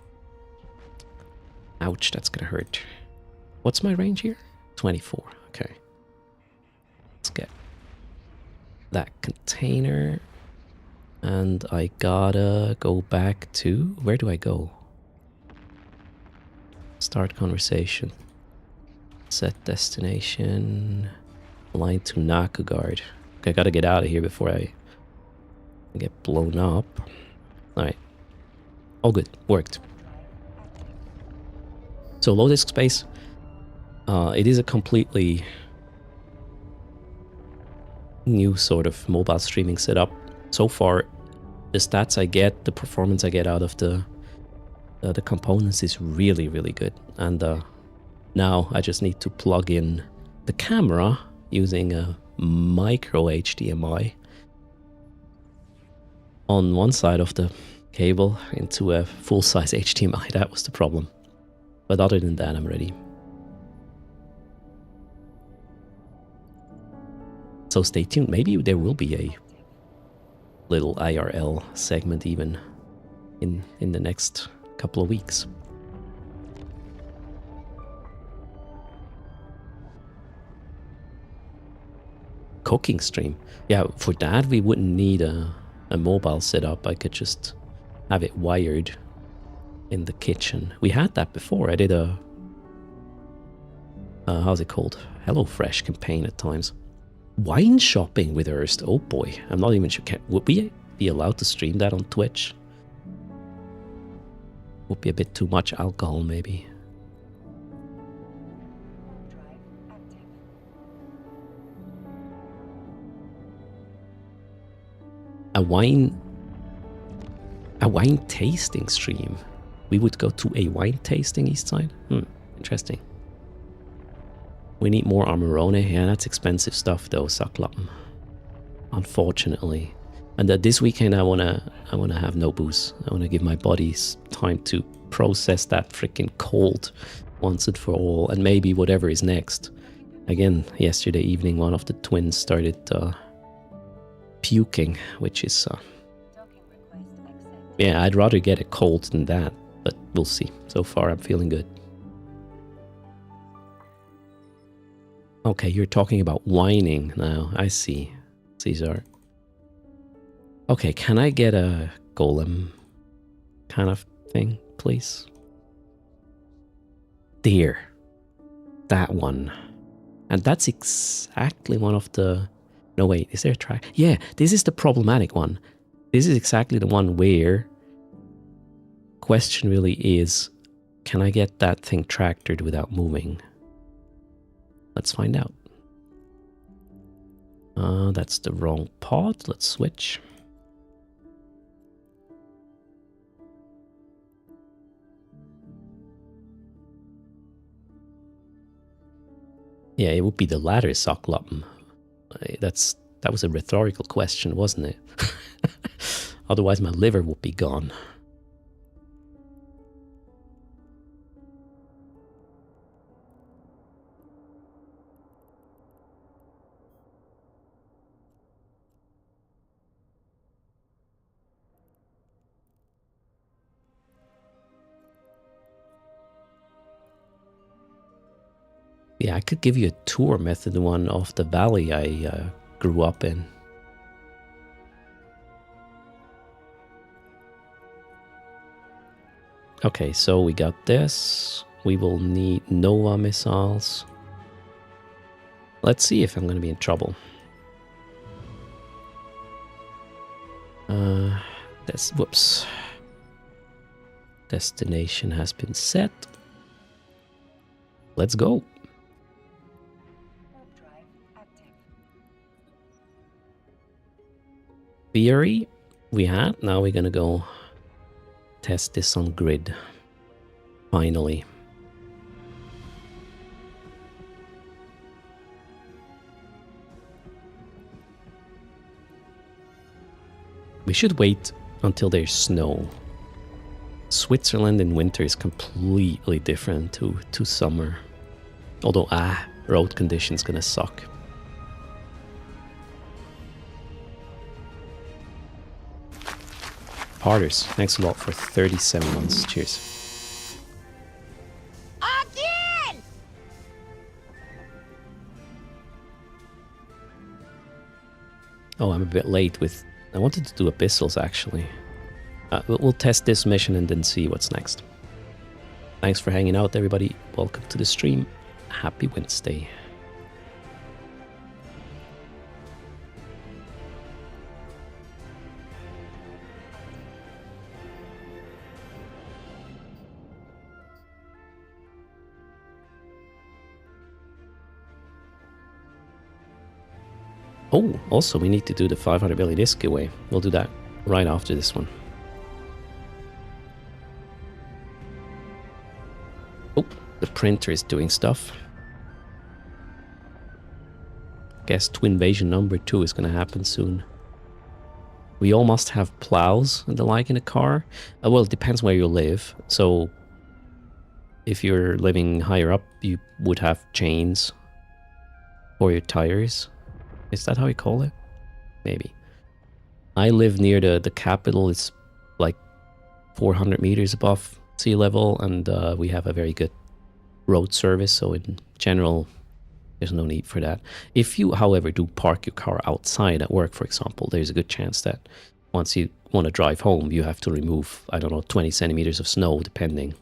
Ouch, that's going to hurt. What's my range here? 24. Okay. Let's get that container. And I gotta go back to... Where do I go? Start conversation. Set destination. Line to Nakugard. Okay, I gotta get out of here before I get blown up. Alright. All good. Worked. So low disk space. It is a completely new sort of mobile streaming setup. So far, the stats I get, the performance I get out of the components is really, really good. And now I just need to plug in the camera using a micro HDMI on one side of the cable into a full-size HDMI. That was the problem. But other than that, I'm ready. So stay tuned. Maybe there will be a little IRL segment even in the next couple of weeks. Cooking stream. Yeah, for that we wouldn't need a mobile setup. I could just have it wired in the kitchen. We had that before. I did a how's it called? HelloFresh campaign at times. Wine shopping with Erst. Oh boy, I'm not even sure. Would we be allowed to stream that on Twitch? Would be a bit too much alcohol, maybe. Drive active. A wine tasting stream. We would go to a wine tasting east side? Interesting. We need more Amarone. Yeah, that's expensive stuff though, Saklappen. Unfortunately. And this weekend I wanna have no booze. I wanna give my body time to process that freaking cold once and for all, and maybe whatever is next. Again, yesterday evening one of the twins started puking, which is Docking request accepted. yeah, I'd rather get a cold than that, but we'll see. So far I'm feeling good. Okay, you're talking about whining now. I see, Caesar. Okay, can I get a golem kind of thing, please? There. That one. And that's exactly one of the... No, wait, is there a track? Yeah, this is the problematic one. This is exactly the one where... Question really is, can I get that thing tractored without moving? Let's find out. That's the wrong pot. Let's switch. Yeah, it would be the latter, Saklappen. That was a rhetorical question, wasn't it? Otherwise my liver would be gone. Yeah, I could give you a tour method one of the valley I grew up in. Okay, so we got this. We will need Nova missiles. Let's see if I'm going to be in trouble. Whoops. Destination has been set. Let's go. Warp drive active. Theory we had. Now we're gonna go test this on grid. Finally. We should wait until there's snow. Switzerland in winter is completely different to summer. Although, road conditions gonna suck. Parters, thanks a lot for 37 months. Cheers. Again! Oh, I'm a bit late with... I wanted to do Abyssals, actually. We'll test this mission and then see what's next. Thanks for hanging out, everybody. Welcome to the stream. Happy Wednesday. Oh, also we need to do the 500 million disc giveaway. We'll do that right after this one. Oh, the printer is doing stuff. Guess Twinvasion number 2 is gonna happen soon. We all must have plows and the like in a car. Well, it depends where you live. So if you're living higher up, you would have chains for your tires. Is that how you call it? Maybe. I live near the capital. It's like 400 meters above sea level, and we have a very good road service. So in general, there's no need for that. If you, however, do park your car outside at work, for example, there's a good chance that once you want to drive home, you have to remove, I don't know, 20 centimeters of snow, depending,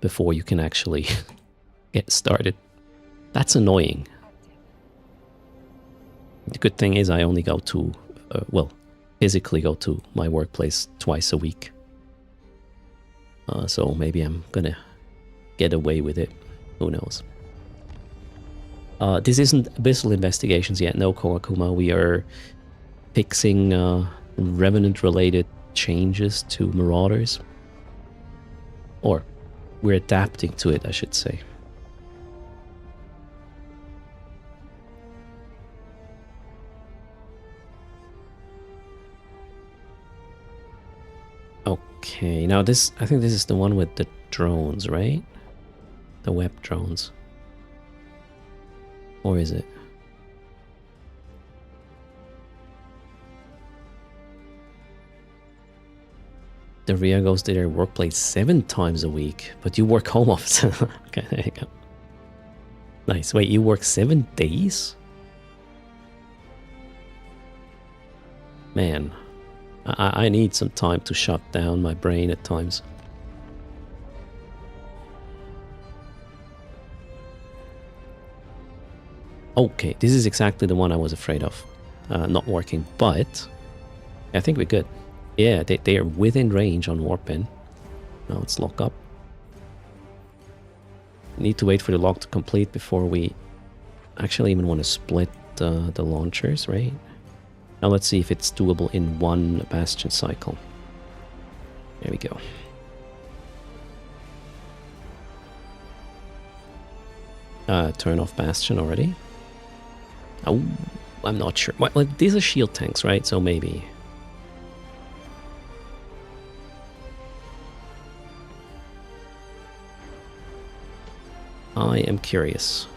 before you can actually get started. That's annoying. The good thing is I only go to, well, physically go to my workplace twice a week. So maybe I'm gonna get away with it. Who knows? This isn't Abyssal Investigations yet, no Kowakuma. We are fixing Revenant-related changes to Marauders. Or, we're adapting to it, I should say. Okay, now this, I think this is the one with the drones, right? The web drones. Or is it? The RIA goes to their workplace 7 times a week, but you work home office. Okay, there you go. Nice. Wait, you work 7 days? Man, I need some time to shut down my brain at times. Okay, this is exactly the one I was afraid of. Not working, but I think we're good. Yeah, they are within range on Warpin. Now let's lock up. Need to wait for the lock to complete before we actually even want to split the launchers, right? Now let's see if it's doable in one Bastion cycle. There we go. Turn off Bastion already. Oh, I'm not sure. Well, these are shield tanks, right? So maybe. I am curious.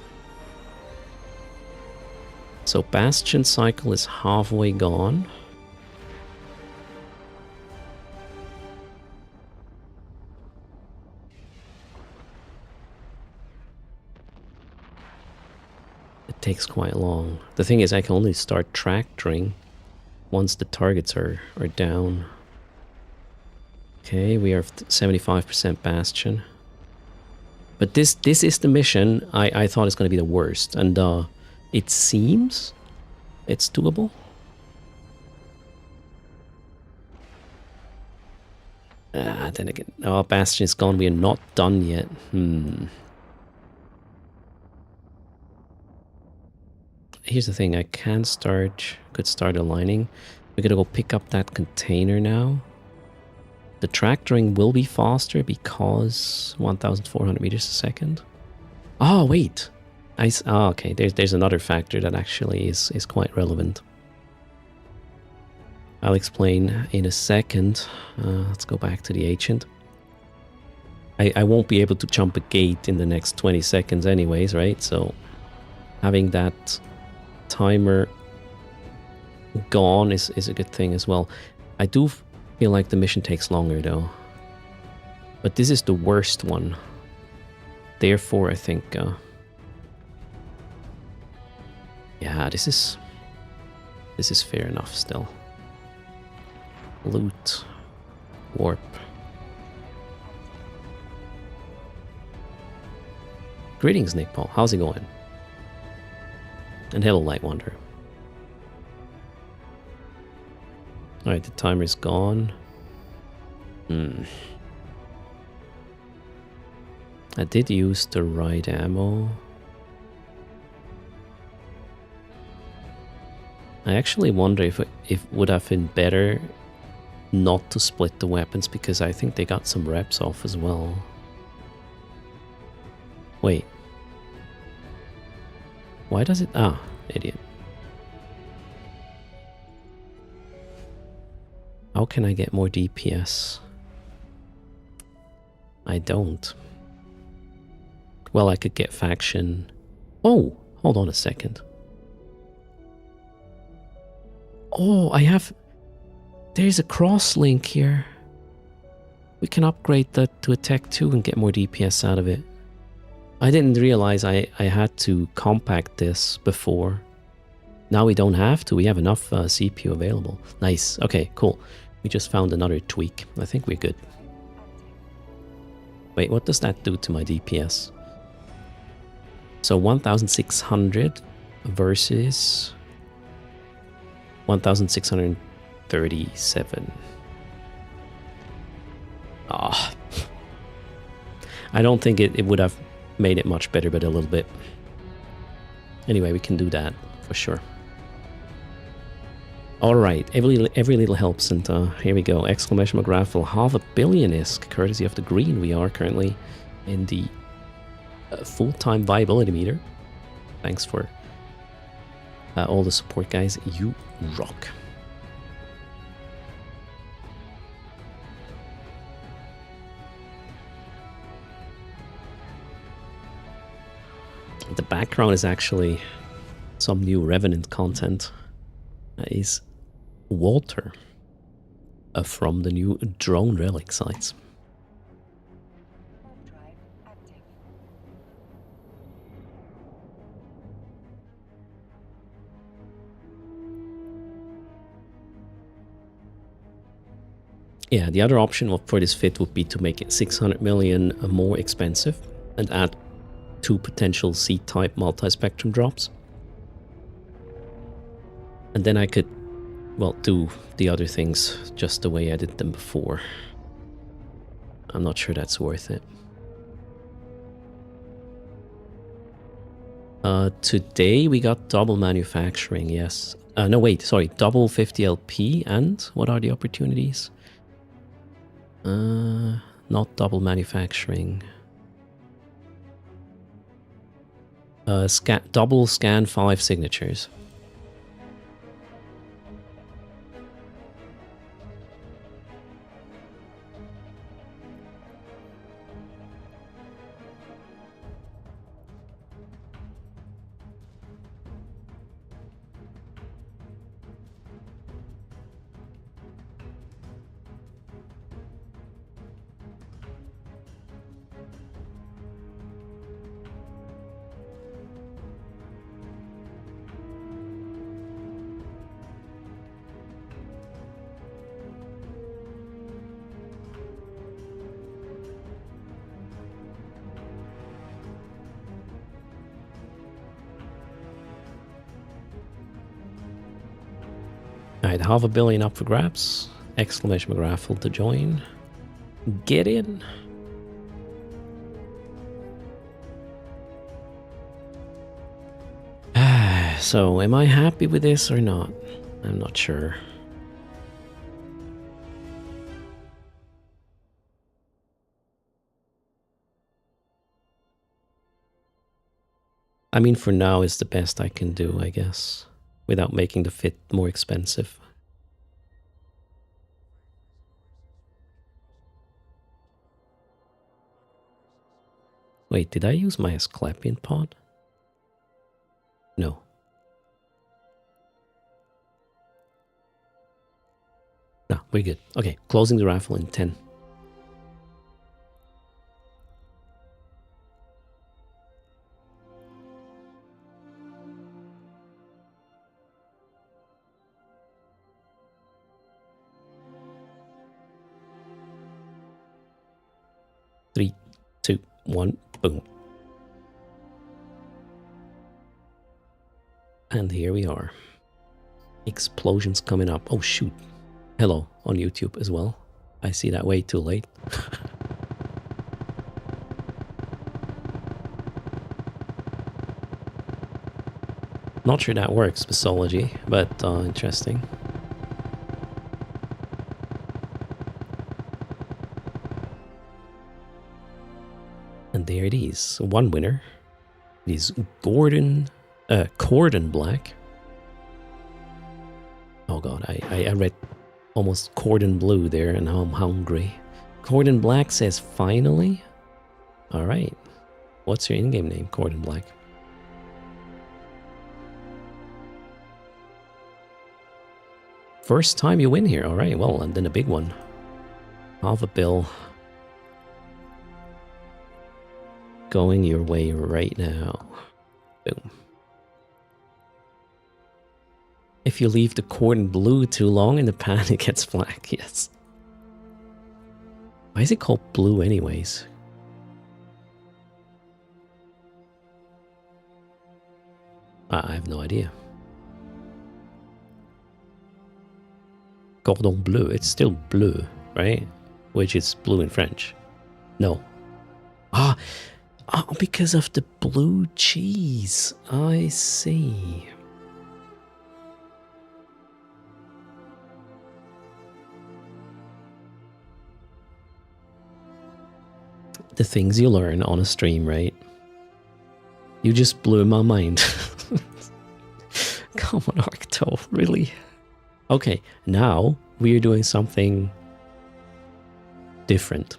So Bastion cycle is halfway gone. It takes quite long. The thing is, I can only start tractoring once the targets are down. Okay, we are 75% Bastion. But this is the mission I thought is going to be the worst. And it seems it's doable. Then again, oh, Bastion is gone. We are not done yet. Here's the thing. I could start aligning. We're going to go pick up that container now. The tractoring will be faster because 1,400 meters a second. Oh, wait. Okay, there's another factor that actually is quite relevant. I'll explain in a second. Let's go back to the Ancient. I won't be able to jump a gate in the next 20 seconds anyways, right? So having that timer gone is a good thing as well. I do feel like the mission takes longer though. But this is the worst one. Therefore, I think... yeah, this is fair enough still. Loot. Warp. Greetings, Nick Paul. How's it going? And hello, Light Wanderer. Alright, the timer's gone. I did use the right ammo. I actually wonder if it would have been better not to split the weapons, because I think they got some reps off as well. Wait. Why does it... Ah, idiot. How can I get more DPS? I don't. Well, I could get faction. Oh, hold on a second. Oh, I have... There's a cross link here. We can upgrade that to a Tech 2 and get more DPS out of it. I didn't realize I had to compact this before. Now we don't have to. We have enough CPU available. Nice. Okay, cool. We just found another tweak. I think we're good. Wait, what does that do to my DPS? So 1,600 versus 1,637. Ah. I don't think it would have made it much better, but a little bit. Anyway, we can do that for sure. Alright, every little helps, and here we go. Exclamation mark raffle, 500 million-isk, courtesy of the green. We are currently in the full-time viability meter. Thanks for all the support, guys. You rock. The background is actually some new Revenant content. That is Walter from the new drone relic sites. Drive active. Yeah, the other option for this fit would be to make it 600 million more expensive and add 2 potential C-type multi-spectrum drops. And then I could, well, do the other things just the way I did them before. I'm not sure that's worth it. Today we got double manufacturing, yes. No, wait, sorry, double 50 LP, and what are the opportunities? Not double manufacturing. Double scan 5 signatures. Alright, 500 million up for grabs. Exclamation mark raffle to join. Get in. So, am I happy with this or not? I'm not sure. I mean, for now, it's the best I can do, I guess, without making the fit more expensive. Wait, did I use my Asclepian pod? No. No, we're good. Okay, closing the raffle in 10. Three, 2, 1, boom. And here we are. Explosions coming up. Oh shoot. Hello on YouTube as well. I see that way too late. Not sure that works, Basology, but interesting. And there it is. One winner. It is Cordon Black. Oh god, I read almost cordon blue there, and now I'm hungry. Cordon Black says finally. All right. What's your in-game name, Cordon Black? First time you win here. All right. Well, and then a big one. Half a bill. Going your way right now. Boom. If you leave the cordon blue too long in the pan, it gets black. Yes. Why is it called blue anyways? I have no idea. Cordon bleu. It's still bleu, right? Which is blue in French. No. Ah, because of the blue cheese. I see. The things you learn on a stream, right? You just blew my mind. Come on, Arcto, really? Okay, now we're doing something different.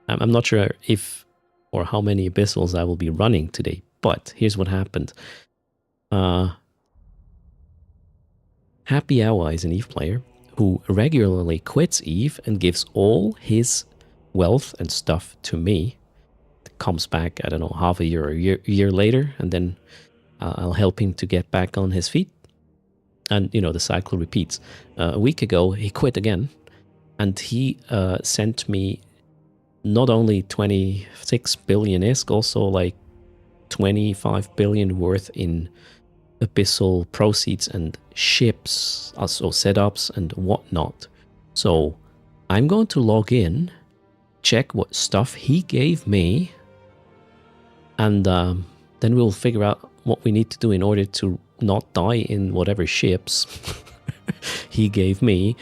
I'm not sure if or how many abyssals I will be running today, but here's what happened. Happy Hour is an EVE player who regularly quits EVE and gives all his wealth and stuff to me. Comes back, I don't know, half a year or a year later, and then I'll help him to get back on his feet. And, you know, the cycle repeats. A week ago, he quit again, and he sent me not only 26 billion ISK, also like 25 billion worth in abyssal proceeds and ships, also setups and whatnot. So I'm going to log in, check what stuff he gave me, and then we'll figure out what we need to do in order to not die in whatever ships he gave me,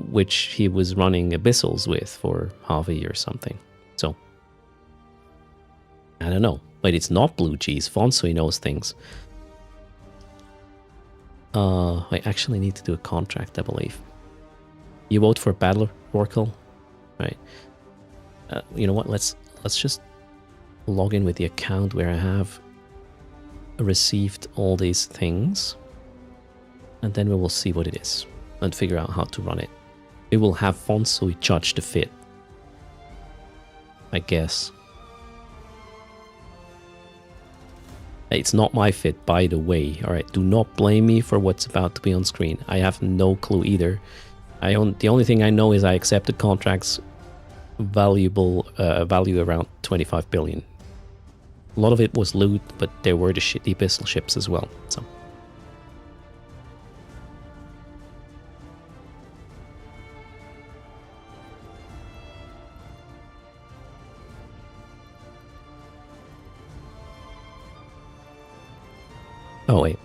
which he was running abyssals with for half a year or something. So, I don't know. But it's not blue cheese. Fonso, he knows things. I actually need to do a contract, I believe. You vote for Battle Oracle? Right. You know what? Let's just log in with the account where I have received all these things, and then we will see what it is and figure out how to run it. We will have Fonso judge the fit, I guess. It's not my fit, by the way. Alright, do not blame me for what's about to be on screen. I have no clue either. The only thing I know is I accepted contracts value around 25 billion. A lot of it was loot, but there were the abyssal ships as well. So. Oh wait,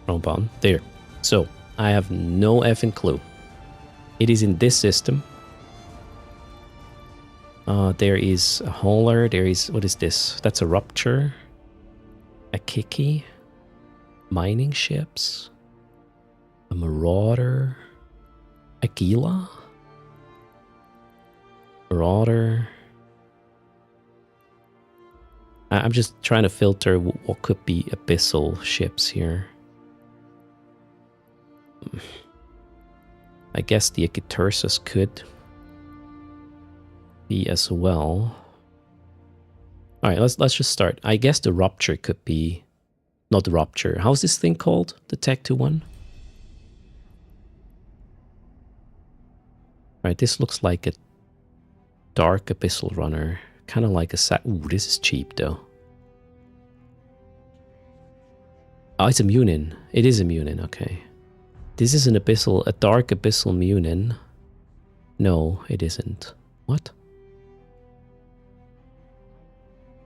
wrong button. There. So, I have no effing clue. It is in this system. There is a hauler, there is, what is this? That's a rupture. A kiki. Mining ships. A marauder. A gila. Marauder. I'm just trying to filter what could be abyssal ships here. I guess the Icatursus could be as well. Alright, let's just start. I guess the Rupture could be... Not the Rupture. How's this thing called? The Tech 2-1? Alright, this looks like a Dark Abyssal Runner. Kind of like a Ooh, this is cheap though. Oh, it's a Munin. It is a Munin, okay. This is an Abyssal, a Dark Abyssal Munin. No, it isn't. What?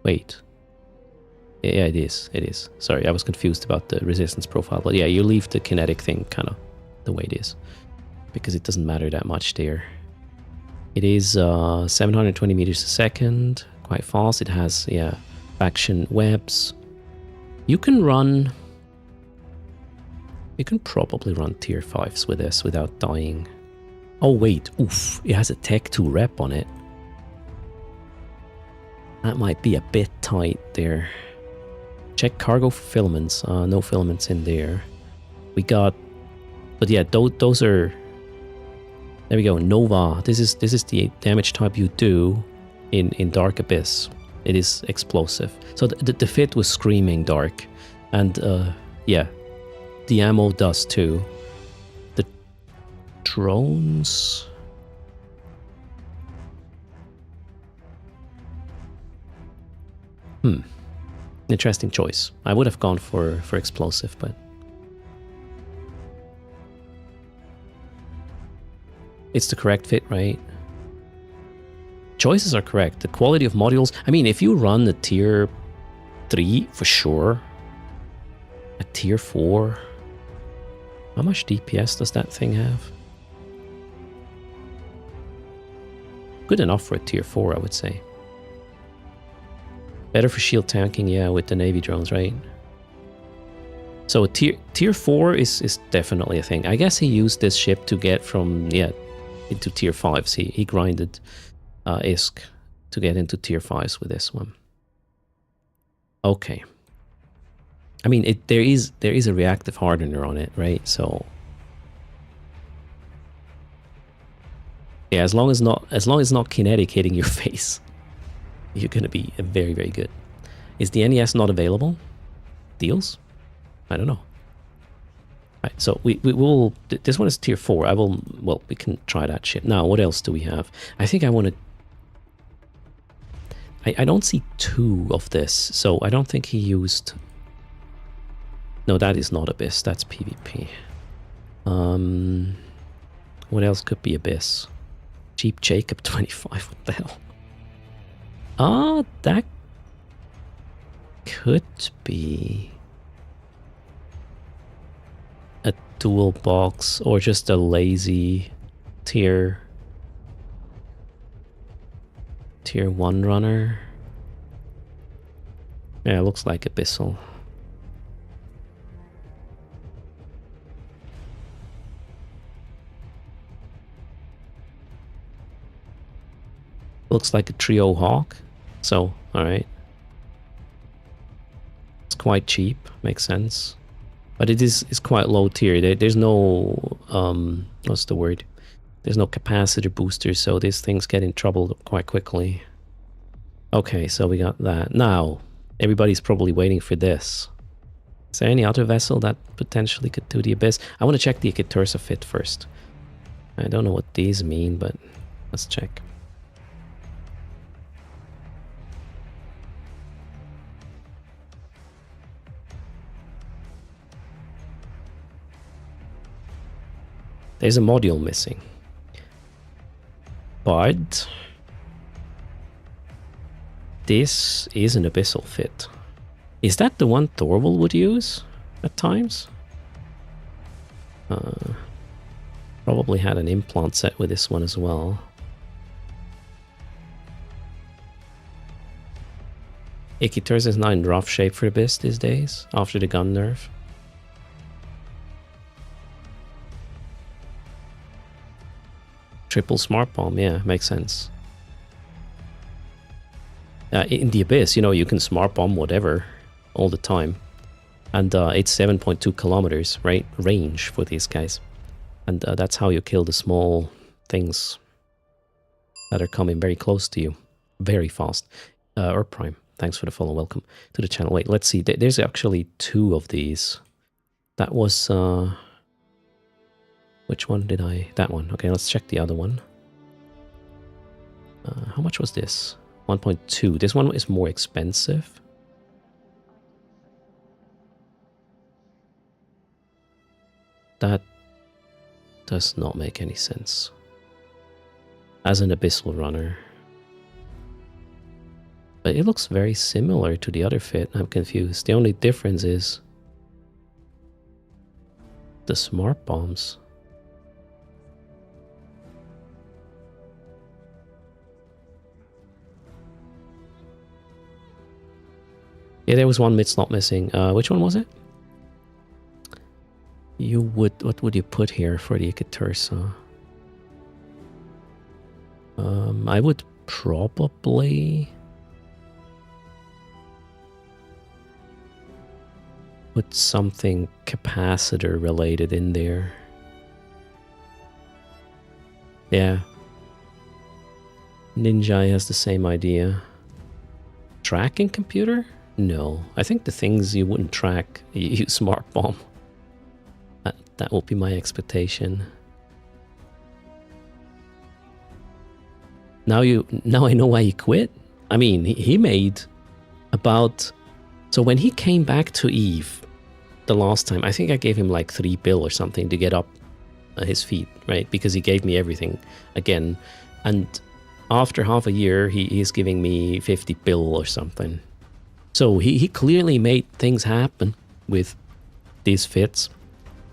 Wait. Yeah, it is. It is. Sorry, I was confused about the resistance profile. But yeah, you leave the kinetic thing kind of the way it is. Because it doesn't matter that much there. It is 720 meters a second. Quite fast. It has, yeah, faction webs. You can run... You can probably run tier 5s with this without dying. Oh wait, oof, it has a Tech 2 rep on it. That might be a bit tight there. Check cargo for filaments. No filaments in there. We got... But yeah, those are... There we go, Nova. This is the damage type you do in Dark Abyss. It is explosive. So the fit was screaming dark. And yeah, the ammo does too. The drones... Interesting choice. I would have gone for explosive, but... It's the correct fit, right? Choices are correct. The quality of modules... I mean, if you run a tier 3, for sure. A tier 4... How much DPS does that thing have? Good enough for a tier 4, I would say. Better for shield tanking, yeah, with the Navy drones, right? So tier 4 is definitely a thing. I guess he used this ship to get from, yeah, into tier 5s. He grinded ISK to get into tier 5s with this one. Okay. I mean, there is a reactive hardener on it, right? So yeah, as long as it's not kinetic hitting your face, you're gonna be very, very good. Is the NES not available? Deals? I don't know. Right, so we will. This one is tier 4. Well, we can try that shit. Now, what else do we have? I think I want to. I don't see 2 of this, so I don't think he used. No, that is not Abyss. That's PvP. What else could be Abyss? Cheap Jacob 25. What the hell? That could be a dual box or just a lazy tier 1 runner. Yeah, it looks like Abyssal. Looks like a trio hawk. So, alright. It's quite cheap, makes sense. But it's quite low tier. There's no, what's the word? There's no capacitor booster, so these things get in trouble quite quickly. Okay, so we got that. Now, everybody's probably waiting for this. Is there any other vessel that potentially could do the Abyss? I want to check the Iketursa fit first. I don't know what these mean, but let's check. There's a module missing. But this is an Abyssal fit. Is that the one Thorvald would use at times? Probably had an implant set with this one as well. Iketursa is not in rough shape for Abyss these days, after the gun nerf. Triple smart bomb, yeah, makes sense. In the Abyss, you know, you can smart bomb whatever all the time. And it's 7.2 kilometers, right? Range for these guys. And that's how you kill the small things that are coming very close to you. Very fast. Or Prime, thanks for the follow. Welcome to the channel. Wait, let's see. There's actually 2 of these. That was... Which one did I... That one. Okay, let's check the other one. How much was this? 1.2. This one is more expensive. That does not make any sense. As an Abyssal runner. But it looks very similar to the other fit. I'm confused. The only difference is the smart bombs. Yeah, there was one mid slot missing. Which one was it? You would... What would you put here for the Ikatursa? I would probably... put something capacitor related in there. Yeah. Ninja has the same idea. Tracking computer? No. I think the things you wouldn't track, you use smart bomb. That would be my expectation. Now I know why he quit. I mean, he made about... So when he came back to Eve the last time, I think I gave him like 3 bill or something to get up his feet, right? Because he gave me everything again. And after half a year, he is giving me 50 bill or something. So he clearly made things happen with these fits.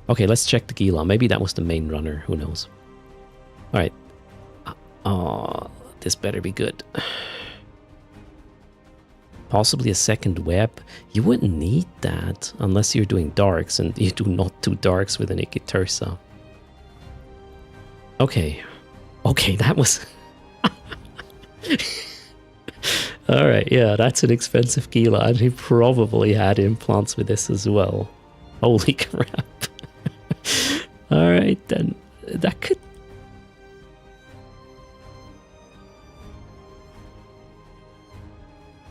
Okay, let's check the Gila. Maybe that was the main runner. Who knows? All right. Oh, this better be good. Possibly a second web. You wouldn't need that unless you're doing darks, and you do not do darks with an Ikatursa. Okay. Okay, that was... Alright, yeah, that's an expensive Gila, and he probably had implants with this as well. Holy crap. Alright, then. That could...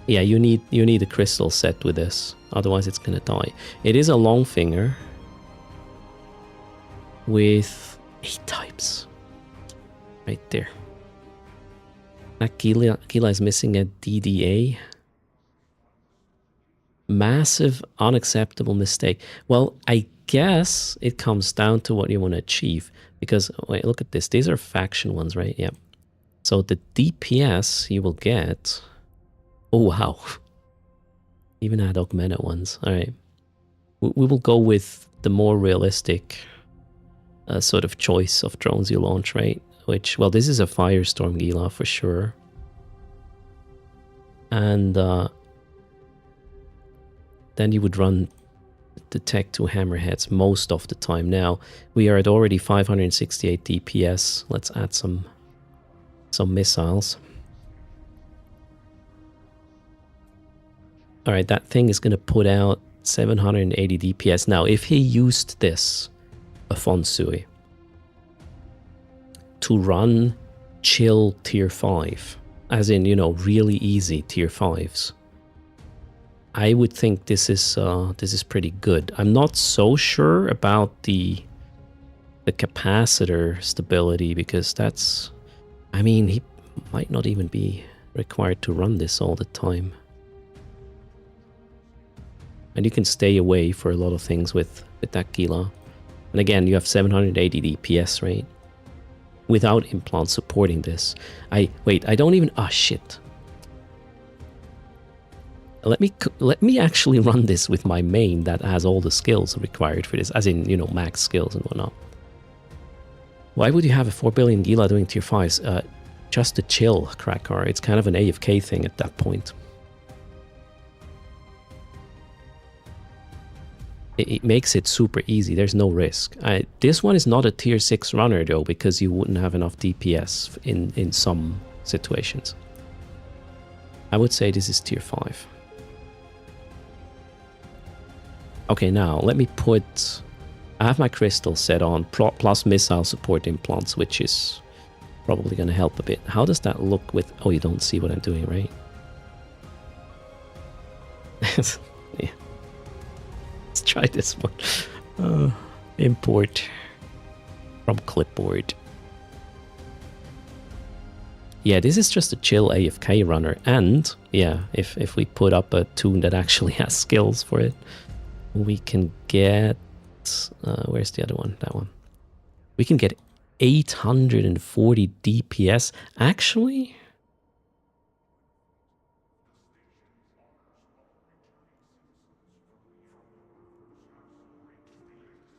Yeah, you need a crystal set with this, otherwise it's gonna die. It is a long finger with 8 types. Right there. That Gila is missing a DDA. Massive, unacceptable mistake. Well, I guess it comes down to what you want to achieve. Because, wait, look at this. These are faction ones, right? Yep. So the DPS you will get... Oh, wow. Even had augmented ones. Alright. We will go with the more realistic sort of choice of drones you launch, right? Which, well, this is a Firestorm Gila for sure. And then you would run the Tech 2 Hammerheads most of the time. Now, we are at already 568 DPS. Let's add some missiles. Alright, that thing is going to put out 780 DPS. Now, if he used this, a Fonsui, to run chill tier 5, as in, you know, really easy tier 5s, I would think this is pretty good. I'm not so sure about the capacitor stability, because that's... I mean, he might not even be required to run this all the time. And you can stay away for a lot of things with that Gila. And again, you have 780 DPS, right? Without implants supporting this. Wait, I don't even... Ah, shit. Let me actually run this with my main that has all the skills required for this. As in, you know, max skills and whatnot. Why would you have a 4 billion Gila doing tier 5s? Just to chill, Cracker. It's kind of an AFK thing at that point. It makes it super easy. There's no risk. This one is not a tier 6 runner though, because you wouldn't have enough DPS in some situations. I would say this is tier 5. Okay, now let me put... I have my crystal set on, plus missile support implants, which is probably going to help a bit. How does that look with... Oh, you don't see what I'm doing, right? Yeah. Let's try this one. Import from clipboard. Yeah, this is just a chill AFK runner. And, yeah, if we put up a tune that actually has skills for it, we can get... where's the other one? That one. We can get 840 DPS. Actually...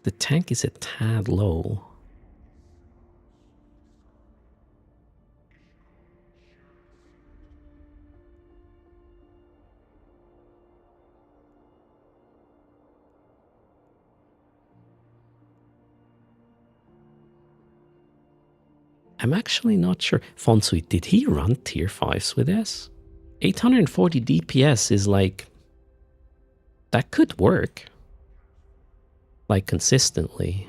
the tank is a tad low. I'm actually not sure. Fonsui, did he run tier 5s with this? 840 DPS is like... That could work. Like, consistently.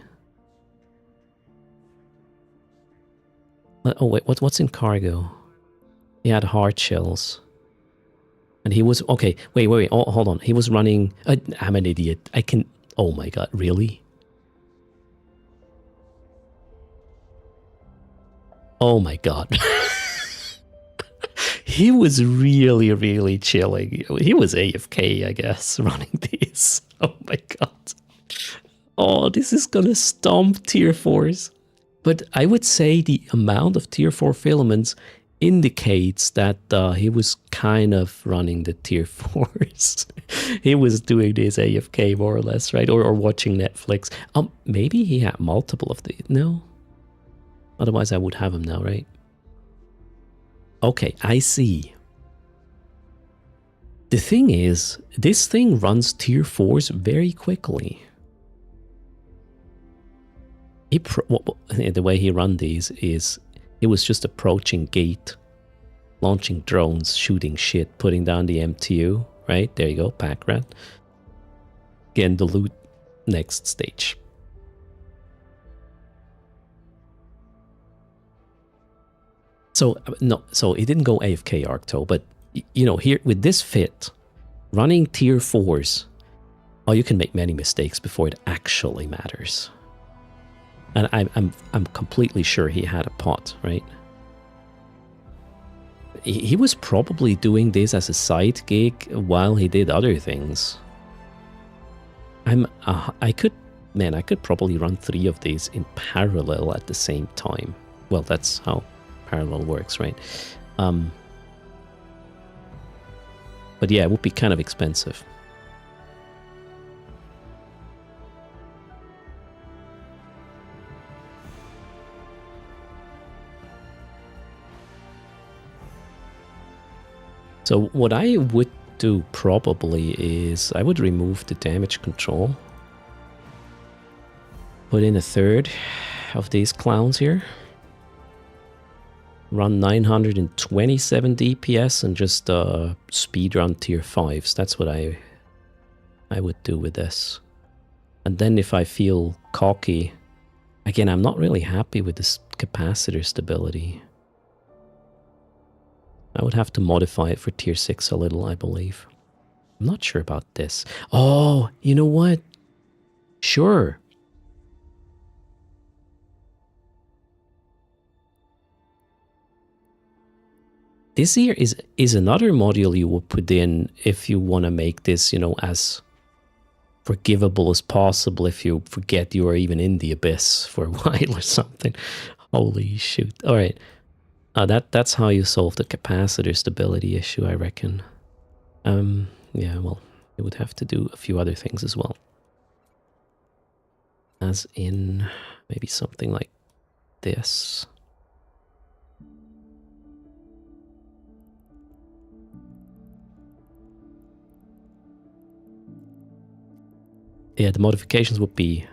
Oh, wait, what's in cargo? He had hard shells. And he was... Okay, wait. Oh, hold on. He was running... I'm an idiot. I can... Oh my god, really? Oh my god. He was really, really chilling. He was AFK, I guess, running these. Oh my god. Oh, this is gonna stomp tier 4s. But I would say the amount of tier 4 filaments indicates that he was kind of running the tier 4s. He was doing this AFK more or less, right? Or watching Netflix. Maybe he had multiple of the... No? Otherwise I would have him now, right? Okay, I see. The thing is, this thing runs tier 4s very quickly. The way he ran these is he was just approaching gate, launching drones, shooting shit, putting down the MTU, right? There you go, pack rat. Getting the loot, next stage. So, no, so it didn't go AFK Arcto, but, you know, here with this fit, running tier 4s, oh, you can make many mistakes before it actually matters. And I'm completely sure he had a pot, right? He was probably doing this as a side gig while he did other things. I could probably run 3 of these in parallel at the same time. Well, that's how parallel works, right? But yeah, it would be kind of expensive. So what I would do probably is I would remove the damage control. Put in a third of these clowns here. Run 927 DPS and just speed run tier 5s. That's what I would do with this. And then if I feel cocky, again, I'm not really happy with this capacitor stability. I would have to modify it for tier 6 a little, I believe. I'm not sure about this. Oh, you know what? Sure. This here is another module you will put in if you want to make this, you know, as forgivable as possible if you forget you are even in the abyss for a while or something. Holy shoot. All right. That's how you solve the capacitor stability issue, I reckon. Yeah, well, you would have to do a few other things as well. As in, maybe something like this. Yeah, the modifications would be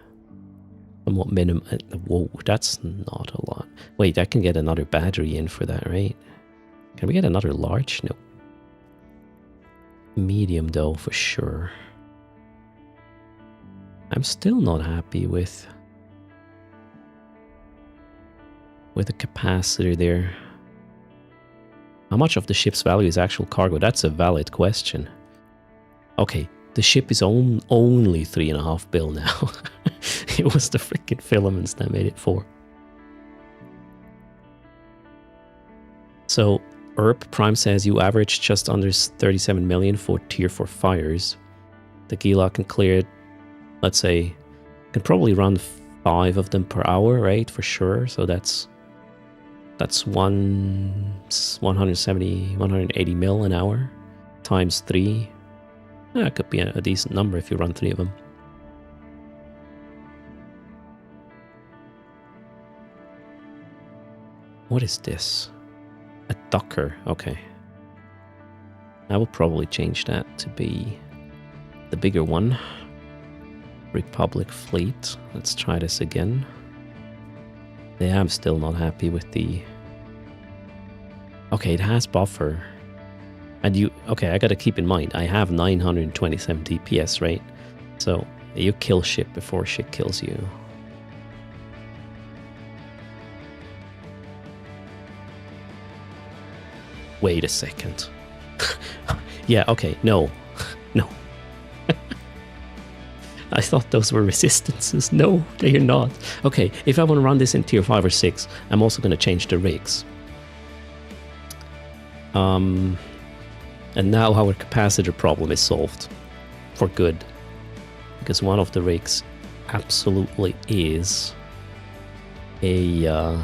somewhat minimum. Whoa, that's not a lot. Wait, I can get another battery in for that, right? Can we get another large? No. Medium, though, for sure. I'm still not happy with the capacitor there. How much of the ship's value is actual cargo? That's a valid question. Okay, the ship is only 3.5 bill now. It was the freaking filaments that made it 4. So, Erp Prime says you average just under 37 million for tier 4 fires. The Gila can clear it, let's say, can probably run 5 of them per hour, right? For sure. So that's 180 mil an hour times 3. That could be a decent number if you run 3 of them. What is this? A docker. Okay. I will probably change that to be the bigger one. Republic Fleet. Let's try this again. Yeah, I'm still not happy with the... Okay, it has buffer. And you... Okay, I gotta keep in mind, I have 927 DPS, right? So, you kill shit before shit kills you. Wait a second. Yeah, okay, no. No. I thought those were resistances. No, they are not. Okay, if I want to run this in tier 5 or 6, I'm also going to change the rigs. And now our capacitor problem is solved. For good. Because one of the rigs absolutely is a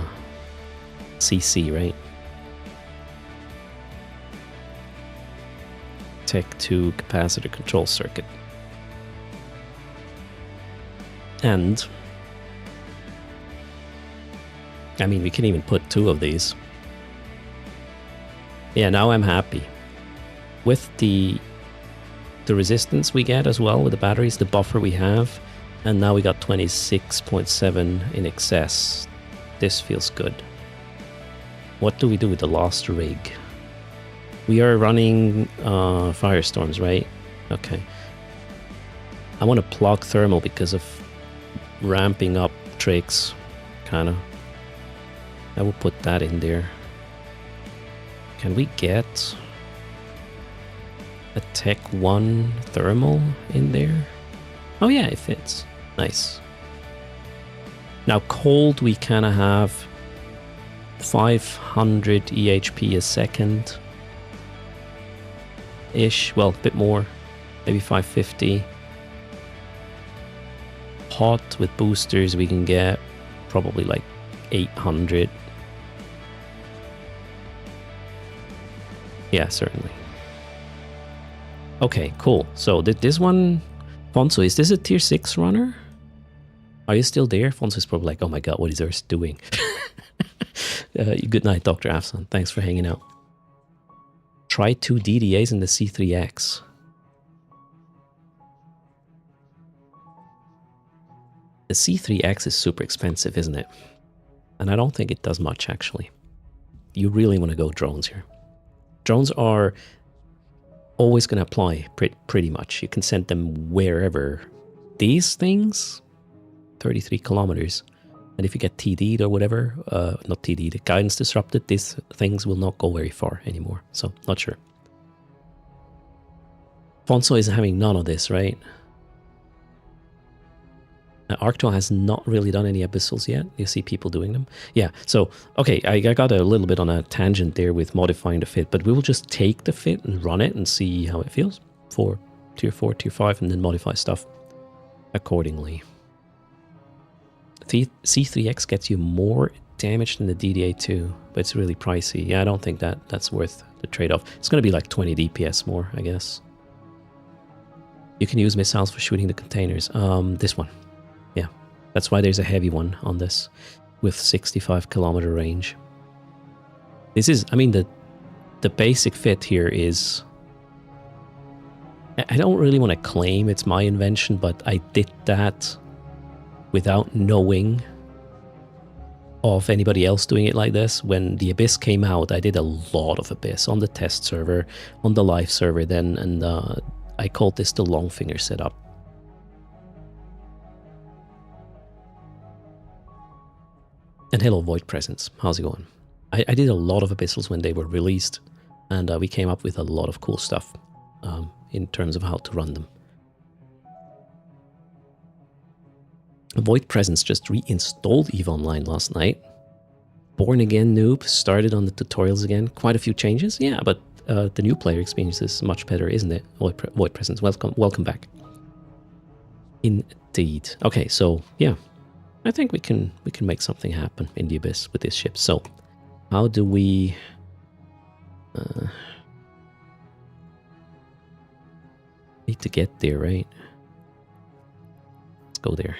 CC, right? Tech 2 capacitor control circuit. And I mean, we can even put 2 of these. Yeah, now I'm happy with the resistance we get as well with the batteries, the buffer we have, and now we got 26.7 in excess. This feels good. What do we do with the last rig? We are running firestorms, right? Okay. I want to plug thermal because of ramping up tricks, kind of. I will put that in there. Can we get a Tech 1 thermal in there? Oh yeah, it fits. Nice. Now cold, we kind of have 500 EHP a second. Ish, well, a bit more, maybe 550. Hot with boosters, we can get probably like 800. Yeah, certainly. Okay, cool. So this one, Fonso, is this a tier 6 runner? Are you still there? Fonso is probably like, oh my god, what is Earth doing? Good night, Dr. Afsan. Thanks for hanging out. Try 2 DDAs in the C3X. The C3X is super expensive, isn't it? And I don't think it does much, actually. You really want to go drones here. Drones are always going to apply pretty much. You can send them wherever. These things, 33 kilometers. And if you get TD'd or whatever, not TD'd, guidance disrupted, these things will not go very far anymore. So, not sure. Fonso is having none of this, right? Arcto has not really done any abyssals yet. You see people doing them. Yeah, so, okay, I got a little bit on a tangent there with modifying the fit, but we will just take the fit and run it and see how it feels for tier 4, tier 5, and then modify stuff accordingly. C3X gets you more damage than the DDA2, but it's really pricey. Yeah, I don't think that's worth the trade-off. It's going to be like 20 DPS more, I guess. You can use missiles for shooting the containers. This one. Yeah, that's why there's a heavy one on this with 65 kilometer range. This is, I mean, the basic fit here is... I don't really want to claim it's my invention, but I did that without knowing of anybody else doing it like this. When the Abyss came out, I did a lot of Abyss on the test server, on the live server then, and I called this the long finger setup. And hello Void Presence, how's it going? I did a lot of Abyssals when they were released, and we came up with a lot of cool stuff in terms of how to run them. Void Presence just reinstalled EVE Online last night. Born Again Noob started on the tutorials again. Quite a few changes, yeah, but the new player experience is much better, isn't it? Void Presence, welcome back. Indeed. Okay, so yeah, I think we can make something happen in the Abyss with this ship. So, how do we? Need to get there, right? Let's go there.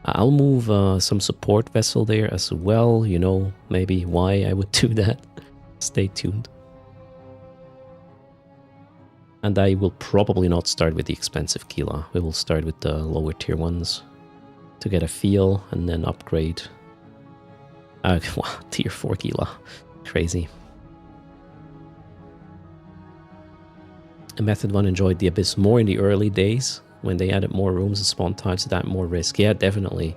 I'll move some support vessel there as well. You know, maybe why I would do that. Stay tuned. And I will probably not start with the expensive Kila. We will start with the lower tier ones to get a feel and then upgrade Wow, tier 4 Gila. Crazy. Method 1 enjoyed the Abyss more in the early days when they added more rooms and spawn types that more risk. Yeah, definitely.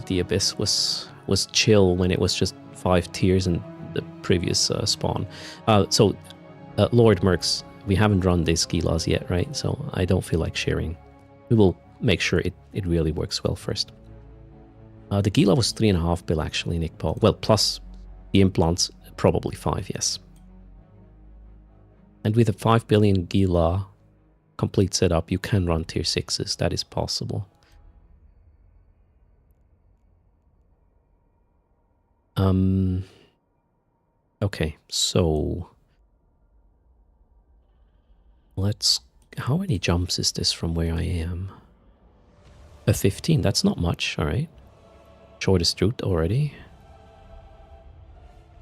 The Abyss was chill when it was just 5 tiers in the previous spawn. Lord Mercs, we haven't run these Gilas yet, right? So I don't feel like sharing. We will make sure it really works well first. The Gila was 3.5 bill actually, Nick Paul. Well, plus the implants, probably 5, yes. And with a 5 billion Gila complete setup, you can run tier 6s. That is possible. Okay, so let's... How many jumps is this from where I am? A 15, that's not much, alright. Shortest route already.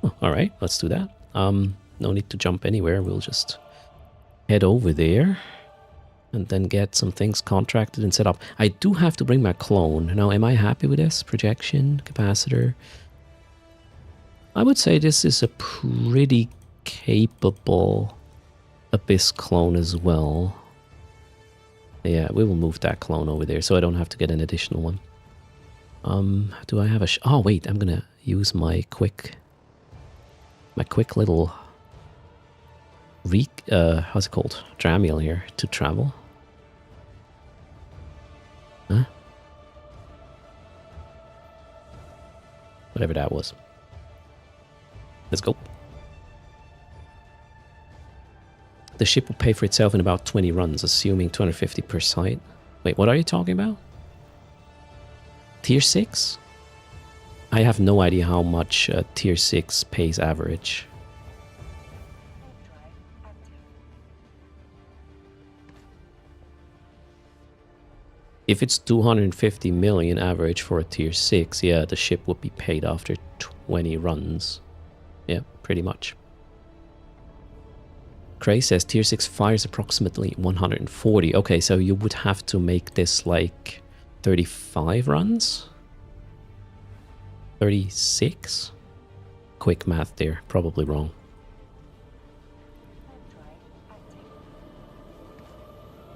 Oh, alright, let's do that. No need to jump anywhere, we'll just head over there and then get some things contracted and set up. I do have to bring my clone. Now, am I happy with this? Projection, capacitor. I would say this is a pretty capable Abyss clone as well. Yeah, we will move that clone over there so I don't have to get an additional one. Do I have a... oh, wait, I'm gonna use my quick little... how's it called? Dramiel here to travel. Huh? Whatever that was. Let's go. The ship will pay for itself in about 20 runs, assuming 250 per site. Wait, what are you talking about? Tier 6? I have no idea how much Tier 6 pays average. If it's 250 million average for a Tier 6, yeah, the ship would be paid after 20 runs. Yeah, pretty much. Cray says Tier 6 fires approximately 140. Okay, so you would have to make this like 35 runs? 36? Quick math there, probably wrong.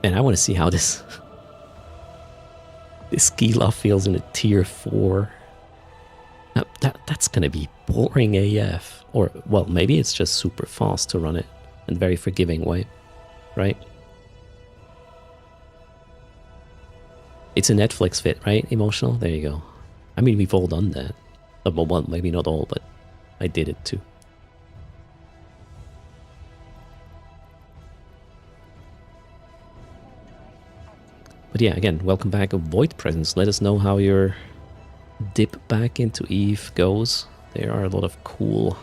And I want to see how this this Gila feels in a Tier 4. Now, that's gonna be boring AF. Or, well, maybe it's just super fast to run it and very forgiving way, right? It's a Netflix fit, right? Emotional? There you go. I mean, we've all done that. Well, maybe not all, but I did it too. But yeah, again, welcome back, Void Presence. Let us know how your dip back into Eve goes. There are a lot of cool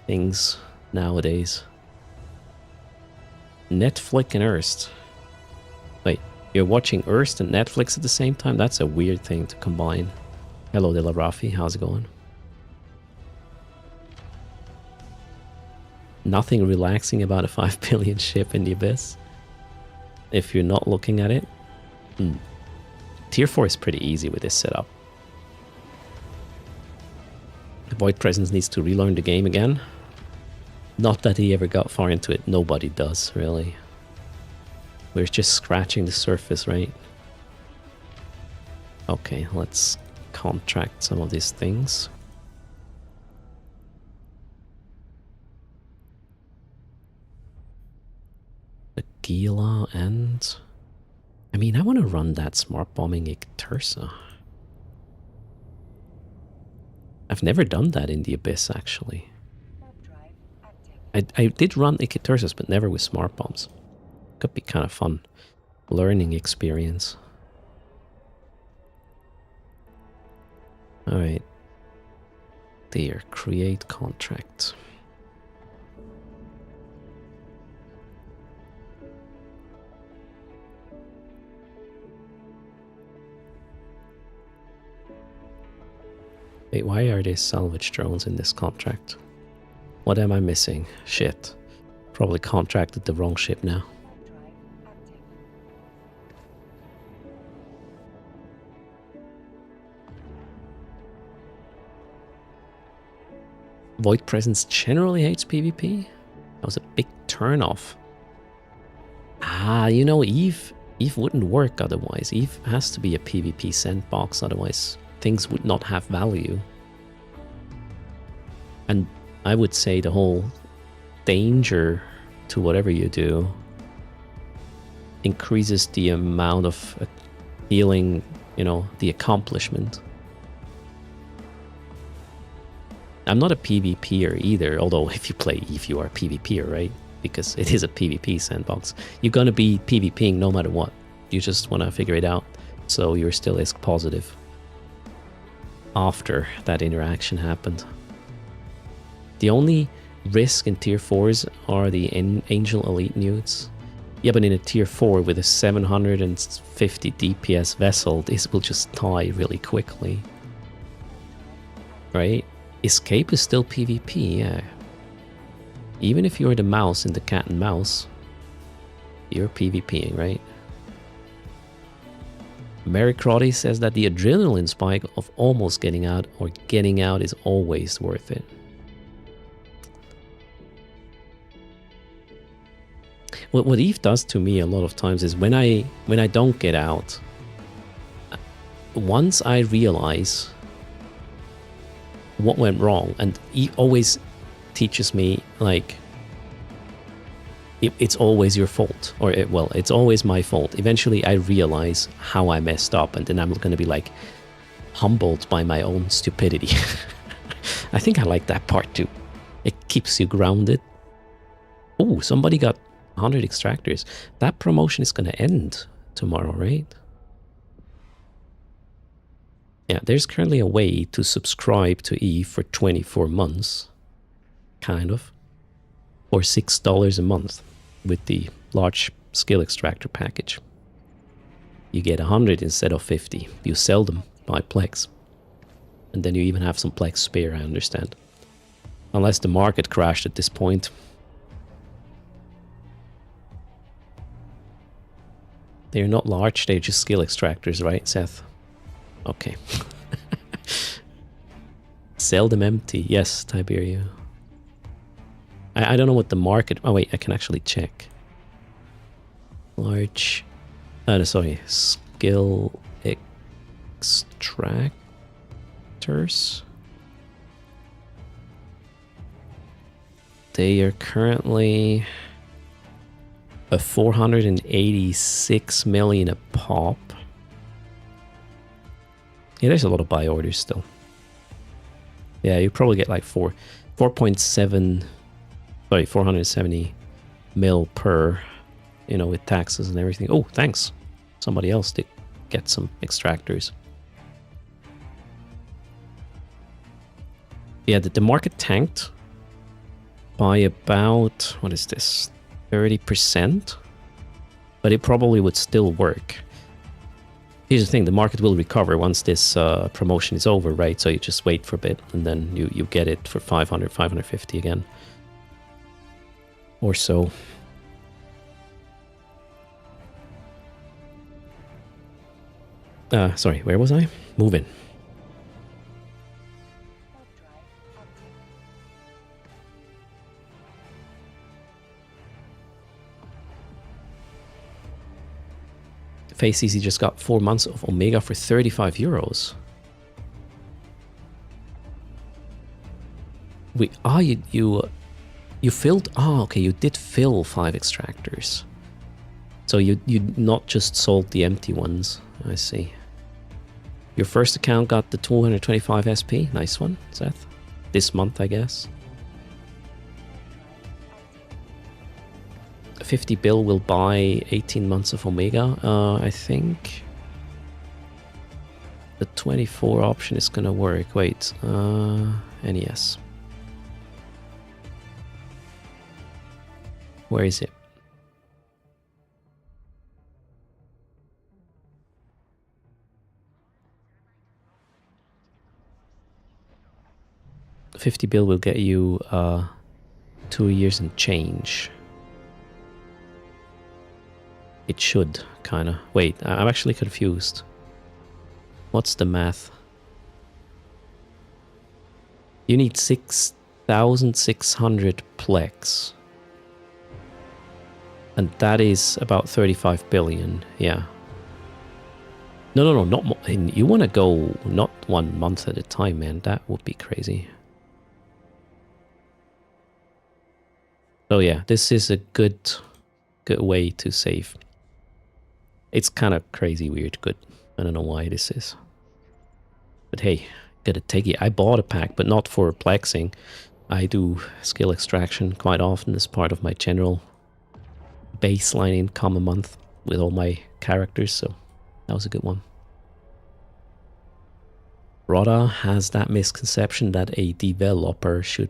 things nowadays. Netflix and Erst. Wait, you're watching Erst and Netflix at the same time? That's a weird thing to combine. Hello, De La Rafi. How's it going? Nothing relaxing about a 5 billion ship in the Abyss. If you're not looking at it. Tier 4 is pretty easy with this setup. The Void Presence needs to relearn the game again. Not that he ever got far into it. Nobody does, really. We're just scratching the surface, right? Okay, let's contract some of these things. The Gila and... I mean, I want to run that smart bombing Ictursa. I've never done that in the Abyss, actually. I did run Ictursas, but never with smart bombs. Could be kind of fun. Learning experience. Alright. There, create contract. Wait, why are there salvage drones in this contract? What am I missing? Shit. Probably contracted the wrong ship now. Void Presence generally hates PvP? That was a big turnoff. Ah, you know, Eve wouldn't work otherwise. Eve has to be a PvP sandbox, otherwise things would not have value. And I would say the whole danger to whatever you do increases the amount of feeling, you know, the accomplishment. I'm not a PvPer either, although if you play Eve, you are a PvPer, right? Because it is a PvP sandbox. You're gonna be PvPing no matter what. You just wanna figure it out, so you're still ISK positive after that interaction happened. The only risk in tier 4s are the Angel Elite Newts. Yeah, but in a tier 4 with a 750 DPS vessel, this will just die really quickly. Right? Escape is still PvP, yeah. Even if you're the mouse in the cat and mouse, you're PvPing, right? Mary Crotty says that the adrenaline spike of almost getting out or getting out is always worth it. What Eve does to me a lot of times is when I don't get out, once I realize what went wrong, and Eve always teaches me like it's always your fault, or well, it's always my fault. Eventually I realize how I messed up, and then I'm going to be like humbled by my own stupidity. I think I like that part too. It keeps you grounded. Oh, somebody got 100 extractors. That promotion is going to end tomorrow, right? Yeah, there's currently a way to subscribe to Eve for 24 months, kind of, or $6 a month with the large skill extractor package. You get 100 instead of 50. You sell them by Plex. And then you even have some Plex spare, I understand. Unless the market crashed at this point. They're not large, they're just skill extractors, right, Seth? Okay. Sell them empty. Yes, Tiberia. I don't know what the market... Oh, wait, I can actually check. Large... no, sorry. Skill extractors. They are currently... a 486 million a pop. Yeah, there's a lot of buy orders still. Yeah, you probably get like 4.7, sorry, 470 mil per, you know, with taxes and everything. Oh, thanks. Somebody else did get some extractors. Yeah, the market tanked by about, what is this, 30%? But it probably would still work. Here's the thing, the market will recover once this promotion is over, right? So you just wait for a bit and then you get it for 500, 550 again. Or so. Sorry, where was I? Moving. Face Easy just got 4 months of Omega for 35 euros. Wait, you filled... Oh, okay, you did fill 5 extractors. So you not just sold the empty ones. I see. Your first account got the 225 SP. Nice one, Seth. This month, I guess. 50 bill will buy 18 months of Omega, I think. The 24 option is gonna work. Wait, NES. Where is it? $50 bill will get you 2 years and change. It should, kinda. Wait, I'm actually confused. What's the math? You need 1,600 plex. And that is about 35 billion, yeah. No, not more. You want to go not 1 month at a time, man. That would be crazy. So yeah, this is a good way to save. It's kind of crazy, weird, good. I don't know why this is. But hey, gotta take it. I bought a pack, but not for plexing. I do skill extraction quite often as part of my general baseline income a month with all my characters, so that was a good one. Rodda has that misconception that a developer should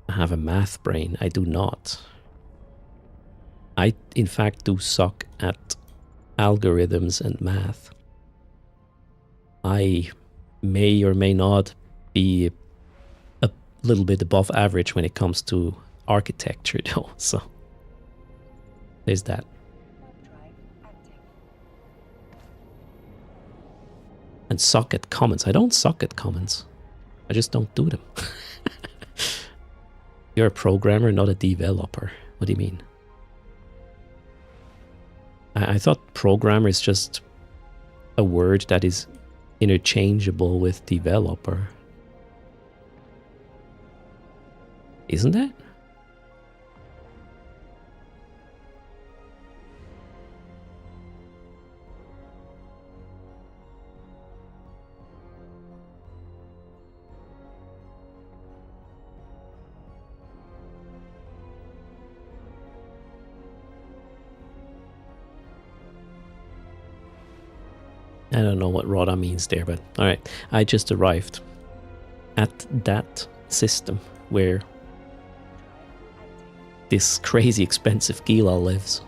have a math brain. I do not. I, in fact, do suck at algorithms and math. I may or may not be a little bit above average when it comes to architecture, though, so there's that. Drive active. And suck at comments. I don't suck at comments. I just don't do them. You're a programmer, not a developer. What do you mean? I thought programmer is just a word that is interchangeable with developer. Isn't it? I don't know what Rodda means there, but alright. I just arrived at that system where this crazy expensive Gila lives.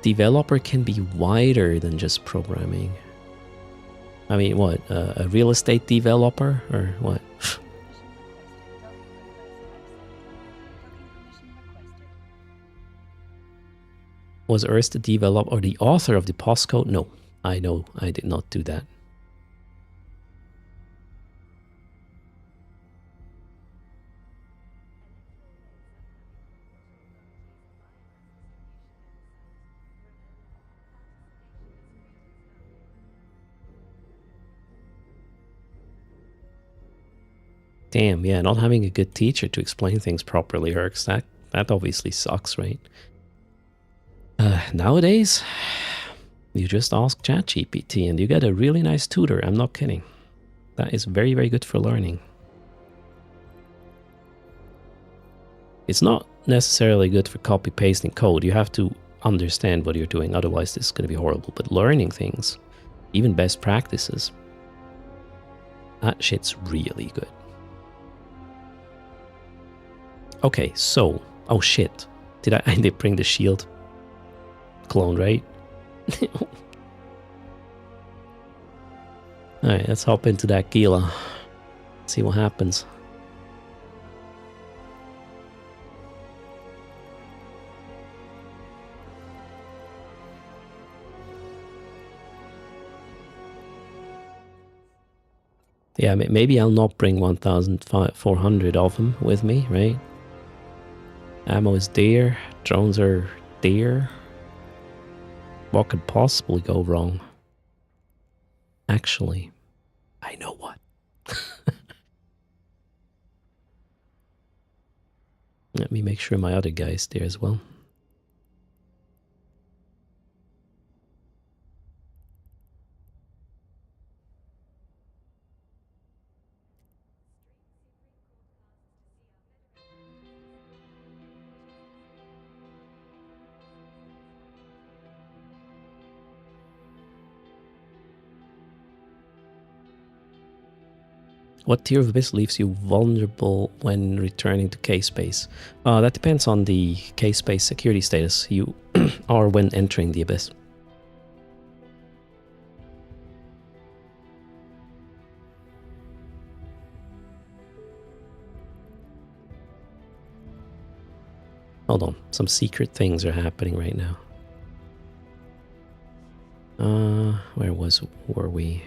Developer can be wider than just programming. I mean, what? A real estate developer? Or what? Was Urs the developer or the author of the postcode? No. I know I did not do that. Damn, yeah, not having a good teacher to explain things properly hurts. That obviously sucks, right? Nowadays, you just ask ChatGPT and you get a really nice tutor. I'm not kidding. That is very, very good for learning. It's not necessarily good for copy-pasting code. You have to understand what you're doing. Otherwise, this is going to be horrible. But learning things, even best practices, that shit's really good. Okay, so... Oh, shit. I did bring the shield clone, right? Alright, let's hop into that Gila. See what happens. Yeah, maybe I'll not bring 1,400 of them with me, right? Ammo is dear. Drones are dear. What could possibly go wrong? Actually, I know what. Let me make sure my other guy is there as well. What tier of abyss leaves you vulnerable when returning to K-Space? That depends on the K-Space security status you are when entering the abyss. Hold on, some secret things are happening right now. Where were we?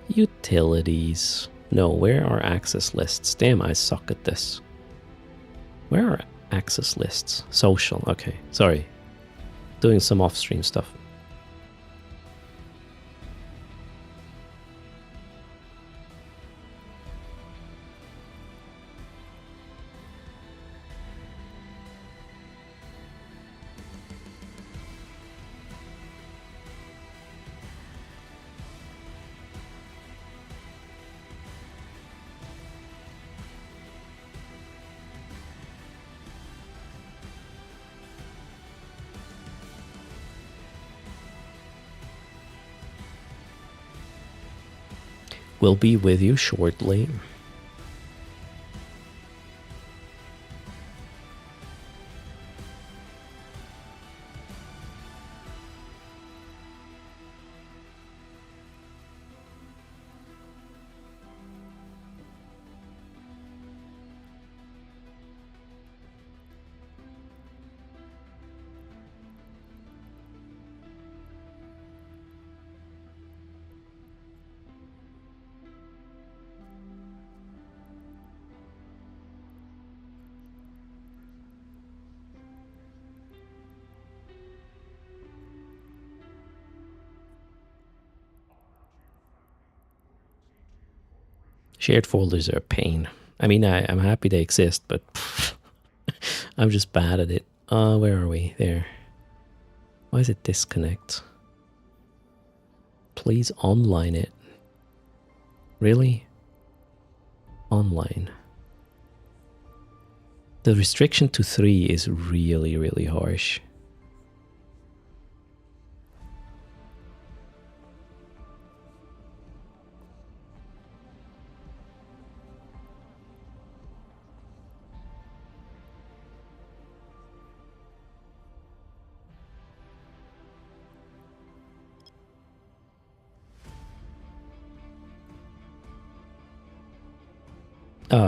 Utilities. No, where are access lists? Damn, I suck at this. Where are access lists? Social, okay. Sorry. Doing some off-stream stuff. We'll be with you shortly. Shared folders are a pain. I mean, I'm happy they exist, but I'm just bad at it. Where are we? There. Why is it disconnect? Please online it. Really? Online. The restriction to 3 is really, really harsh.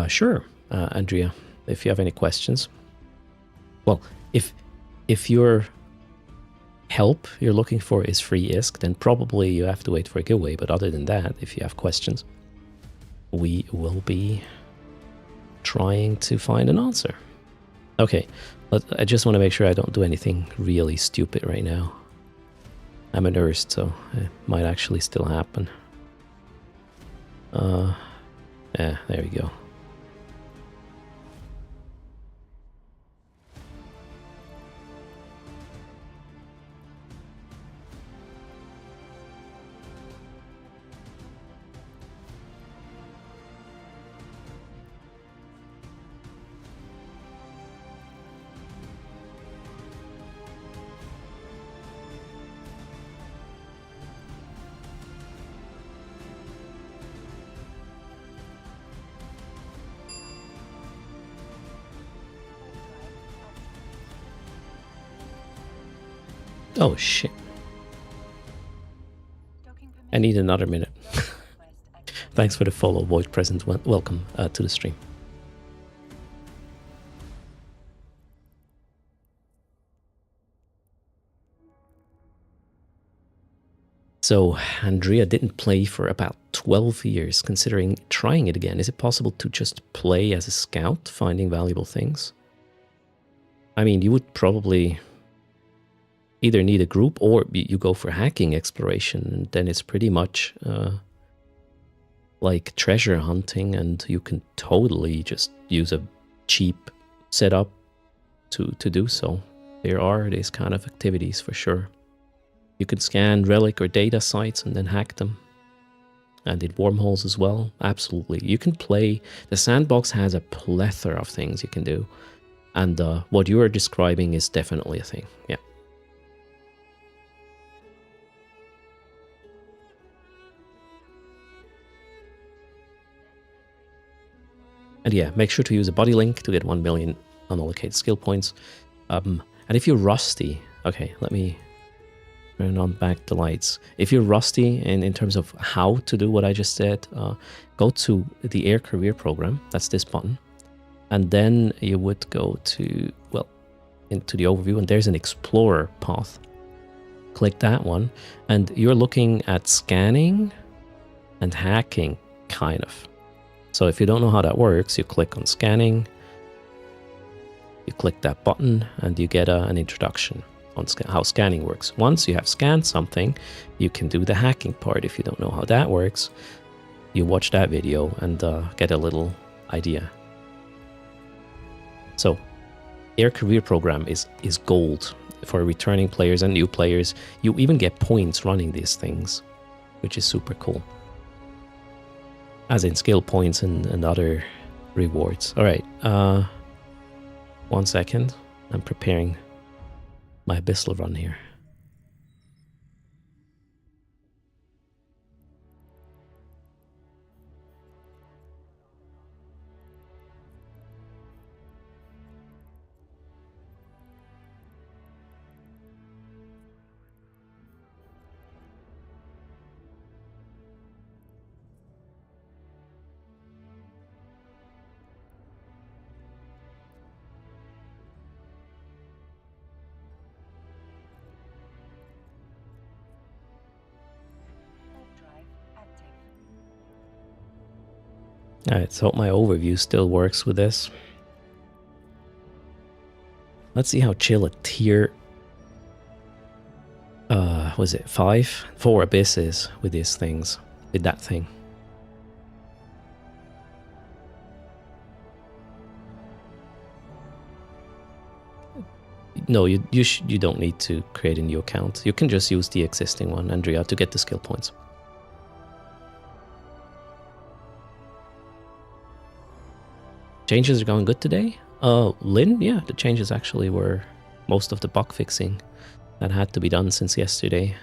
Sure, Andrea, if you have any questions. Well, if your help you're looking for is free ISK, then probably you have to wait for a giveaway. But other than that, if you have questions, we will be trying to find an answer. Okay, but I just want to make sure I don't do anything really stupid right now. I'm a nurse, so it might actually still happen. Yeah, there we go. Oh shit. I need another minute. Thanks for the follow, Void Present. Welcome to the stream. So, Andrea didn't play for about 12 years. Considering trying it again, is it possible to just play as a scout, finding valuable things? I mean, you would probably either need a group or you go for hacking exploration, and then it's pretty much like treasure hunting, and you can totally just use a cheap setup to do so. There are these kind of activities for sure. You can scan relic or data sites and then hack them. And in wormholes as well. Absolutely. You can play. The sandbox has a plethora of things you can do. And what you are describing is definitely a thing. Yeah. And yeah, make sure to use a body link to get 1 million unallocated skill points. And if you're rusty, okay, let me turn on back the lights. If you're rusty in terms of how to do what I just said, go to the Air Career Program. That's this button. And then you would go to, well, into the overview, and there's an Explorer path. Click that one, and you're looking at scanning and hacking, kind of. So if you don't know how that works, you click on scanning, you click that button, and you get an introduction on how scanning works. Once you have scanned something, you can do the hacking part. If you don't know how that works, you watch that video and get a little idea. So, Air Career Program is gold for returning players and new players. You even get points running these things, which is super cool. As in skill points and other rewards. Alright, 1 second. I'm preparing my Abyssal run here. Drive active. Alright, so my overview still works with this. Let's see how chill a tier... was it 4 Abyss is with these things. With that thing. No, you don't need to create a new account. You can just use the existing one, Andrea, to get the skill points. Changes are going good today? Lynn, yeah, the changes actually were most of the bug fixing that had to be done since yesterday.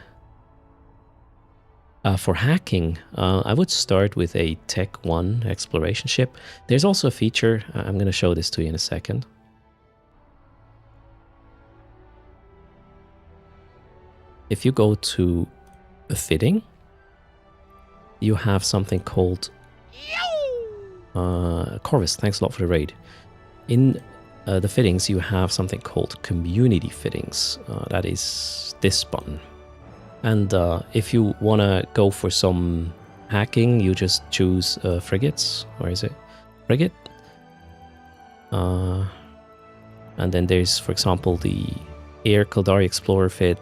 For hacking, I would start with a Tech 1 exploration ship. There's also a feature, I'm going to show this to you in a second. If you go to a fitting, you have something called Corvus, thanks a lot for the raid. In the fittings, you have something called community fittings. That is this button. And if you want to go for some hacking, you just choose frigates. Where is it? Frigate. And then there's, for example, the Air Kildari Explorer fit,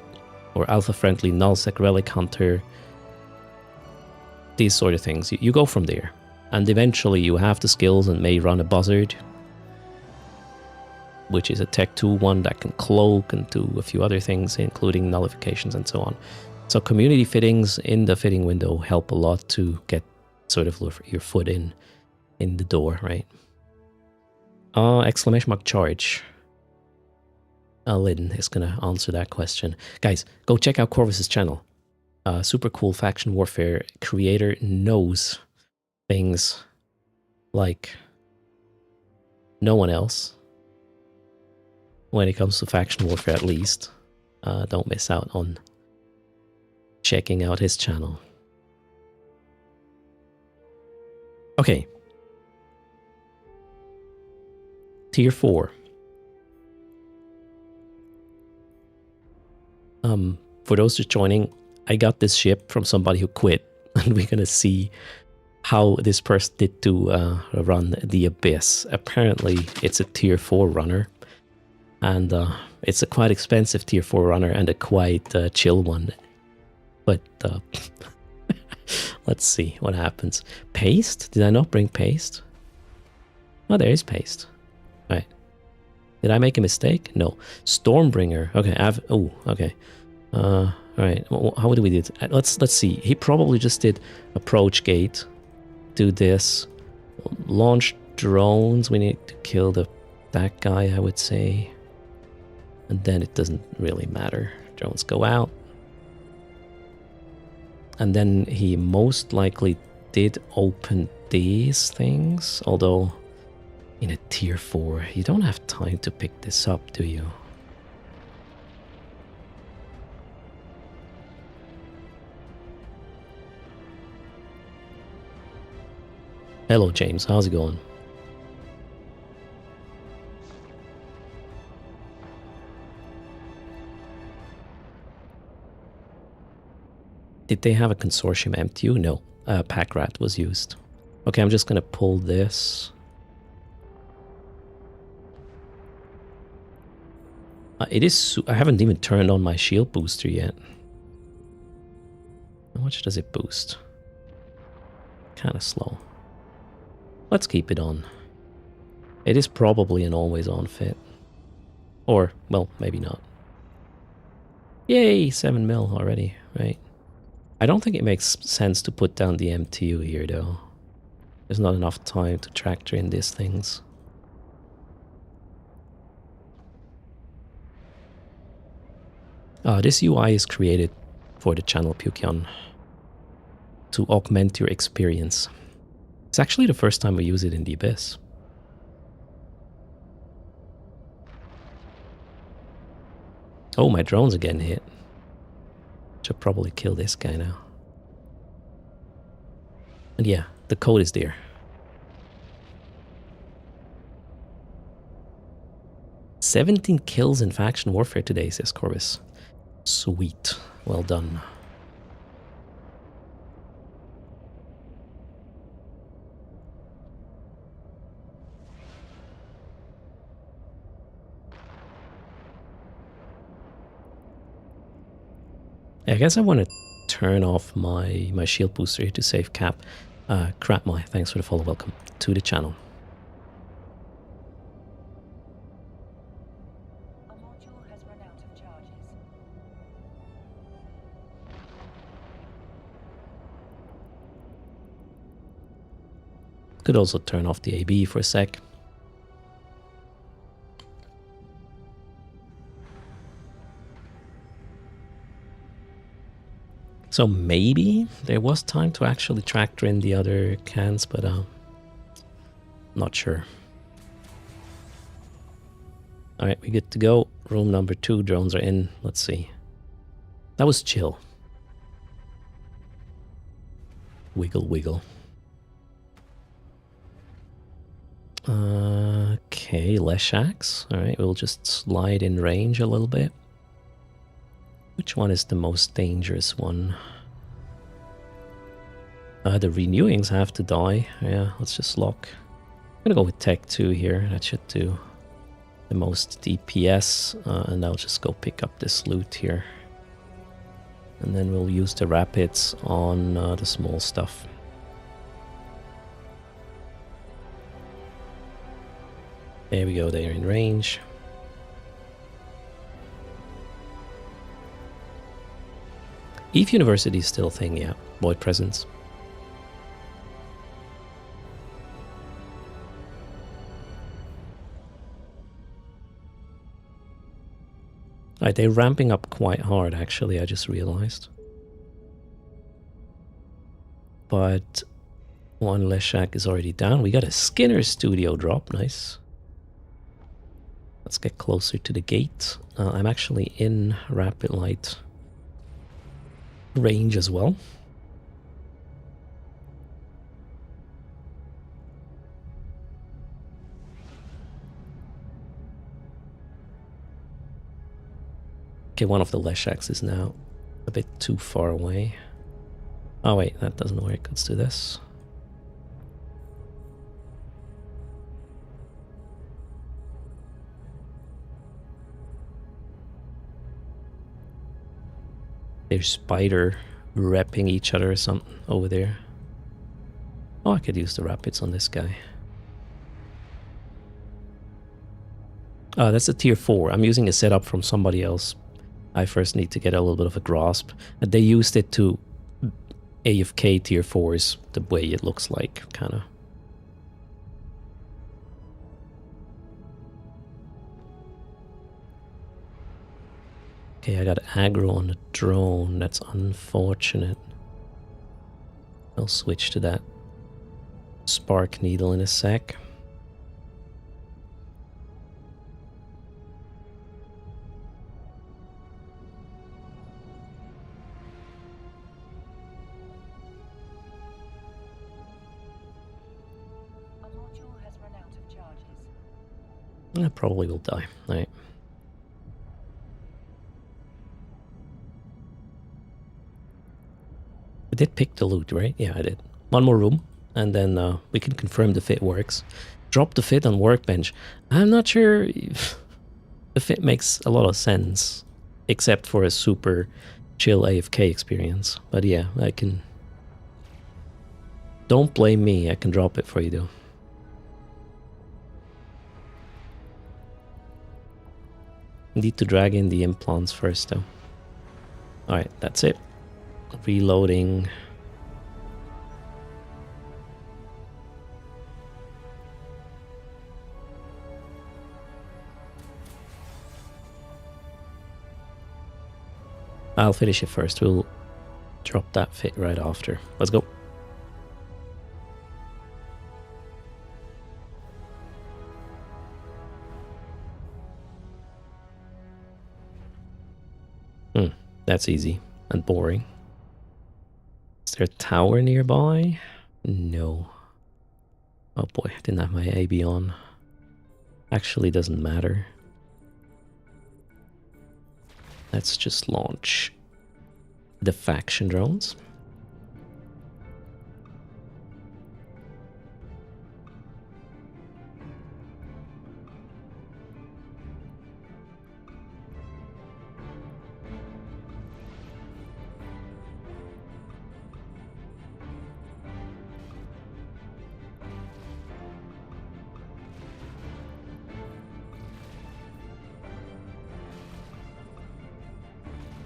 or Alpha Friendly Nullsec Relic Hunter. These sort of things. You go from there. And eventually you have the skills and may run a Buzzard, which is a Tech 2 one that can cloak and do a few other things, including nullifications and so on. So community fittings in the fitting window help a lot to get sort of your foot in the door, right? Exclamation mark charge. Lynn is going to answer that question. Guys, go check out Corvus's channel. Super cool faction warfare creator, knows things like no one else. When it comes to faction warfare, at least. Don't miss out on checking out his channel. Okay. Tier 4. For those just joining, I got this ship from somebody who quit, and we're gonna see how this person did to run the Abyss. Apparently, it's a tier 4 runner, and it's a quite expensive tier 4 runner and a quite chill one. But let's see what happens. Paste? Did I not bring paste? Oh, there is paste. Right. Did I make a mistake? No. Stormbringer. Okay, okay. Alright, how do we do it? Let's see. He probably just did approach gate. Do this. Launch drones. We need to kill that guy, I would say. And then it doesn't really matter. Drones go out. And then he most likely did open these things. Although, in a tier 4, you don't have time to pick this up, do you? Hello, James. How's it going? Did they have a consortium MTU? No. pack rat was used. Okay, I'm just gonna pull this. It is. I haven't even turned on my shield booster yet. How much does it boost? Kind of slow. Let's keep it on. It is probably an always on fit. Or, well, maybe not. Yay, 7 mil already, right? I don't think it makes sense to put down the MTU here, though. There's not enough time to tractor in these things. This UI is created for the channel Pukyon to augment your experience. It's actually the first time we use it in the Abyss. Oh, my drones are getting hit. Should probably kill this guy now. And yeah, the code is there. "17 kills in faction warfare today," says Corvus. Sweet. Well done. I guess I want to turn off my shield booster here to save cap. Crapmy, thanks for the follow. Welcome to the channel. A module has run out of charges. Could also turn off the AB for a sec. So maybe there was time to actually tractor in the other cans, but not sure. Alright, we good to go. Room number 2, drones are in. Let's see. That was chill. Wiggle, wiggle. Okay, Leshaks. Alright, we'll just slide in range a little bit. Which one is the most dangerous one? The renewings have to die. Yeah, let's just lock. I'm gonna go with Tech 2 here. That should do the most DPS. And I'll just go pick up this loot here. And then we'll use the rapids on the small stuff. There we go, they're in range. ETH University is still a thing, yeah. Void Presence. Right, they're ramping up quite hard, actually, I just realized. But one Leshak is already down. We got a Skinner Studio drop, nice. Let's get closer to the gate. I'm actually in Rapid Light range as well. Okay, one of the Leshaks is now a bit too far away. Oh wait, that doesn't work. Let's do this. There's spider repping each other or something over there. Oh, I could use the rapids on this guy. Oh, that's a tier 4. I'm using a setup from somebody else. I first need to get a little bit of a grasp. They used it to AFK tier 4s, the way it looks like, kind of. Okay, I got aggro on the drone. That's unfortunate. I'll switch to that spark needle in a sec. A module has run out of charges. I probably will die. All right. did pick the loot, right? Yeah, I did. One more room, and then we can confirm the fit works. Drop the fit on workbench. I'm not sure if the fit makes a lot of sense, except for a super chill AFK experience. But yeah, I can... Don't blame me, I can drop it for you though. Need to drag in the implants first though. Alright, that's it. Reloading. I'll finish it first. We'll drop that fit right after. Let's go. That's easy and boring. Is there a tower nearby? No. Oh boy, I didn't have my AB on. Actually doesn't matter. Let's just launch the faction drones.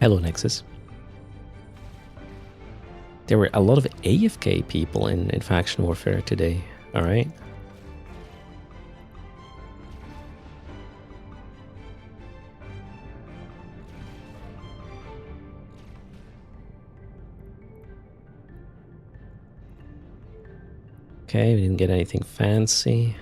Hello, Nexus. There were a lot of AFK people in Faction Warfare today, alright? Okay, we didn't get anything fancy.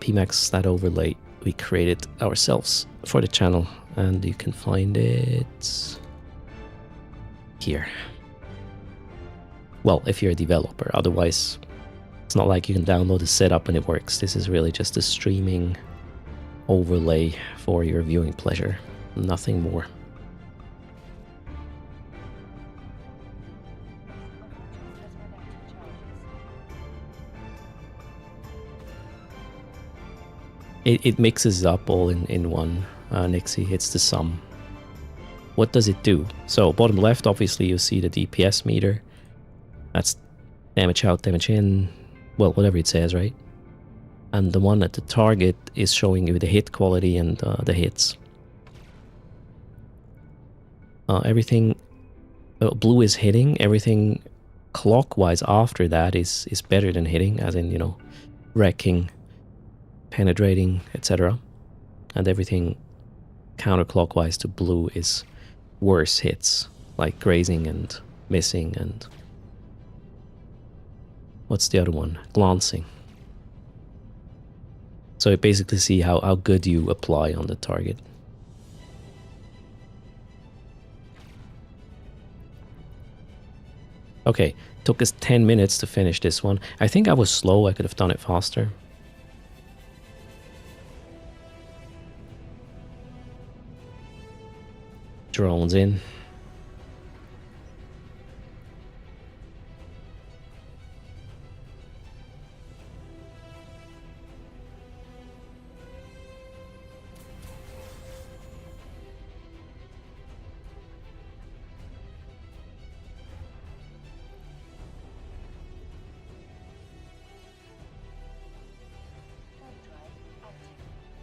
PMAX, that overlay we created ourselves for the channel, and you can find it here. Well, if you're a developer, otherwise it's not like you can download the setup and it works. This is really just a streaming overlay for your viewing pleasure, nothing more. It mixes up all in one, Nixie. It's the sum. What does it do? So bottom left, obviously you see the DPS meter. That's damage out, damage in, well, whatever it says, right? And the one at the target is showing you the hit quality and the hits. Everything blue is hitting. Everything clockwise after that is better than hitting, as in, you know, wrecking, penetrating, etc. And everything counterclockwise to blue is worse hits, like grazing and missing and... what's the other one? Glancing. So you basically see how good you apply on the target. Okay, took us 10 minutes to finish this one. I think I was slow, I could have done it faster. Drones in.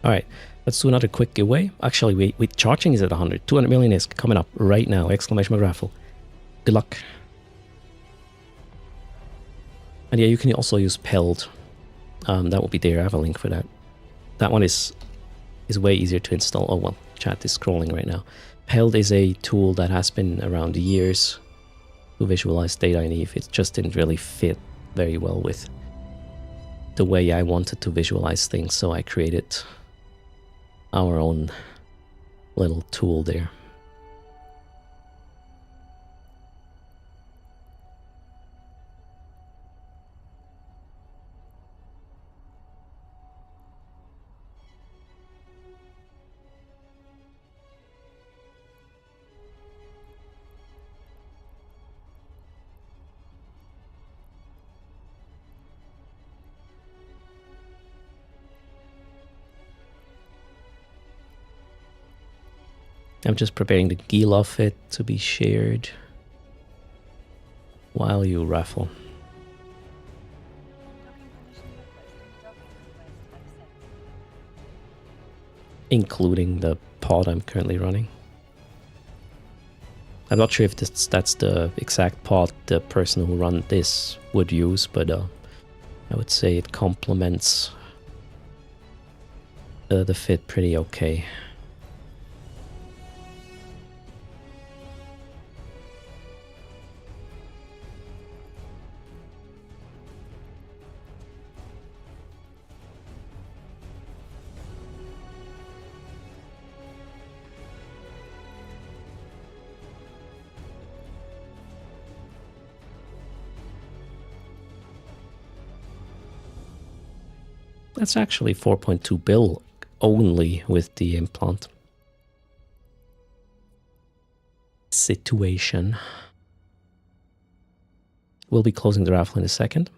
Alright, let's do another quick giveaway. Actually, wait, charging is at 100. 200 million is coming up right now. Exclamation mark raffle. Good luck. And yeah, you can also use Peld. That will be there. I have a link for that. That one is way easier to install. Oh well, chat is scrolling right now. Peld is a tool that has been around years to visualize data in EVE. It just didn't really fit very well with the way I wanted to visualize things, so I created our own little tool there. I'm just preparing the Gila fit to be shared while you raffle. Including the pod I'm currently running. I'm not sure if that's the exact pod the person who run this would use, but I would say it complements the fit pretty okay. That's actually 4.2 bill only with the implant. Situation. We'll be closing the raffle in a second.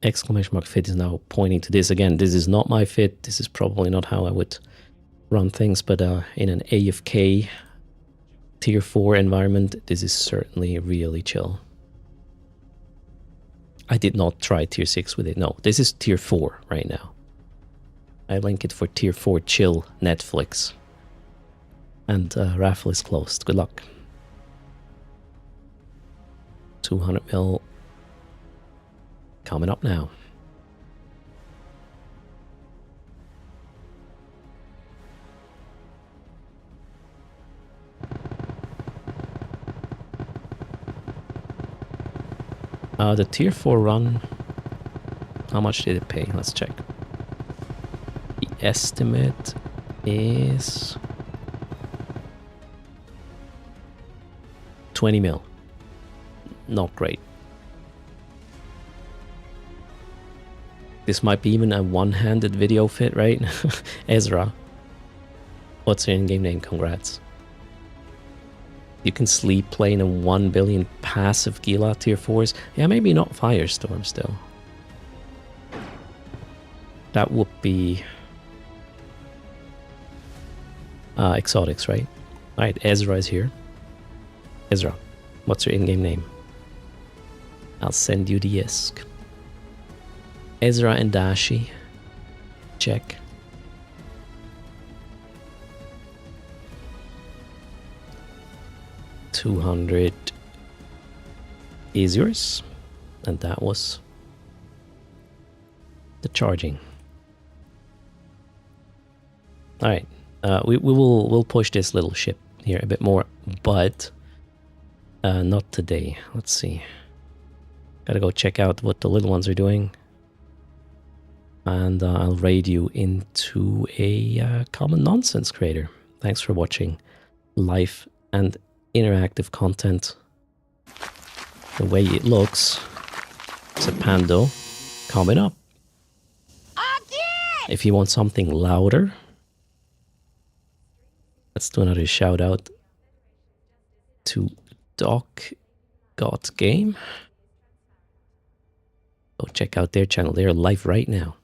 Exclamation mark fit is now pointing to this again. This is not my fit. This is probably not how I would run things, but in an AFK tier 4 environment, this is certainly really chill. I did not try tier 6 with it. No, this is tier 4 right now. I link it for tier 4 chill Netflix. And raffle is closed. Good luck. 200 mil. Coming up now. The tier 4 run, how much did it pay? Let's check. The estimate is 20 mil. Not great. This might be even a one-handed video fit, right? Ezra. What's your in-game name? Congrats. You can sleep playing a 1 billion passive Gila tier 4s. Yeah, maybe not Firestorm still. That would be exotics, right? Alright, Ezra is here. Ezra, what's your in-game name? I'll send you the ISK. Ezra and Dashi. Check. $200 is yours. And that was the charging. Alright. We'll push this little ship here a bit more, but not today. Let's see. Gotta go check out what the little ones are doing. And I'll raid you into a common nonsense creator. Thanks for watching live and interactive content. The way it looks, it's a Pando coming up. If you want something louder, let's do another shout out to Doc Got Game. Go check out their channel. They're live right now.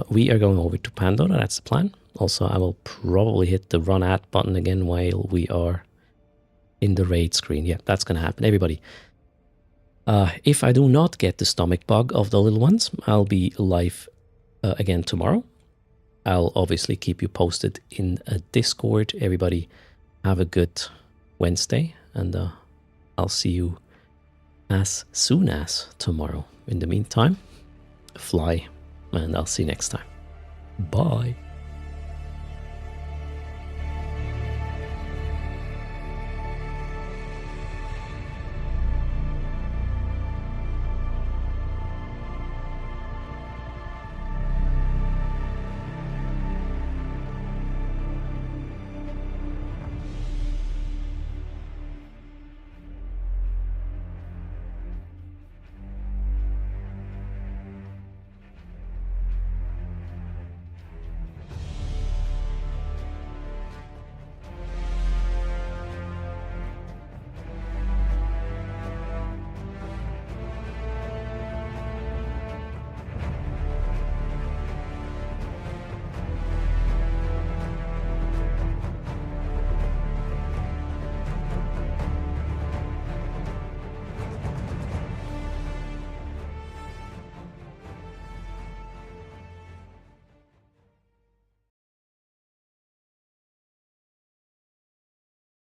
We are going over to Pandora, that's the plan. Also, I will probably hit the run at button again while we are in the raid screen. Yeah, that's going to happen. Everybody, if I do not get the stomach bug of the little ones, I'll be live again tomorrow. I'll obviously keep you posted in a Discord. Everybody, have a good Wednesday, and I'll see you as soon as tomorrow. In the meantime, fly. And I'll see you next time. Bye.